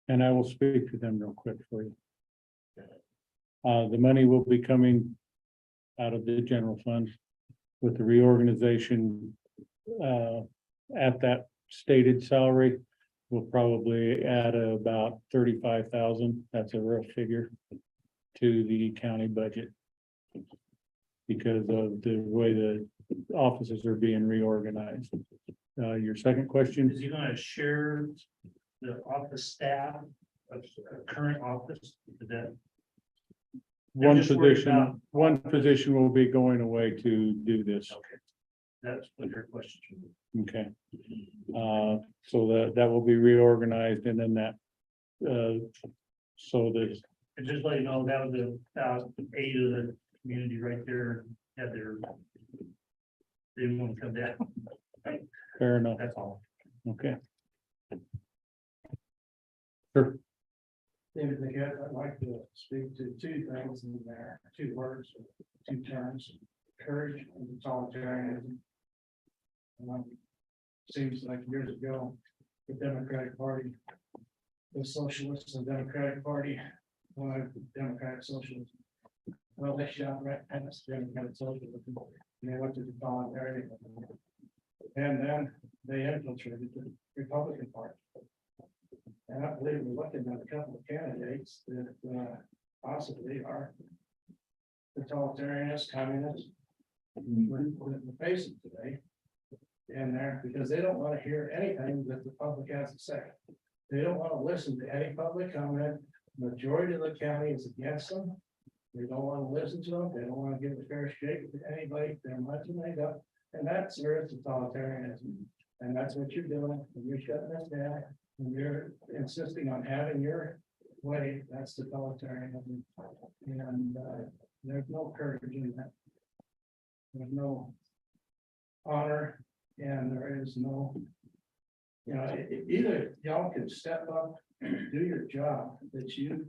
and I will speak to them real quick for you. The money will be coming out of the general fund with the reorganization at that stated salary. We'll probably add about 35,000. That's a rough figure to the county budget because of the way the offices are being reorganized. Your second question? Is he gonna share the office staff of current office? Is that one just worried about- position will be going away to do this. Okay. That's what your question. Okay. So that will be reorganized and then that, so there's, And just let you know, that was the 8 of the community right there, had their. They didn't want to come down, fair enough. that's all. Okay. Sure. David McGinn, I'd like to speak to two things in there, two words, two terms, courage and totalitarianism. Seems like years ago, the Democratic Party, the Socialists and Democratic Party, Democratic Socialism. Well, they shot right past Democratic Socialism, and they went to the totalitarianism. And then they infiltrated the Republican Party. And I believe we're looking at a couple of candidates that possibly are totalitarians, communists. We're facing today. And there, because they don't want to hear anything that the public has to say. They don't want to listen to any public comment. Majority of the county is against them. They don't want to listen to them. They don't want to give a fair shake to anybody. They're much made up. And that serves totalitarianism. And that's what you're doing. And you're shutting us down. And you're insisting on having your way. That's totalitarianism. And there's no courage in that. There's no honor. And there is no, either y'all can step up and do your job that you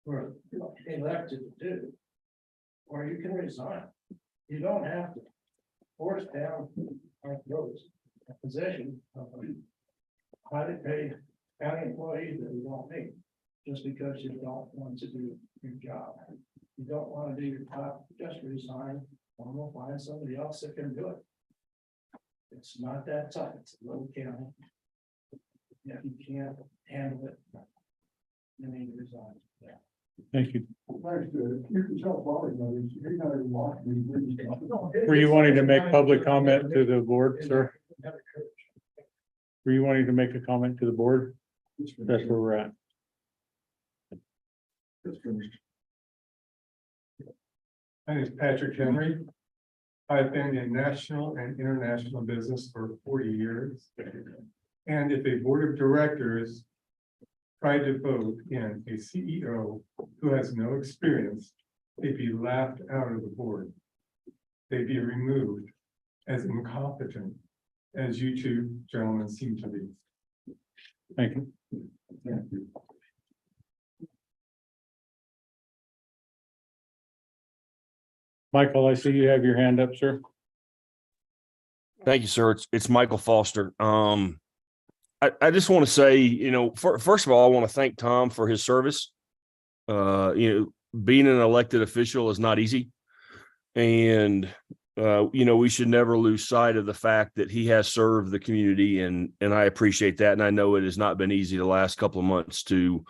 were elected to do, or you can resign. You don't have to force down our throats a position of a highly paid county employee that we don't need, just because you don't want to do your job. You don't want to do your job, just resign, or we'll find somebody else that can do it. It's not that tough. It's a little county. If you can't handle it, you need to resign. Thank you. Thanks, you can tell Bobby, you're not even watching me. Were you wanting to make public comment to the board, sir? Were you wanting to make a comment to the board? That's where we're at. My name is Patrick Henry. I've been in national and international business for 40 years. And if a board of directors tried to vote in a CEO who has no experience, they'd be laughed out of the board. They'd be removed as incompetent as you two gentlemen seem to be. Thank you. Thank you. Michael, I see you have your hand up, sir. Thank you, sir. It's Michael Foster. I just want to say, first of all, I want to thank Tom for his service. Being an elected official is not easy. And, we should never lose sight of the fact that he has served the community, and I appreciate that. And I know it has not been easy the last couple of months to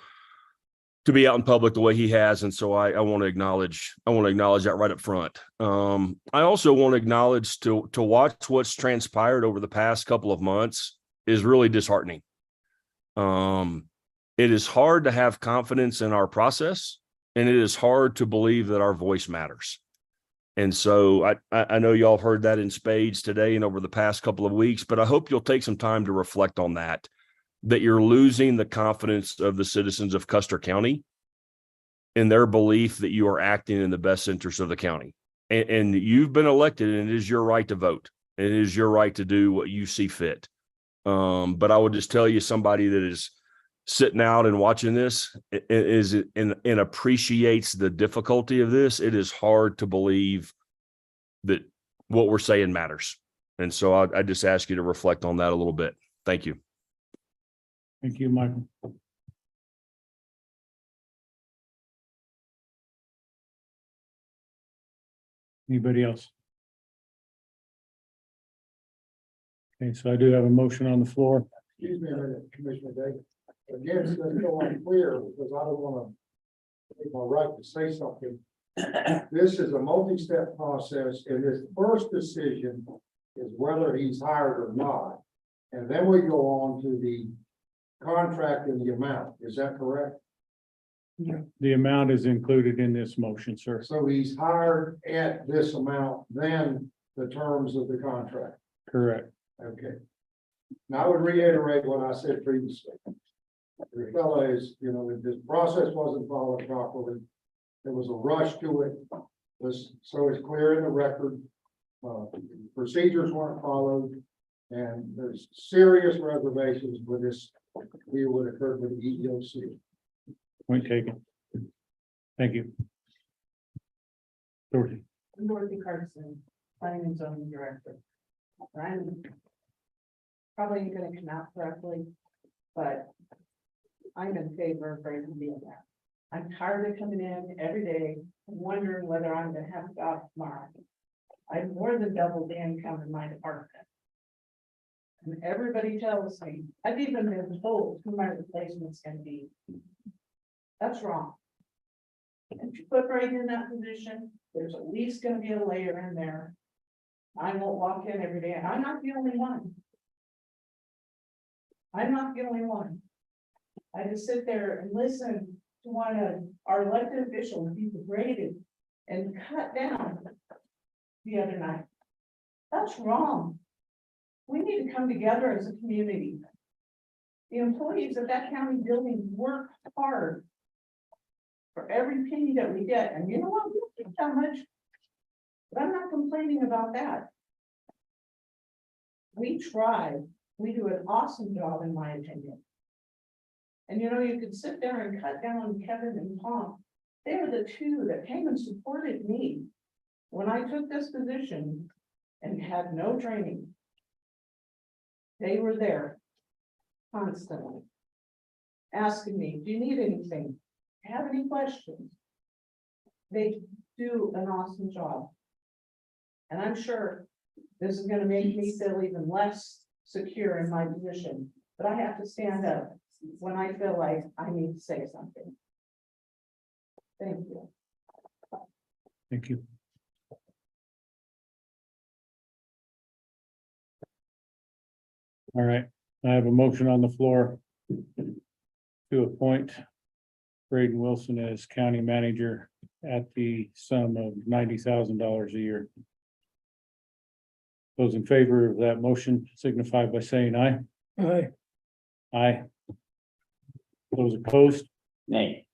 be out in public the way he has. And so I want to acknowledge that right up front. I also want to acknowledge to watch what's transpired over the past couple of months is really disheartening. It is hard to have confidence in our process, and it is hard to believe that our voice matters. And so I know y'all heard that in spades today and over the past couple of weeks, but I hope you'll take some time to reflect on that you're losing the confidence of the citizens of Custer County in their belief that you are acting in the best interest of the county. And you've been elected, and it is your right to vote. It is your right to do what you see fit. But I would just tell you, somebody that is sitting out and watching this and appreciates the difficulty of this, it is hard to believe that what we're saying matters. And so I just ask you to reflect on that a little bit. Thank you. Thank you, Michael. Anybody else? Okay, so I do have a motion on the floor. Excuse me a minute, Commissioner Davis. Again, it's so unclear because I don't want to take my right to say something. This is a multi-step process, and this first decision is whether he's hired or not. And then we go on to the contract and the amount. Is that correct? The amount is included in this motion, sir. So he's hired at this amount than the terms of the contract. Correct. Okay. Now I would reiterate what I said previously. The fellow is, you know, if this process wasn't followed properly, there was a rush to it. So it's clear in the record. Procedures weren't followed. And there's serious reservations with this deal that occurred with the EEOC. Point taken. Thank you. Dorothy. Dorothy Carson, planning and zoning director. I'm probably ain't gonna come out correctly, but I'm in favor of Brandon being there. I'm tired of coming in every day and wondering whether I'm gonna have a job tomorrow. I've more than doubled the income in my department. And everybody tells me, I've even been told who my replacement's gonna be. That's wrong. And if you put Brandon in that position, there's at least gonna be a layer in there. I won't walk in every day, and I'm not the only one. I'm not the only one. I just sit there and listen to one of our elected officials be degraded and cut down the other night. That's wrong. We need to come together as a community. The employees of that county building work hard for every penny that we get, and you know what, we don't get that much. But I'm not complaining about that. We try, we do an awesome job, in my opinion. And you know, you could sit there and cut down on Kevin and Tom. They were the two that came and supported me when I took this position and had no training. They were there constantly, asking me, do you need anything? Have any questions? They do an awesome job. And I'm sure this is gonna make me feel even less secure in my position, but I have to stand up when I feel like I need to say something. Thank you. Thank you. All right, I have a motion on the floor to appoint Braden Wilson as county manager at the sum of $90,000 a year. Those in favor of that motion signify by saying aye. Aye. Aye. Those opposed, Nay.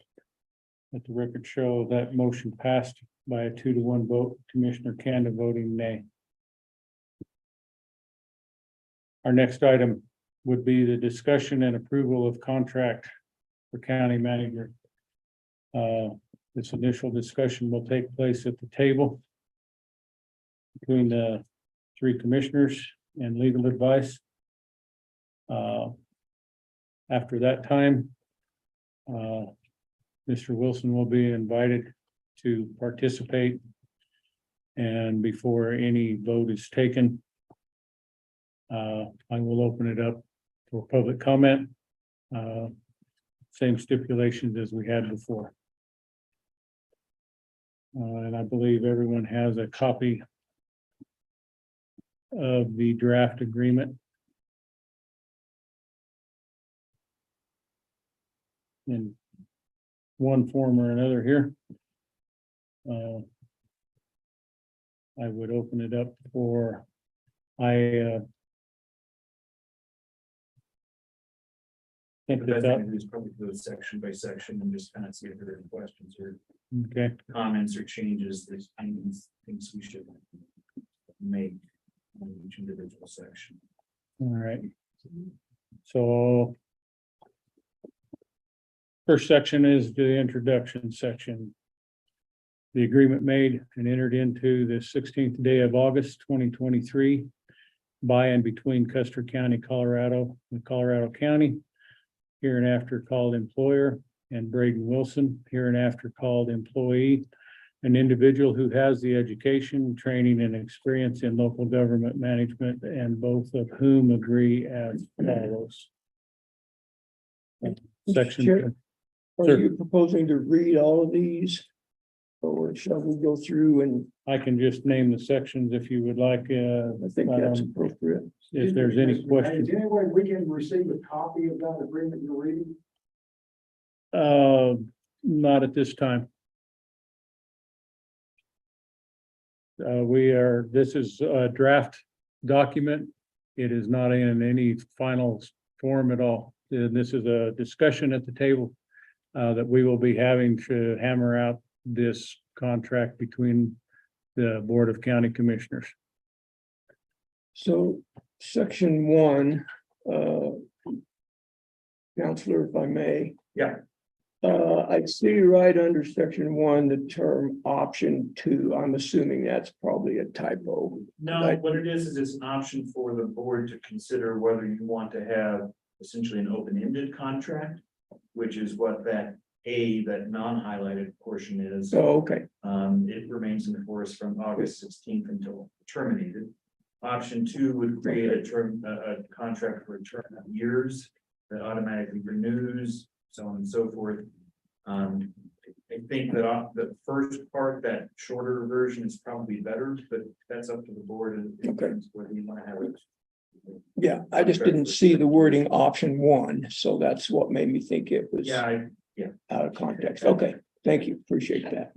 let the record show that motion passed by a 2-to-1 vote, Commissioner Kanda voting nay. Our next item would be the discussion and approval of contract for county manager. This initial discussion will take place at the table between the 3 commissioners and legal advice. After that time, Mr. Wilson will be invited to participate. And before any vote is taken, I will open it up for public comment. Same stipulations as we had before. And I believe everyone has a copy of the draft agreement. In one form or another here. I would open it up for, think But I that, think it's probably go section by section and just kind of see if there are any questions or okay, comments or changes, there's things we should make on each individual section. all right. So first section is the introduction section. The agreement made and entered into the 16th day of August 2023 by and between Custer County, Colorado and Colorado County, hereinafter called employer, and Braden Wilson, hereinafter called employee, an individual who has the education, training, and experience in local government management, and both of whom agree as follows. Chair, Section. Are Sir. you proposing to read all of these? Or shall we go through and I can just name the sections if you would like, I think that's appropriate. if there's any questions. Is there any way we can receive a copy of that agreement you're reading? Not at this time. This is a draft document. It is not in any final form at all. This is a discussion at the table that we will be having to hammer out this contract between the Board of County Commissioners. So section 1, Counselor, if I may. Yeah. I see right under section 1, the term option 2. I'm assuming that's probably a typo. No, what it is it's an option for the board to consider whether you want to have essentially an open-ended contract, which is what that non-highlighted portion is. Oh, okay. It remains in force from August 16th until terminated. Option 2 would create a contract for a term of years that automatically renews, so on and so forth. I think that the first part, that shorter version, is probably better, but that's up to the board in terms of whether you want to have it. Yeah, I just didn't see the wording option 1, so that's what made me think it was Yeah, out of context. Okay, thank you. Appreciate that.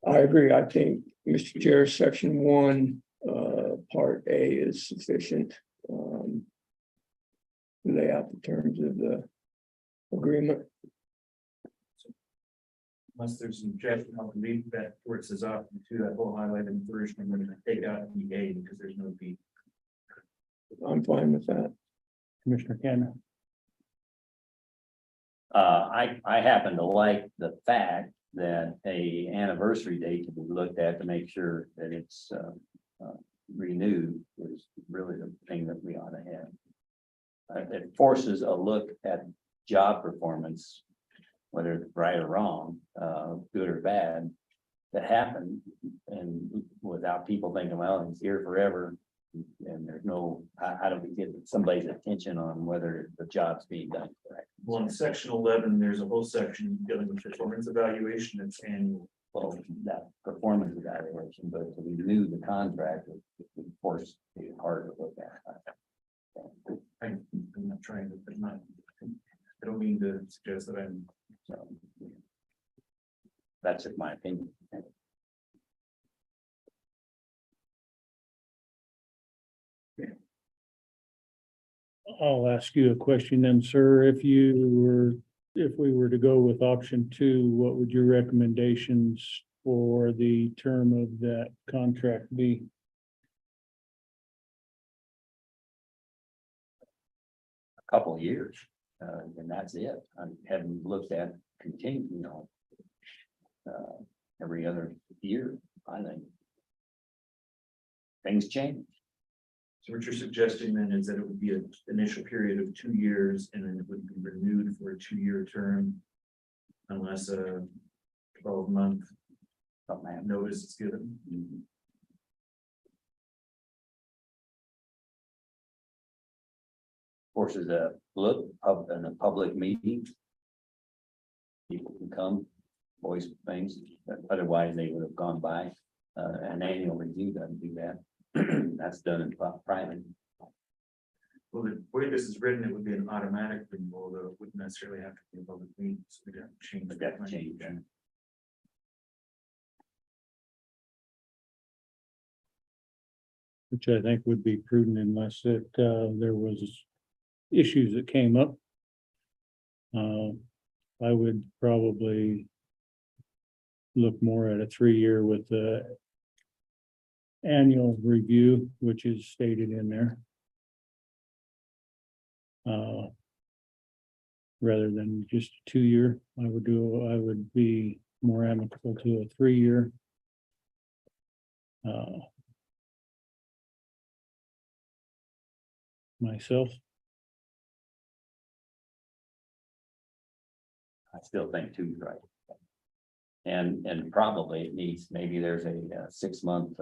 I agree. I think, Mr. Chair, section 1, part A is sufficient. Lay out the terms of the agreement. unless there's an objection, I'll leave that where it says option 2, that whole highlighted version, I'm going to take out the A because there's no B. I'm fine with that. Commissioner Cannon. I happen to like the fact that a anniversary date to be looked at to make sure that it's renewed is really the thing that we ought to have. It forces a look at job performance, whether it's right or wrong, good or bad, to happen, and without people thinking, well, he's here forever, and there's no, how do we get somebody's attention on whether the job's being done correct? Well, in section 11, there's a whole section dealing with performance evaluation. It's annual. Well, that performance evaluation, but to renew the contract, it would force it hard to look at. I'm not trying to, I don't mean to suggest that I'm. So, that's just my opinion. I'll ask you a question then, sir. If we were to go with option 2, what would your recommendations for the term of that contract be? A couple of years, and that's it. I haven't looked at every other year. I think things change. So what you're suggesting then is that it would be an initial period of 2 years and then it would be renewed for a 2-year term. Unless a 12-month notice is given. Forces a look of in a public meeting. People can come, voice things, otherwise they would have gone by. An annual review doesn't do that. That's done in private. Well, the way this is written, it would be an automatic renewal, though it wouldn't necessarily have to be a public meeting, so we'd have to change that. Which I think would be prudent unless there was issues that came up. I would probably look more at a 3-year with the annual review, which is stated in there. Rather than just a 2-year, I would be more amicable to a 3-year. Myself. I still think 2 is right. And probably it needs, maybe there's a 6-month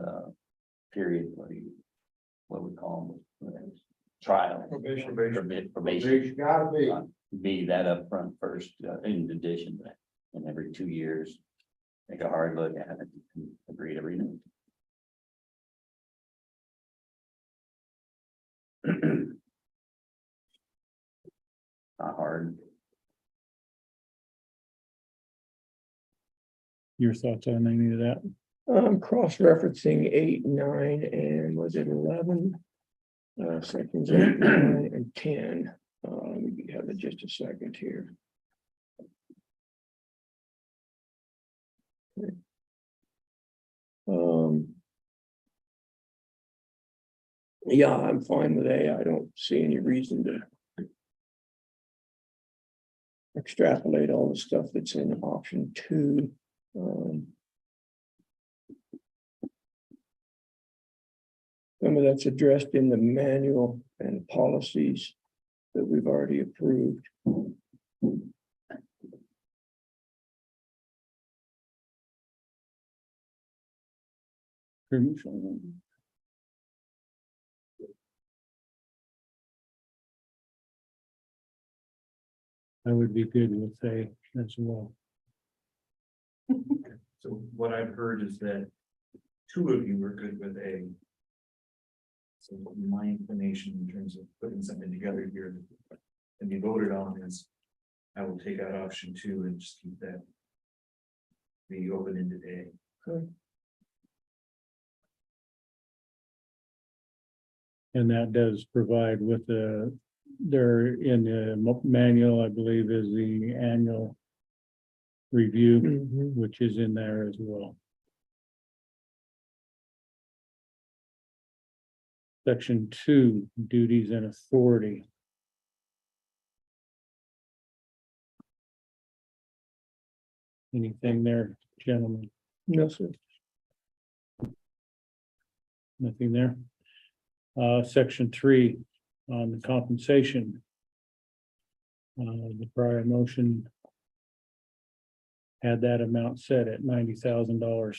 period where what we call them, trial. Probation. Probation. Gotta be. Be that up front first, in addition to that, and every 2 years, take a hard look at it, and agree to renew. Not hard. Your thoughts on any of that? Cross-referencing 8, 9, and was it 11? Sections 8, 9, and 10. We have it just a second here. Okay. Yeah, I'm fine with A. I don't see any reason to extrapolate all the stuff that's in option 2. Some of that's addressed in the manual and policies that we've already approved. I would be good with A as well. So what I've heard is that 2 of you were good with A. So my inclination in terms of putting something together here and be voted on is I will take out option 2 and just keep that the open-ended A. Okay. And that does provide with there in the manual, I believe, is the annual review, which is in there as well. Section 2, duties and authority. Anything there, gentlemen? No, sir. Nothing there. Section 3 on the compensation. The prior motion had that amount set at $90,000.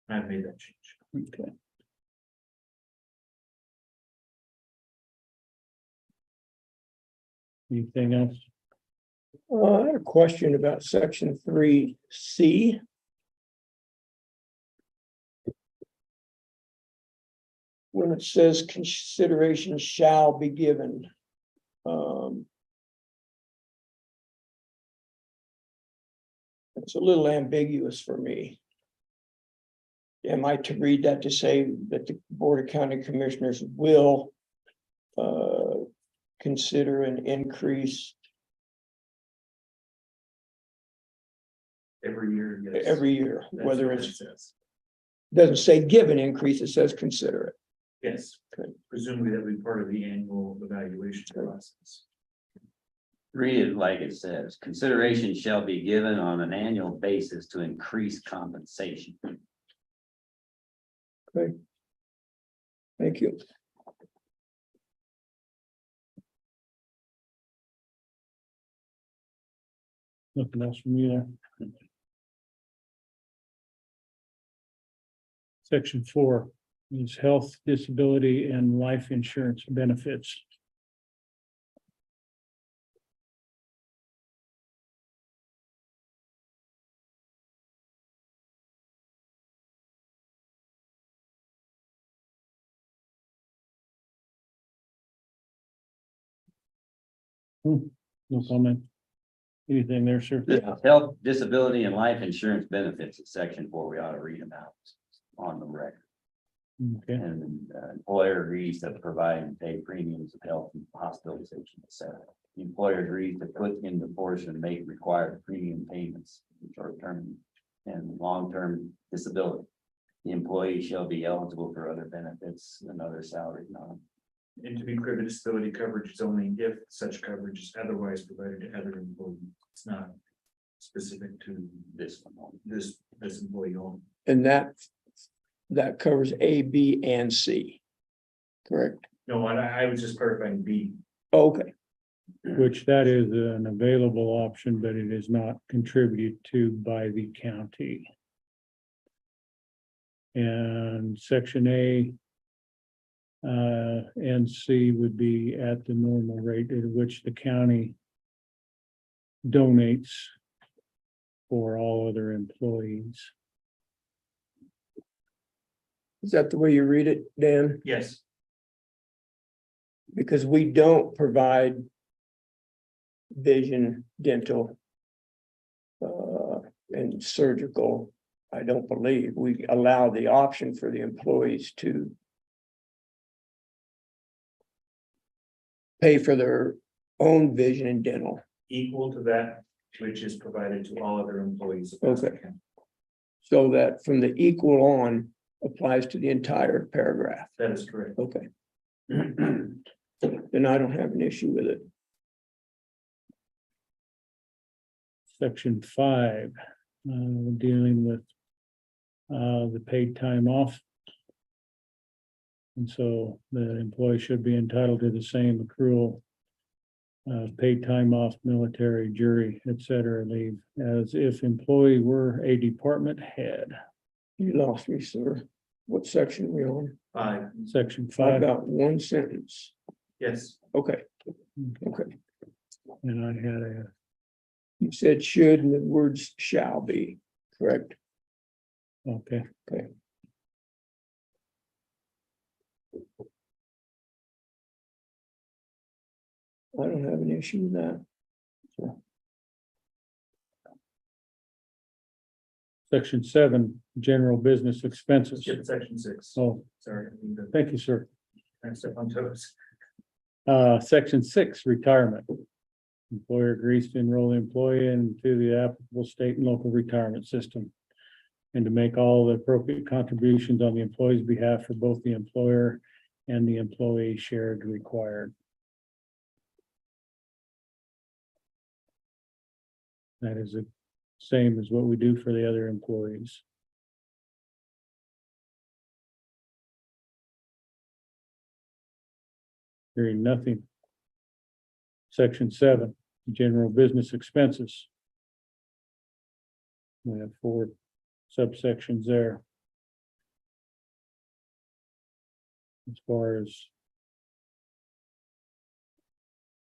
I've made that change. Okay. Anything else? I had a question about section 3C. When it says consideration shall be given. It's a little ambiguous for me. Am I to read that to say that the Board of County Commissioners will consider an increase Every year, yes. every year, That's whether what it's, it says. doesn't say give an increase, it says consider it. Yes, Okay. presumably that would be part of the annual evaluation process. Read it like it says, consideration shall be given on an annual basis to increase compensation. Thank you. Nothing else from you there? Section 4 is health, disability, and life insurance benefits. No comment. Anything there, sir? Health, disability, and life insurance benefits in section 4, we ought to read them out on the record. Okay, And employer agrees to provide and pay premiums of health and hospitalization, etc. The employer agrees to put into force and make required premium payments for short-term and long-term disability. The employee shall be eligible for other benefits and other salary non. And to be clear, the disability coverage is only if such coverage is otherwise provided to other employees. It's not specific to This one. this employee only. And that covers A, B, and C. Correct? No, I was just clarifying B. Okay. which that is an available option, but it is not contributed to by the county. And section A and C would be at the normal rate at which the county donates for all other employees. Is that the way you read it, Dan? Yes. Because we don't provide vision, dental, and surgical, I don't believe we allow the option for the employees to pay for their own vision and dental. Equal to that which is provided to all other employees. Okay. So that from the equal on applies to the entire paragraph. That is correct. Okay. Then I don't have an issue with it. Section 5, dealing with the paid time off. And so the employee should be entitled to the same accrual paid time off, military, jury, et cetera, leave as if employee were a department head. You lost me, sir. What section are we on? Section I've 5. got one sentence. Yes. Okay, okay. And I had a, You said should and the words shall be, correct? okay. Okay. I don't have an issue with that. Section 7, general business expenses. Skip section 6. Oh, Sorry. I need to thank you, sir. step on toes. Section 6, retirement. Employer agrees to enroll the employee into the applicable state and local retirement system, and to make all the appropriate contributions on the employee's behalf for both the employer and the employee shared required. That is the same as what we do for the other employees. Hearing nothing. Section 7, general business expenses. We have 4 subsections there. As far as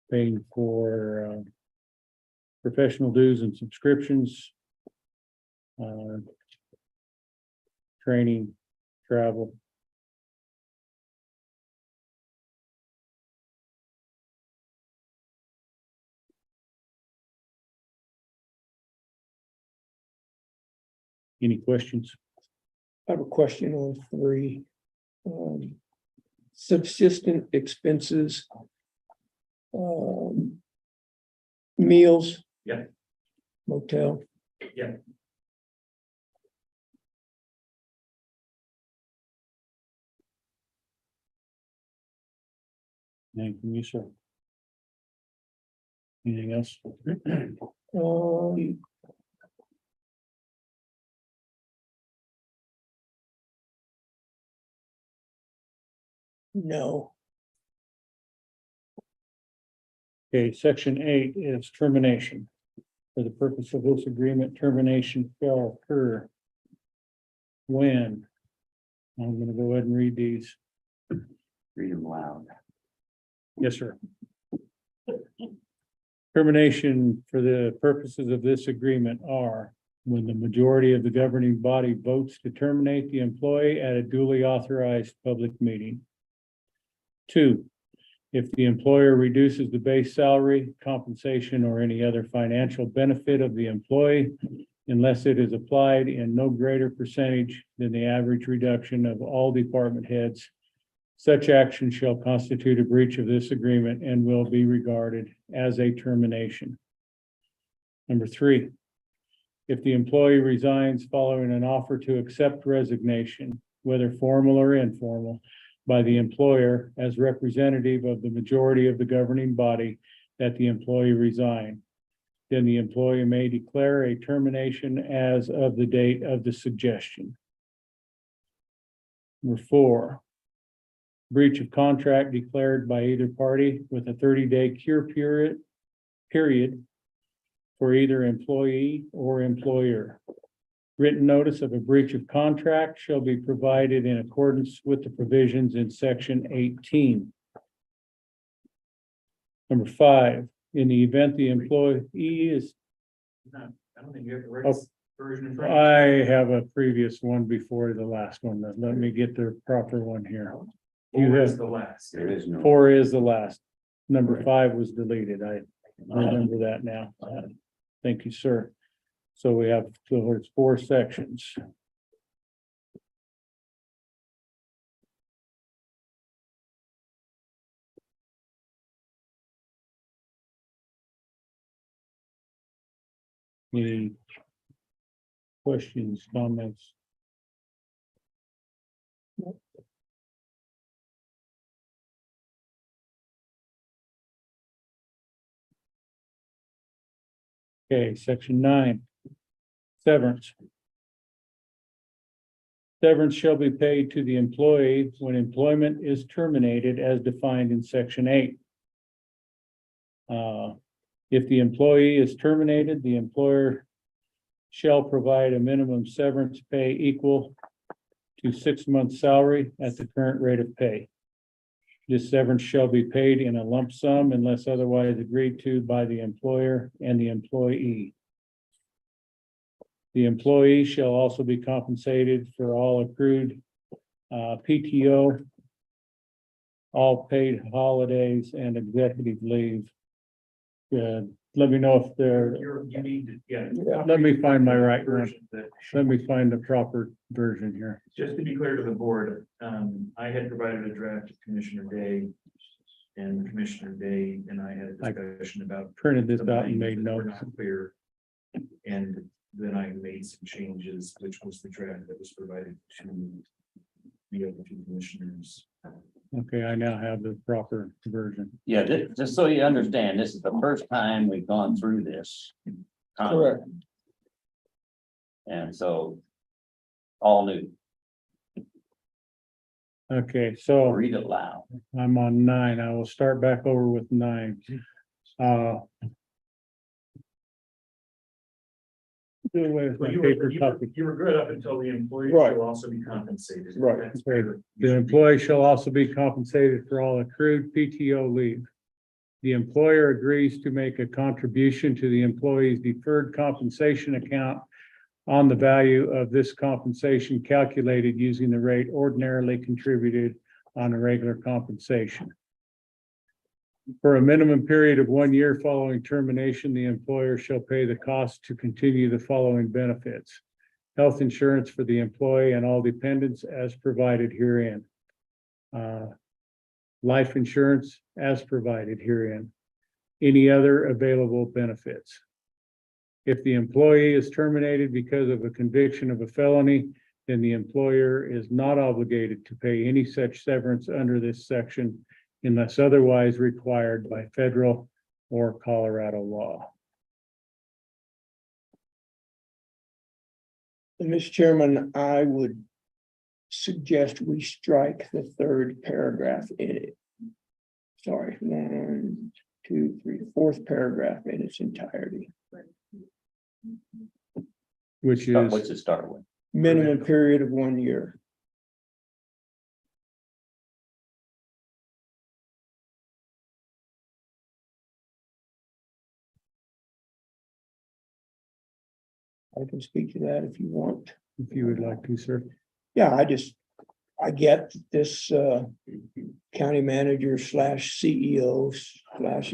paying for professional dues and subscriptions, training, travel. Any questions? I have a question on 3. Subsistent expenses. Meals. Yeah. Motel. Yeah. Thank you, sir. Anything else? No. Okay, section 8 is termination. For the purpose of this agreement, termination shall occur when, I'm gonna go ahead and read these. Read them loud. Yes, sir. Termination for the purposes of this agreement are when the majority of the governing body votes to terminate the employee at a duly authorized public meeting. 2, if the employer reduces the base salary, compensation, or any other financial benefit of the employee unless it is applied in no greater percentage than the average reduction of all department heads, such action shall constitute a breach of this agreement and will be regarded as a termination. Number 3, if the employee resigns following an offer to accept resignation, whether formal or informal, by the employer as representative of the majority of the governing body that the employee resign, then the employee may declare a termination as of the date of the suggestion. Number 4, breach of contract declared by either party with a 30-day cure period for either employee or employer. Written notice of a breach of contract shall be provided in accordance with the provisions in section 18. Number 5, in the event the employee is, I don't think you have the right version in front. I have a previous one before the last one. Let me get the proper one here. You Or is have, the last. There is no. 4 is the last. Number 5 was deleted. I remember that now. Thank you, sir. So we have, so there's 4 sections. Any questions, comments? Okay, section 9. Severance. Severance shall be paid to the employee when employment is terminated as defined in section 8. If the employee is terminated, the employer shall provide a minimum severance pay equal to 6 months' salary at the current rate of pay. This severance shall be paid in a lump sum unless otherwise agreed to by the employer and the employee. The employee shall also be compensated for all accrued PTO, all paid holidays and executive leave. Let me know if they're, You need to, yeah. let me find my right one. Version that- Let me find the proper version here. Just to be clear to the board, I had provided a draft to Commissioner Day. And Commissioner Day and I had a discussion about. Printed this some out and things made that were notes. not clear. And then I made some changes, which was the draft that was provided to the other 2 commissioners. Okay, I now have the proper version. Yeah, just so you understand, this is the first time we've gone through this. Correct. And so, all new, Okay, so read it loud. I'm on 9. I will start back over with 9. Do away with my Well, paper copy. you were good up until the employee Right. will also be compensated. Right. That's Okay. where you The should be. employee shall also be compensated for all accrued PTO leave. The employer agrees to make a contribution to the employee's deferred compensation account on the value of this compensation calculated using the rate ordinarily contributed on a regular compensation. For a minimum period of 1 year following termination, the employer shall pay the cost to continue the following benefits: health insurance for the employee and all dependents as provided herein. Life insurance as provided herein. Any other available benefits. If the employee is terminated because of a conviction of a felony, then the employer is not obligated to pay any such severance under this section unless otherwise required by federal or Colorado law. Mr. Chairman, I would suggest we strike the 3rd paragraph in it. Sorry, 1, 2, 3, 4th paragraph in its entirety. Which What's is, it start with? Minimum period of 1 year. I can speak to that if you want. if you would like to, sir. Yeah, I get this county manager / CEO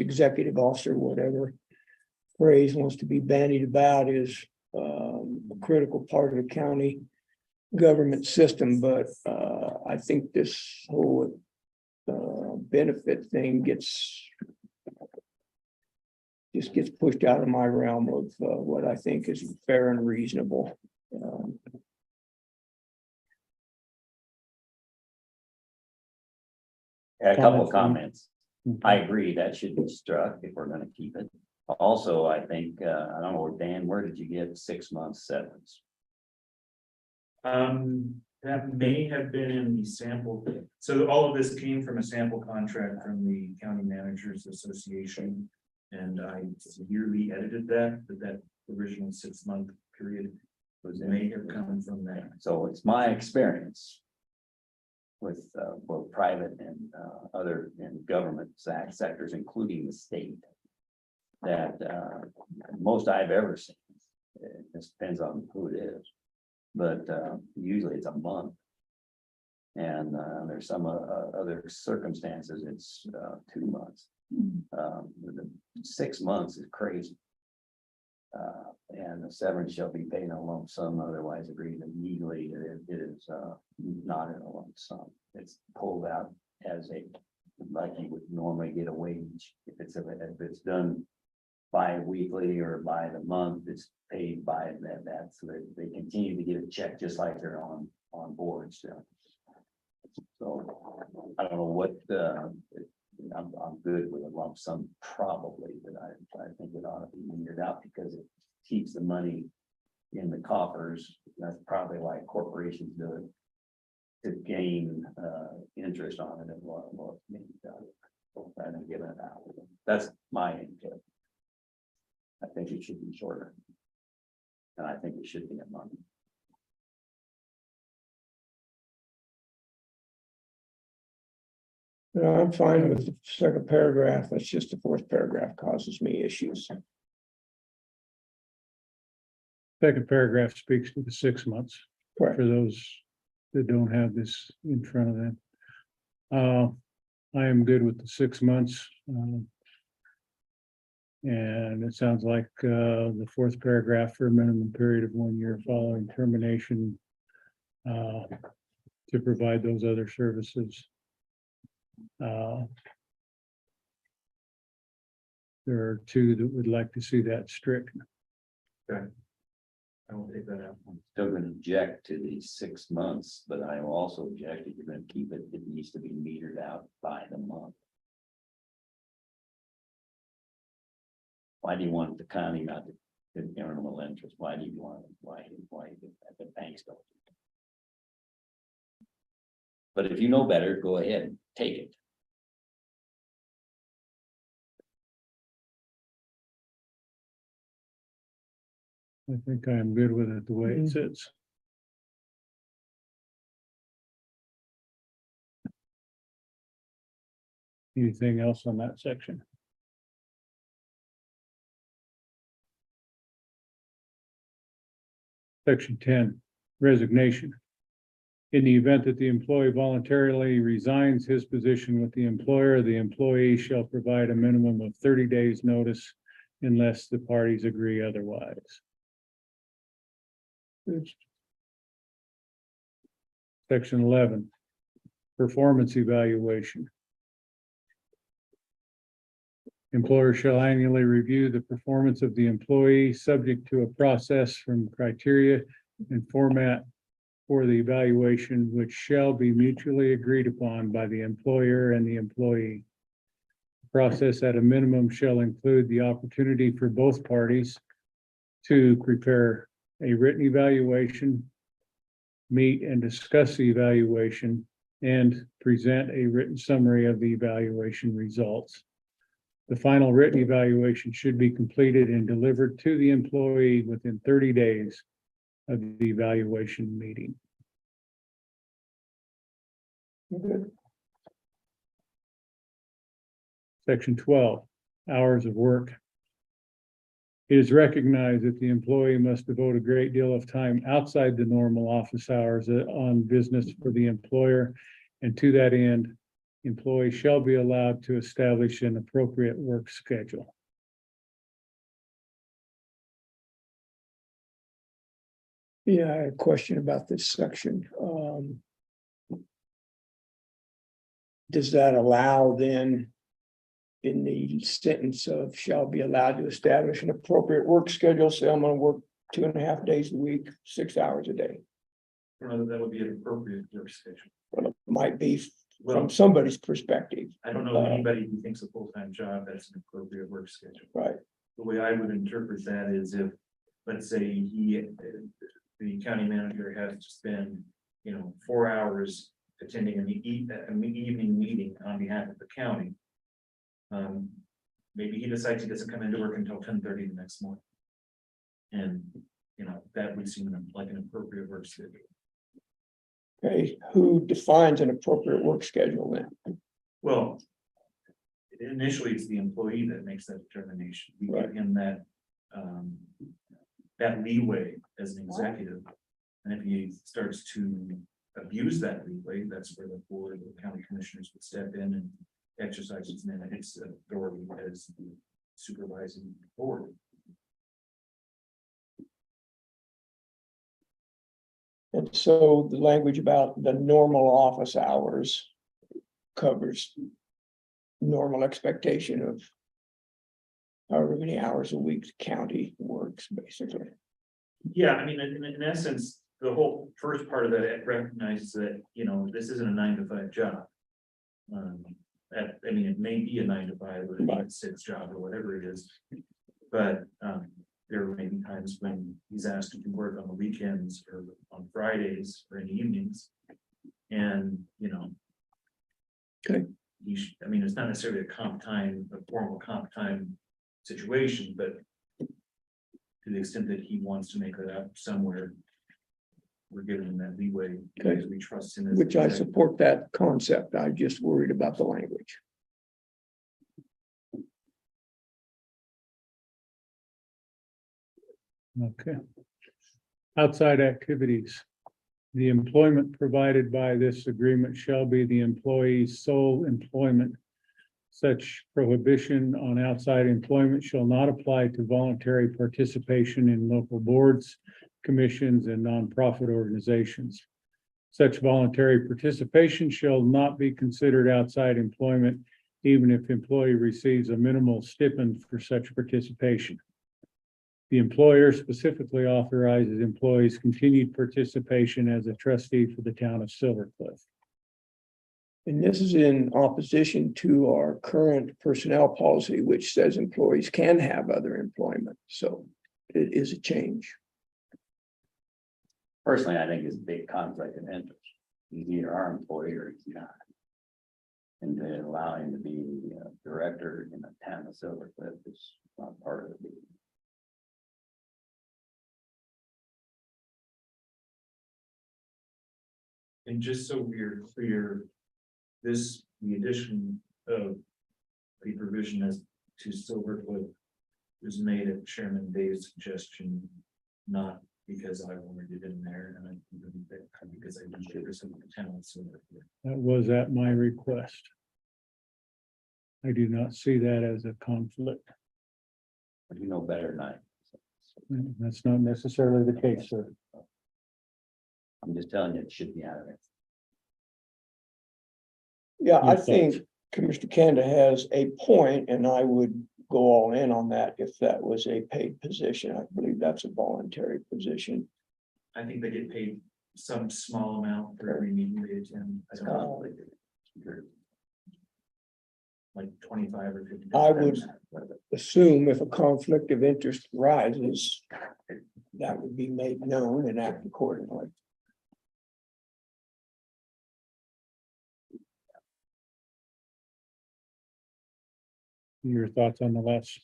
/ executive officer, whatever phrase wants to be bandied about is a critical part of the county government system, but I think this whole benefit thing gets pushed out of my realm of what I think is fair and reasonable. A couple of Comments. comments. I agree that should be struck if we're gonna keep it. Also, I think, I don't know, Dan, where did you get 6 months severance? That may have been in the sample. So all of this came from a sample contract from the County Managers Association. And I severely edited that original 6-month period may have come from that. So it's my experience with both private and other and government sectors, including the state, that most I've ever seen, it just depends on who it is, but usually it's a month. And there's some other circumstances, it's 2 months. The 6 months is crazy. And the severance shall be paid in a lump sum, otherwise agreed legally, it is not in a lump sum. It's pulled out as a, like you would normally get a wage. If it's done bi-weekly or by the month, it's paid by that, so that they continue to get a check just like they're on board still. So I don't know what, I'm good with a lump sum probably, but I think it ought to be metered out because it keeps the money in the coffers. That's probably why corporations do it, to gain interest on it and what maybe done. Rather than giving it out. That's my input. I think it should be shorter. And I think it should be a month. No, I'm fine with the second paragraph. It's just the fourth paragraph causes me issues. Second paragraph speaks to the 6 months Correct. for those that don't have this in front of them. I am good with the 6 months. And it sounds like the fourth paragraph for a minimum period of 1 year following termination to provide those other services. There are two that would like to see that stricken. I will take that out. I'm still going to object to the 6 months, but I will also object if you're going to keep it, it needs to be metered out by the month. Why do you want the county not to earn a little interest? Why do you want it? Why the banks don't? But if you know better, go ahead and take it. I think I am good with it the way it sits. Anything else on that section? Section 10, resignation. In the event that the employee voluntarily resigns his position with the employer, the employee shall provide a minimum of 30 days notice unless the parties agree otherwise. Section 11, performance evaluation. Employer shall annually review the performance of the employee subject to a process from criteria and format for the evaluation, which shall be mutually agreed upon by the employer and the employee. The process at a minimum shall include the opportunity for both parties to prepare a written evaluation, meet and discuss the evaluation, and present a written summary of the evaluation results. The final written evaluation should be completed and delivered to the employee within 30 days of the evaluation meeting. Good. Section 12, hours of work. It is recognized that the employee must devote a great deal of time outside the normal office hours on business for the employer, and to that end, employees shall be allowed to establish an appropriate work schedule. Yeah, I had a question about this section. Does that allow then in the sentence of shall be allowed to establish an appropriate work schedule? Say I'm gonna work 2.5 days a week, 6 hours a day. I don't know that that would be an appropriate work schedule. Well, it might be Well, from somebody's perspective, I don't know anybody who thinks a full-time job that's an appropriate work schedule. right? The way I would interpret that is if, let's say the county manager has to spend, 4 hours attending an evening meeting on behalf of the county. Maybe he decides he doesn't come into work until 10:30 the next morning. And, that would seem like an appropriate work schedule. Okay, who defines an appropriate work schedule then? Well, initially, it's the employee that makes that determination. We give him that, that leeway as an executive. And if he starts to abuse that leeway, that's where the board of county commissioners would step in and exercise its authority as the supervising board. And so the language about the normal office hours covers normal expectation of however many hours a week the county works, basically. Yeah, I mean, in essence, the whole first part of that recognizes that, you know, this isn't a 9 to 5 job. I mean, it may be a 9 to 5 or an 8 to 6 job or whatever it is. But there may be times when he's asked to work on the weekends or on Fridays or in the evenings. And, you know. Okay. I mean, it's not necessarily a formal comp time situation, but to the extent that he wants to make that up somewhere, we're giving him that leeway because we trust him. Which I support that concept. I'm just worried about the language. Okay. Outside activities. The employment provided by this agreement shall be the employee's sole employment. Such prohibition on outside employment shall not apply to voluntary participation in local boards, commissions, and nonprofit organizations. Such voluntary participation shall not be considered outside employment, even if employee receives a minimal stipend for such participation. The employer specifically authorizes employees' continued participation as a trustee for the town of Silver Cliff. And this is in opposition to our current personnel policy, which says employees can have other employment. So it is a change. Personally, I think it's a big conflict of interest. He's either our employee or he's not. And to allow him to be a director in the town of Silver Cliff is not part of it. And just so we're clear, the addition of the provision as to Silver Cliff was made at Chairman Dave's suggestion, not because I wanted it in there, and because I wish it was in the town of Silver Cliff. That was at my request. I do not see that as a conflict. But you know better than I. That's not necessarily the case, sir. I'm just telling you, it should be out of it. Yeah, I Your think thoughts? Commissioner Kanda has a point, and I would go all in on that if that was a paid position. I believe that's a voluntary position. I think they get paid some small amount for every meeting they attend. I don't know. Like 25 or 50. I would assume if a conflict of interest arises, that would be made known and act accordingly. Your thoughts on the last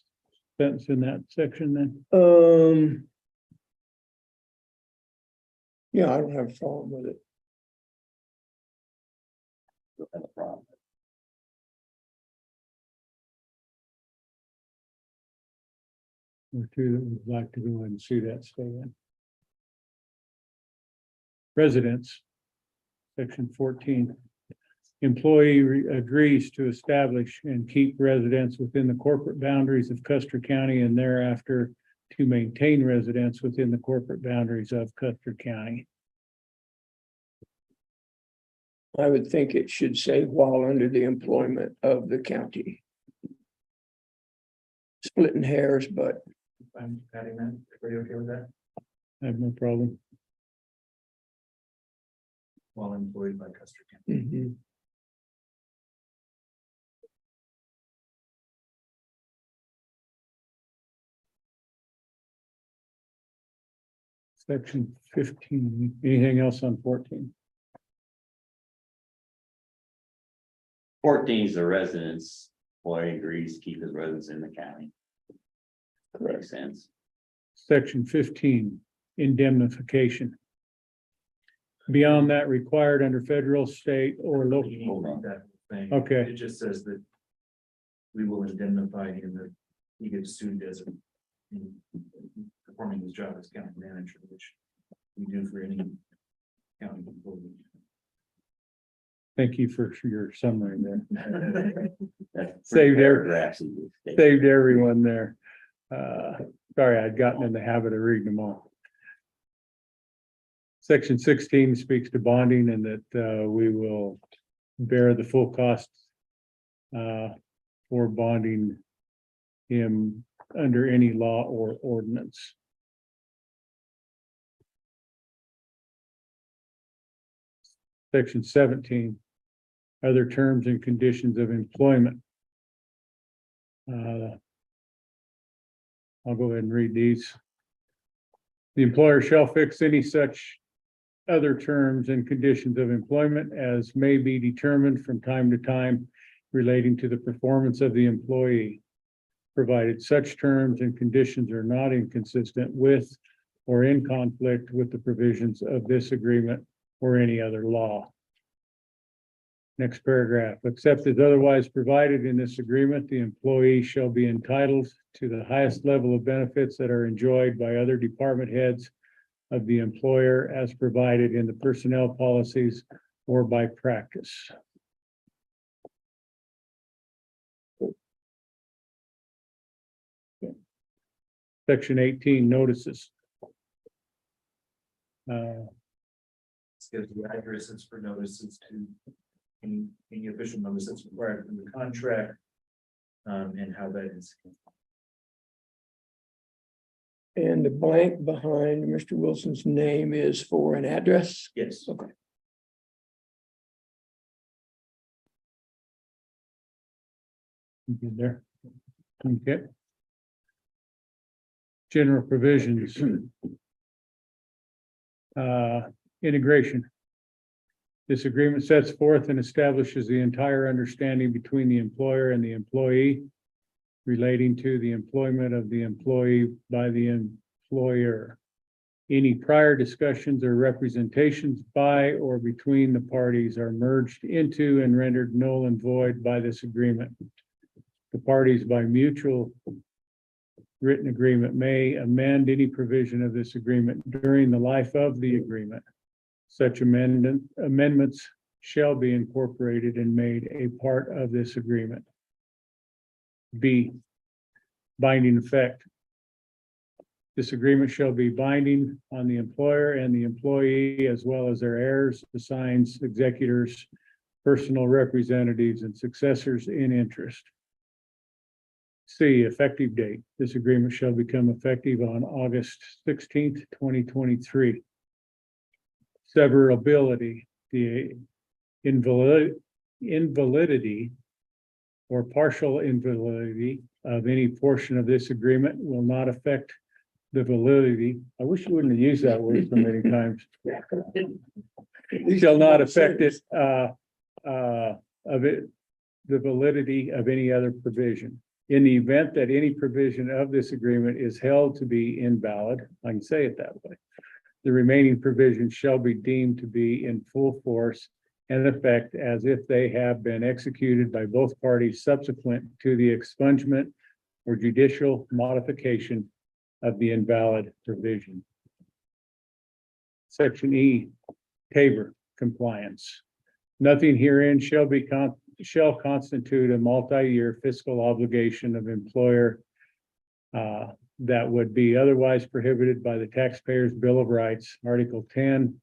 sentence in that section then? Yeah, I don't have a problem with it. Don't have a problem. Or two that would like to go ahead and see that stay in. Residents, section 14. Employee agrees to establish and keep residents within the corporate boundaries of Custer County and thereafter to maintain residents within the corporate boundaries of Custer County. I would think it should say while under the employment of the county. Splitting hairs, but I'm adding that. Everybody okay with that? I have no problem. While employed by Custer County. mhm. Section 15, anything else on 14? 14 is the residence, employee agrees to keep his residence in the county. Makes sense. Section 15, indemnification. Beyond that required under federal, state, or You local. need to read that thing. Okay. It just says that we will indemnify him that he gets sued as in performing his job as county manager, which we do for any county employee. Thank you for your summary there. That's Saved every- paragraphs in this state. Saved everyone there. Sorry, I'd gotten in the habit of reading them all. Section 16 speaks to bonding and that we will bear the full cost for bonding him under any law or ordinance. Section 17, other terms and conditions of employment. I'll go ahead and read these. The employer shall fix any such other terms and conditions of employment as may be determined from time to time relating to the performance of the employee, provided such terms and conditions are not inconsistent with or in conflict with the provisions of this agreement or any other law. Next paragraph, except as otherwise provided in this agreement, the employee shall be entitled to the highest level of benefits that are enjoyed by other department heads of the employer as provided in the personnel policies or by practice. Section 18, notices. Let's give the addresses for notices to any official notice that's required from the contract. And how that is. And the blank behind Mr. Wilson's name is for an address? Yes. Okay. Good there. Okay. General provisions. Integration. This agreement sets forth and establishes the entire understanding between the employer and the employee relating to the employment of the employee by the employer. Any prior discussions or representations by or between the parties are merged into and rendered null and void by this agreement. The parties by mutual written agreement may amend any provision of this agreement during the life of the agreement. Such amendments shall be incorporated and made a part of this agreement. B, binding effect. This agreement shall be binding on the employer and the employee as well as their heirs, assigns, executors, personal representatives, and successors in interest. C, effective date. This agreement shall become effective on August 16th, 2023. Severability, the invalidity or partial invalidity of any portion of this agreement will not affect the validity. I wish you wouldn't have used that word so many times. Shall not affect it, the validity of any other provision. In the event that any provision of this agreement is held to be invalid, I can say it that way, the remaining provisions shall be deemed to be in full force and effect as if they have been executed by both parties subsequent to the expungement or judicial modification of the invalid provision. Section E, TABOR compliance. Nothing herein shall constitute a multi-year fiscal obligation of employer that would be otherwise prohibited by the Taxpayers' Bill of Rights, Article 10,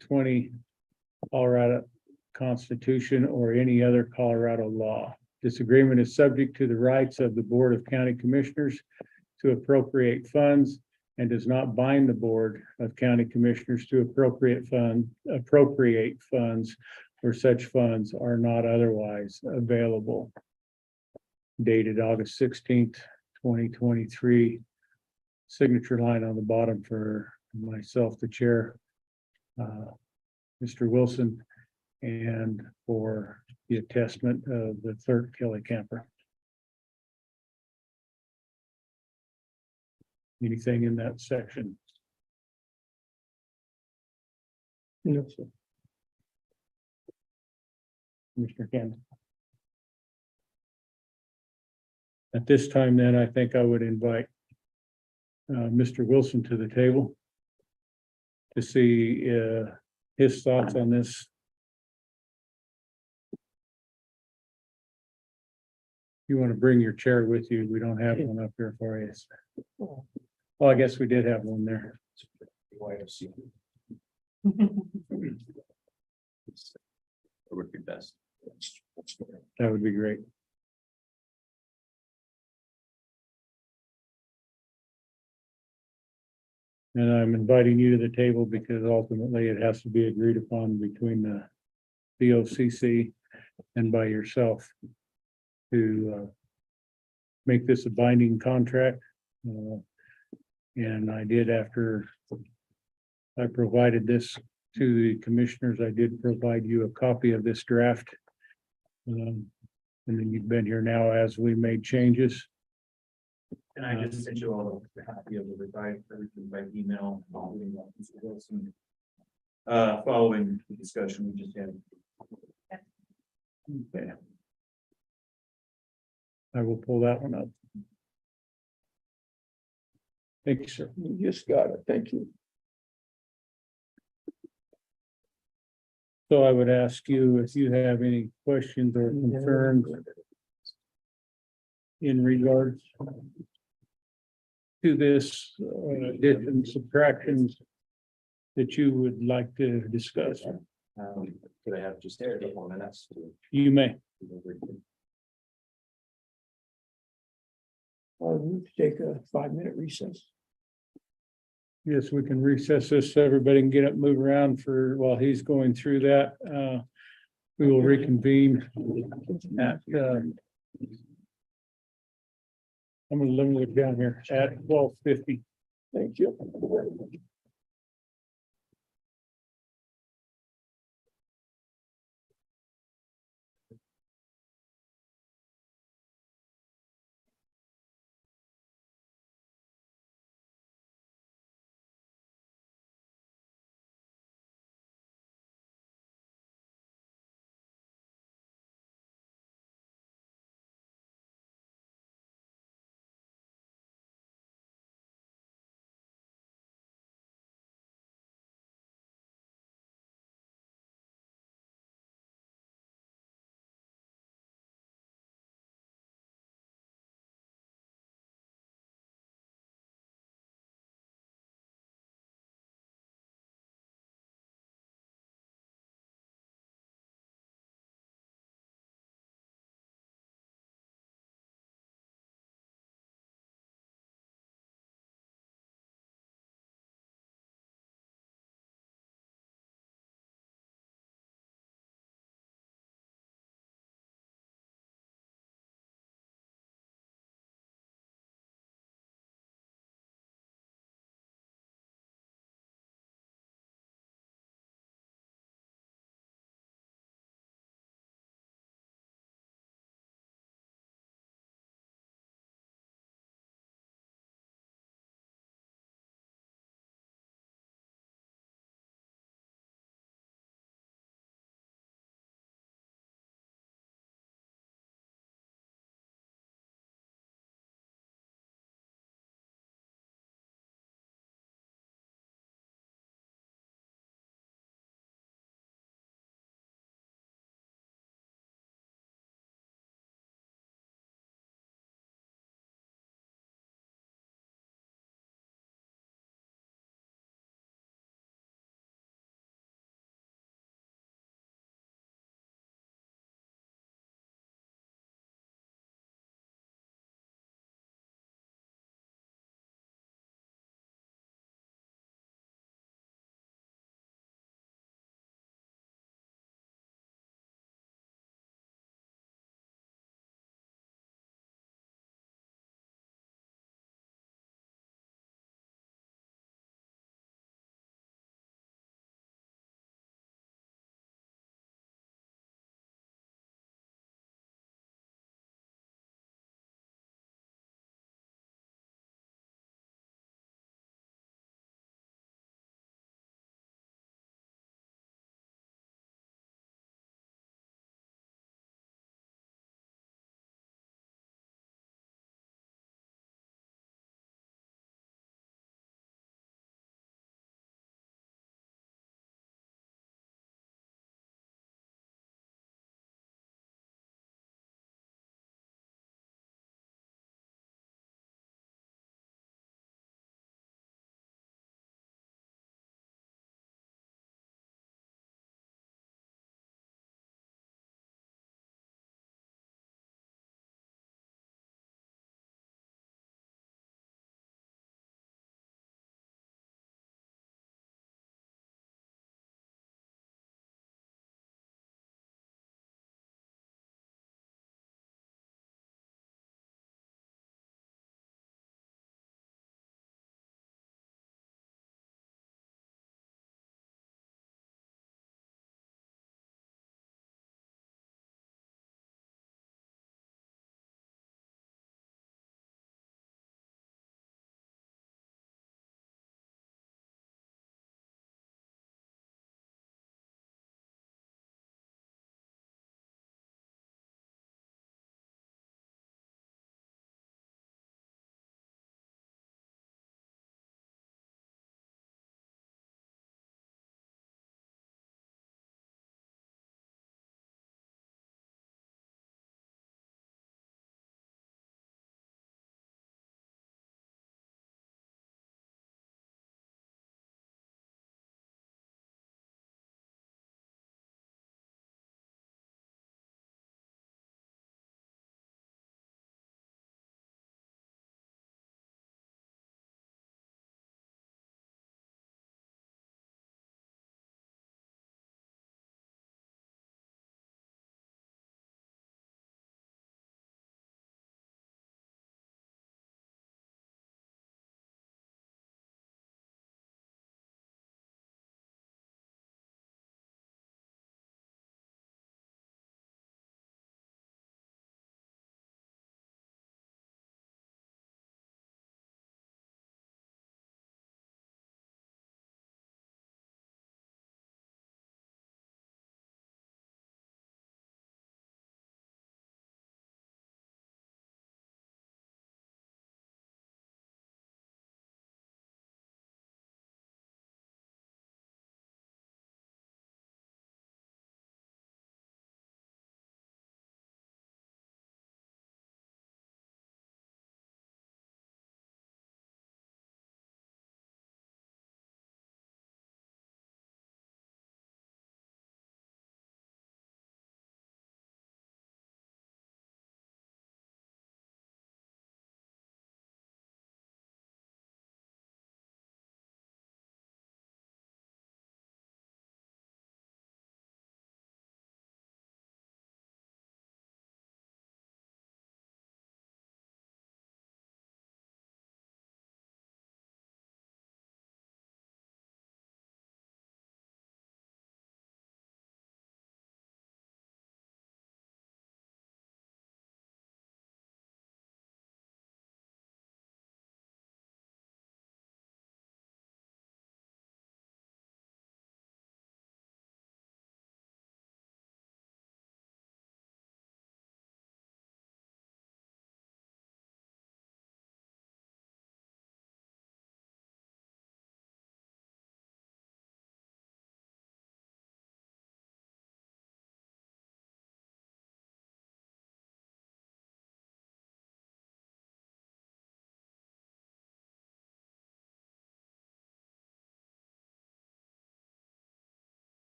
20 Colorado Constitution, or any other Colorado law. This agreement is subject to the rights of the Board of County Commissioners to appropriate funds and does not bind the Board of County Commissioners to appropriate funds where such funds are not otherwise available. Dated August 16th, 2023. Signature line on the bottom for myself, the chair, Mr. Wilson, and for the attestment of the third Kelly Camper. Anything in that section? No, sir. Commissioner Cannon. At this time, then, I think I would invite Mr. Wilson to the table to see his thoughts on this. You want to bring your chair with you? We don't have one up here for you. Well, I guess we did have one there. It would be best. That would be great. And I'm inviting you to the table because ultimately it has to be agreed upon between the BOCC and by yourself to make this a binding contract. And I did after I provided this to the commissioners, I did provide you a copy of this draft. And then you've been here now as we made changes. And I just sent you all the copy of the revised version by email. Following the discussion we just had. Okay. I will pull that one up. Thank you, sir. You just got it. Thank you. So I would ask you if you have any questions or concerns in regards to this addition, subtractions that you would like to discuss. Could I have just a couple minutes? You may. We take a 5-minute recess. Yes, we can recess this so everybody can get up, move around for while he's going through that. We will reconvene at I'm gonna limit it down here at 12:50. Thank you.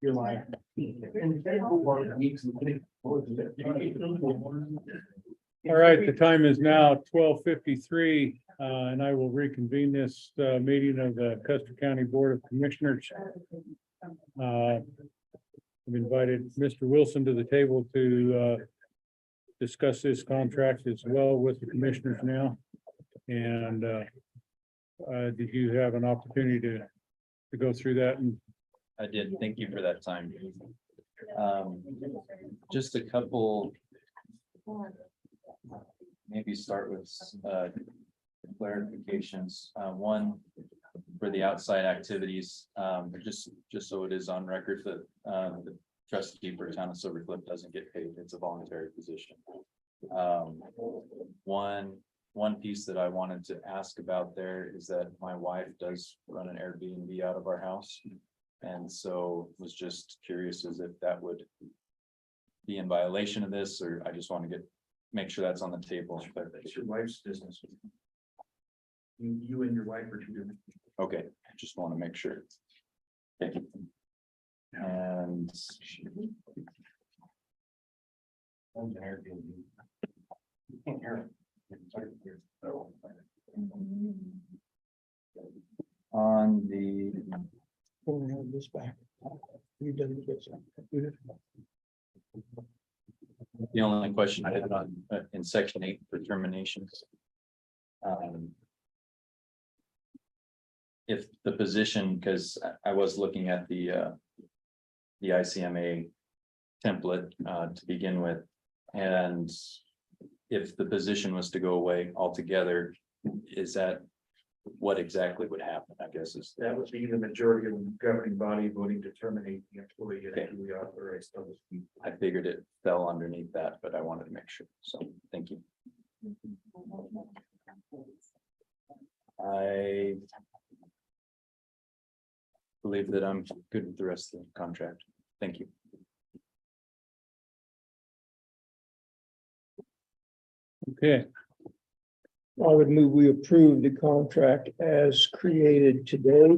You're like. All right, the time is now 12:53, and I will reconvene this meeting of the Custer County Board of Commissioners. I've invited Mr. Wilson to the table to discuss this contract as well with the commissioners now. And did you have an opportunity to go through that? And I did. Thank you for that time. Just a couple. Maybe start with clarifications. One, for the outside activities, just so it is on record that the trustee for town of Silver Cliff doesn't get paid. It's a voluntary position. One piece that I wanted to ask about there is that my wife does run an Airbnb out of our house. And so was just curious as if that would be in violation of this, or I just want to make sure that's on the table. It's your wife's business. You and your wife are two different. Okay, just want to make sure. Okay. And on the We'll have this back. We've done this. The only question I had on in section 8 for terminations. If the position, because I was looking at the ICMA template to begin with, and if the position was to go away altogether, is that what exactly would happen? I guess is That would be the majority of the governing body voting to terminate the employee Okay. and we authorize others. I figured it fell underneath that, but I wanted to make sure. So thank you. I believe that I'm good with the rest of the contract. Thank you. okay, I would move we approve the contract as created today.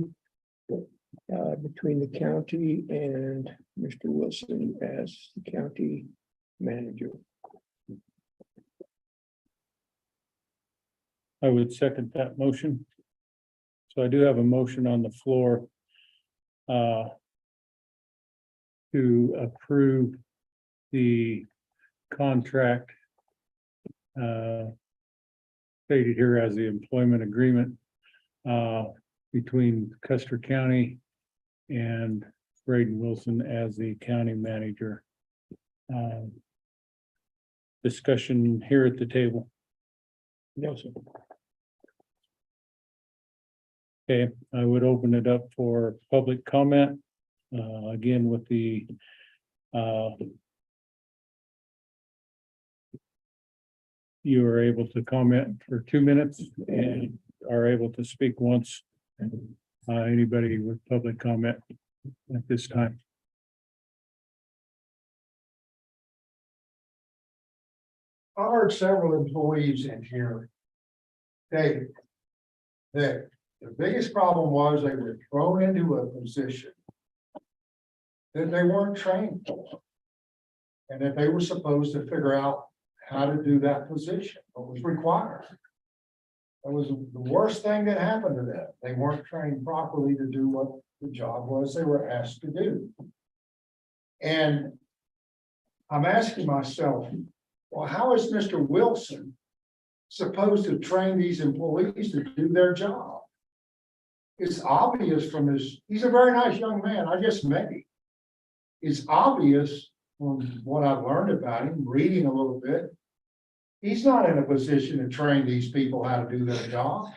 Between the county and Mr. Wilson as the county manager. I would second that motion. So I do have a motion on the floor to approve the contract stated here as the employment agreement between Custer County and Braden Wilson as the county manager. Discussion here at the table. No, sir. Okay, I would open it up for public comment. Again, with the you are able to comment for 2 minutes and are able to speak once. Anybody with public comment at this time? I heard several employees in here say that the biggest problem was they were thrown into a position that they weren't trained for. And that they were supposed to figure out how to do that position, what was required. It was the worst thing that happened to them. They weren't trained properly to do what the job was they were asked to do. And I'm asking myself, well, how is Mr. Wilson supposed to train these employees to do their job? It's obvious from he's a very nice young man. I just met him. It's obvious from what I've learned about him, reading a little bit. He's not in a position to train these people how to do their job.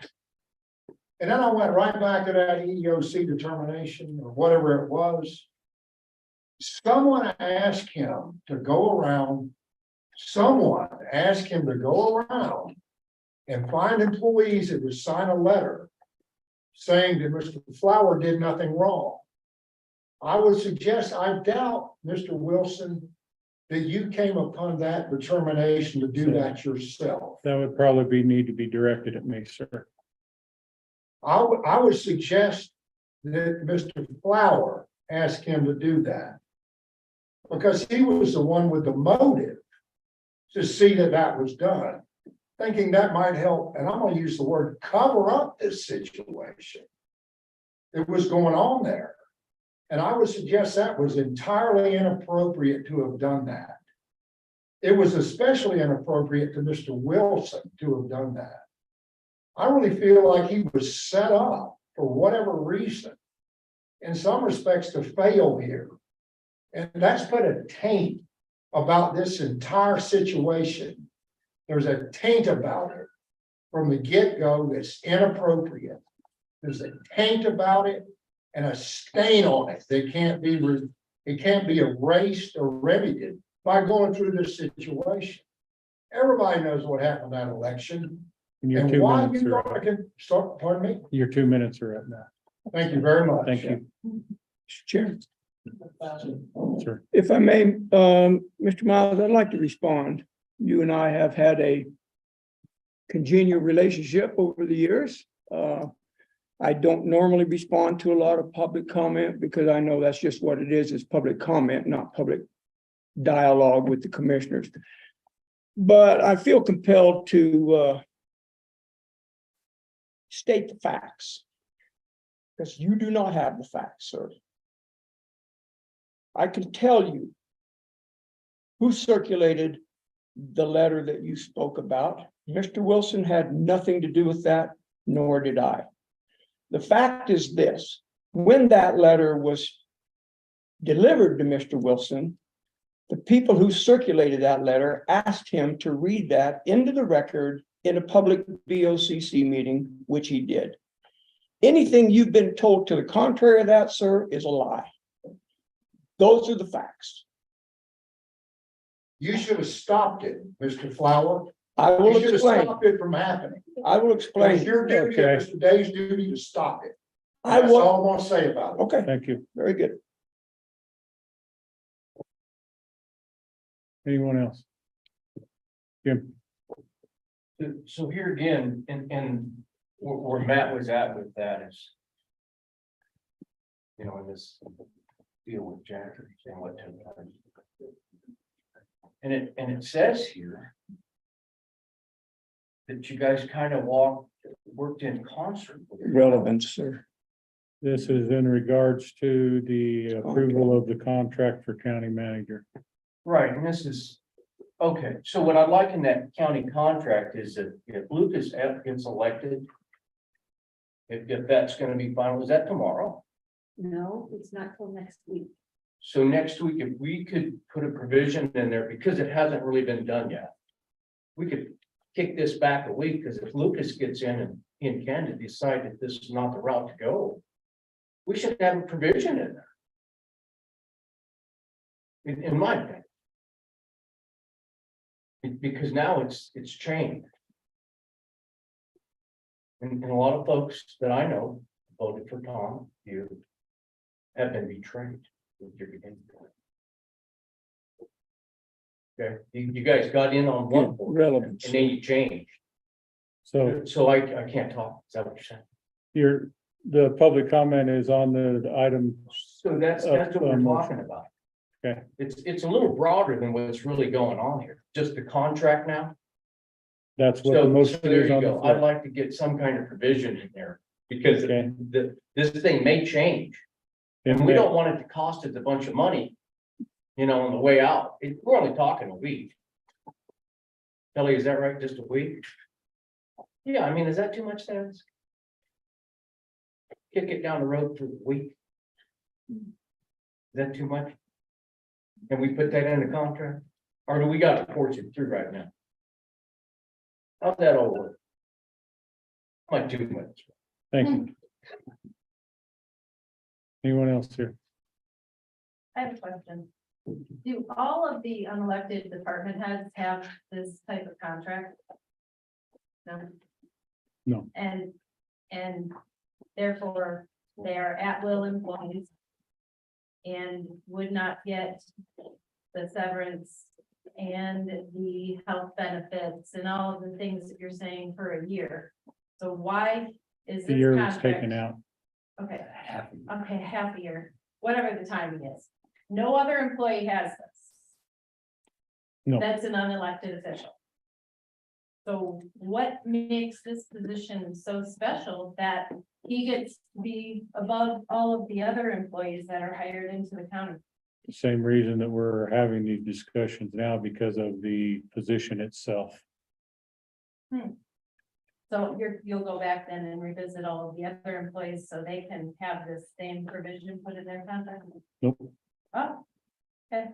And then I went right back to that EEOC determination or whatever it was. Someone asked him to go around and find employees that would sign a letter saying that Mr. Flower did nothing wrong. I would suggest, I doubt, Mr. Wilson, that you came upon that determination to do that yourself. That would probably need to be directed at me, sir. I would suggest that Mr. Flower asked him to do that. Because he was the one with the motive to see that that was done, thinking that might help, and I'm gonna use the word cover up this situation that was going on there. And I would suggest that was entirely inappropriate to have done that. It was especially inappropriate to Mr. Wilson to have done that. I really feel like he was set up for whatever reason, in some respects, to fail here. And that's put a taint about this entire situation. There's a taint about it from the get-go that's inappropriate. There's a taint about it and a stain on it that can't be erased or remedied by going through this situation. Everybody knows what happened in that election. And your And 2 why minutes you are thought I up. could start, pardon me? Your 2 minutes are up now. Thank you very much. Thank you. Mr. Chair, Sir. if I may, Mr. Miles, I'd like to respond. You and I have had a congenial relationship over the years. I don't normally respond to a lot of public comment because I know that's just what it is. It's public comment, not public dialogue with the commissioners. But I feel compelled to state the facts, because you do not have the facts, sir. I can tell you who circulated the letter that you spoke about. Mr. Wilson had nothing to do with that, nor did I. The fact is this: when that letter was delivered to Mr. Wilson, the people who circulated that letter asked him to read that into the record in a public BOCC meeting, which he did. Anything you've been told to the contrary of that, sir, is a lie. Those are the facts. You should have stopped it, Mr. Flower. I will You should have explain. stopped it from happening. I will It explain. was your duty, it was today's duty to stop it. I That's will. all I want to say about it. Okay, Thank you. very good. Anyone else? Jim? So here again, and where Matt was at with that is, you know, in this deal with Jack and what took place. And it says here that you guys kind of worked in concert. Relevance, sir. This is in regards to the approval of the contract for county manager. Right, and this is, okay, so what I'd like in that county contract is that if Lucas F gets elected, if that's gonna be final, is that tomorrow? No, it's not till next week. So next week, if we could put a provision in there, because it hasn't really been done yet. We could kick this back a week, because if Lucas gets in and he and Canada decide that this is not the route to go, we should have a provision in there. In my opinion. Because now it's chained. And a lot of folks that I know voted for Tom, you have been betrayed with your input. Okay, you guys got in on one board, Relevance. and then you changed. So So I can't talk. Is that what you're saying? the public comment is on the item. So that's what we're talking about. Okay. It's a little broader than what's really going on here. Just the contract now. That's what the So motion there is you on the go. I'd floor. like to get some kind of provision in there because Okay. this thing may change. And we don't want it to cost us a bunch of money, you know, on the way out. We're only talking a week. Kelly, is that right? Just a week? Yeah, I mean, is that too much to ask? Kick it down the road for a week? Is that too much? Can we put that in the contract? Or do we got to force it through right now? How's that all work? Like 2 minutes. Thank you. Anyone else here? I have a question. Do all of the unelected department heads have this type of contract? No? No. And therefore, they are at-will employees and would not get the severance and the health benefits and all of the things that you're saying for a year. So why is The this year was contract? taken out. Okay, okay, half a year, whatever the timing is. No other employee has this. No. That's an unelected official. So what makes this position so special that he gets to be above all of the other employees that are hired into the county? Same reason that we're having these discussions now because of the position itself. So you'll go back then and revisit all of the other employees so they can have this same provision put in their contract? Nope, Oh, okay.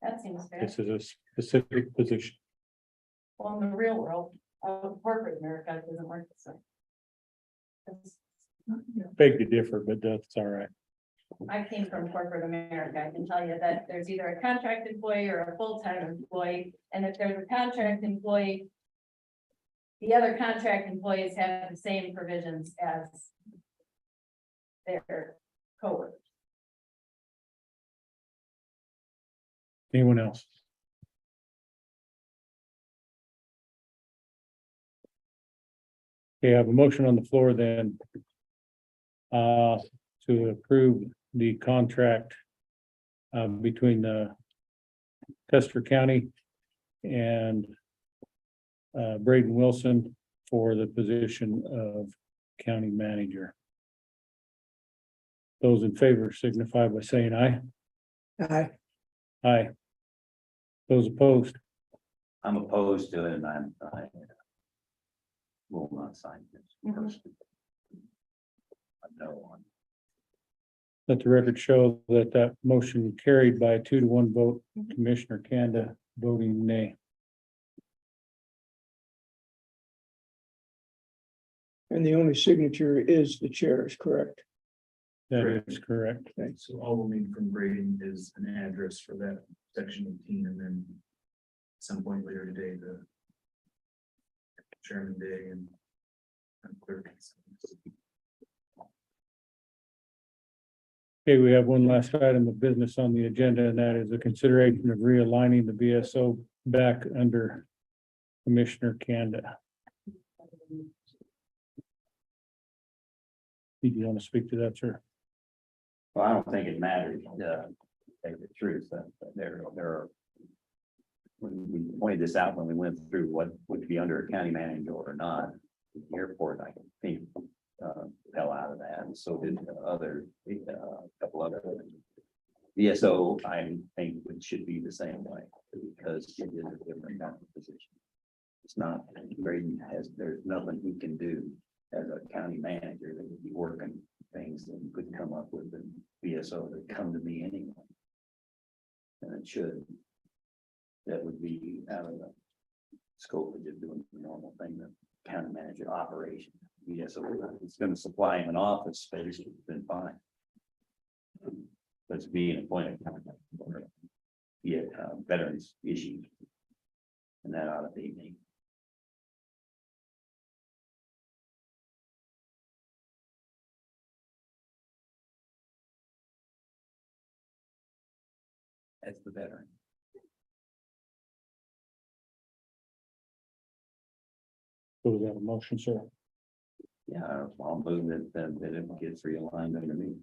That seems fair. this is a specific position. Well, in the real world, corporate America it doesn't work the same. Beg to differ, but that's all right. I came from corporate America. I can tell you that there's either a contract employee or a full-time employee, and if there's a contract employee, the other contract employees have the same provisions as their coworkers. Anyone else? Okay, I have a motion on the floor then. To approve the contract. Between the Custer County and. Braden Wilson for the position of county manager. Those in favor signify by saying aye. Aye. Aye. Those opposed, I'm opposed to it and I will not sign this. No one. let the record show that that motion carried by a 2-to-1 vote, Commissioner Kanda voting nay. And the only signature is the chair's, correct? That is correct. Okay. So all we'll need from Braden is an address for that section 18 and then some point later today, the Chairman Day and clerk. Okay, we have one last item of business on the agenda, and that is a consideration of realigning the BSO back under Commissioner Kanda. Did you want to speak to that, sir? Well, I don't think it matters, take the truth, that there are. When we pointed this out, when we went through what would be under a county manager or not, the airport, I think, fell out of that, and so did other, couple other. BSO, I think it should be the same way, because it is a different kind of position. It's not, Braden there's nothing he can do as a county manager that would be working things that you could come up with in BSO that come to me anyway. And it should. That would be out of the scope of just doing the normal thing, the county manager operation. BSO, it's gonna supply him an office space, it's been fine. But it's being appointed. Yeah, veterans issues. And that ought to be me. As the veteran. So was that a motion, sir? Yeah, I'll move that it gets realigned under me.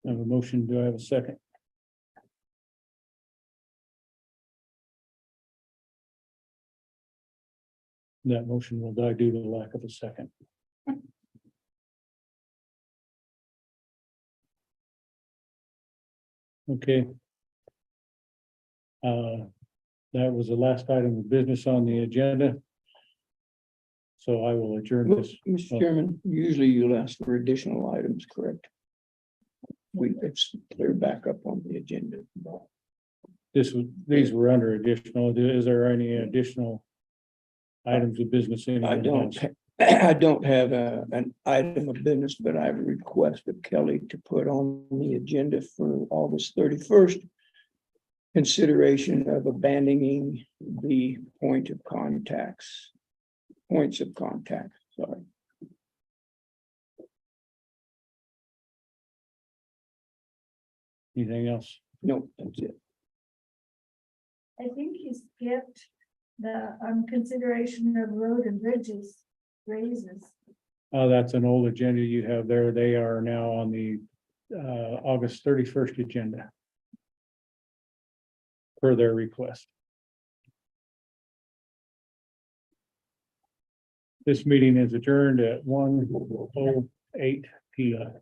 I have a motion. Do I have a second? That motion will die due to the lack of a second. Okay. That was the last item of business on the agenda. So I will adjourn Well, this. Mr. Chairman, usually you'll ask for additional items, correct? It's clear back up on the agenda. These were under additional. Is there any additional items of business? I don't have an item of business, but I have a request of Kelly to put on the agenda for August 31st. Consideration of abandoning the points of contact, sorry. Anything else? No, that's it. I think you skipped the consideration of road and bridges raises. That's an old agenda you have there. They are now on the August 31st agenda. Per their request. This meeting is adjourned at 1:08 p.m.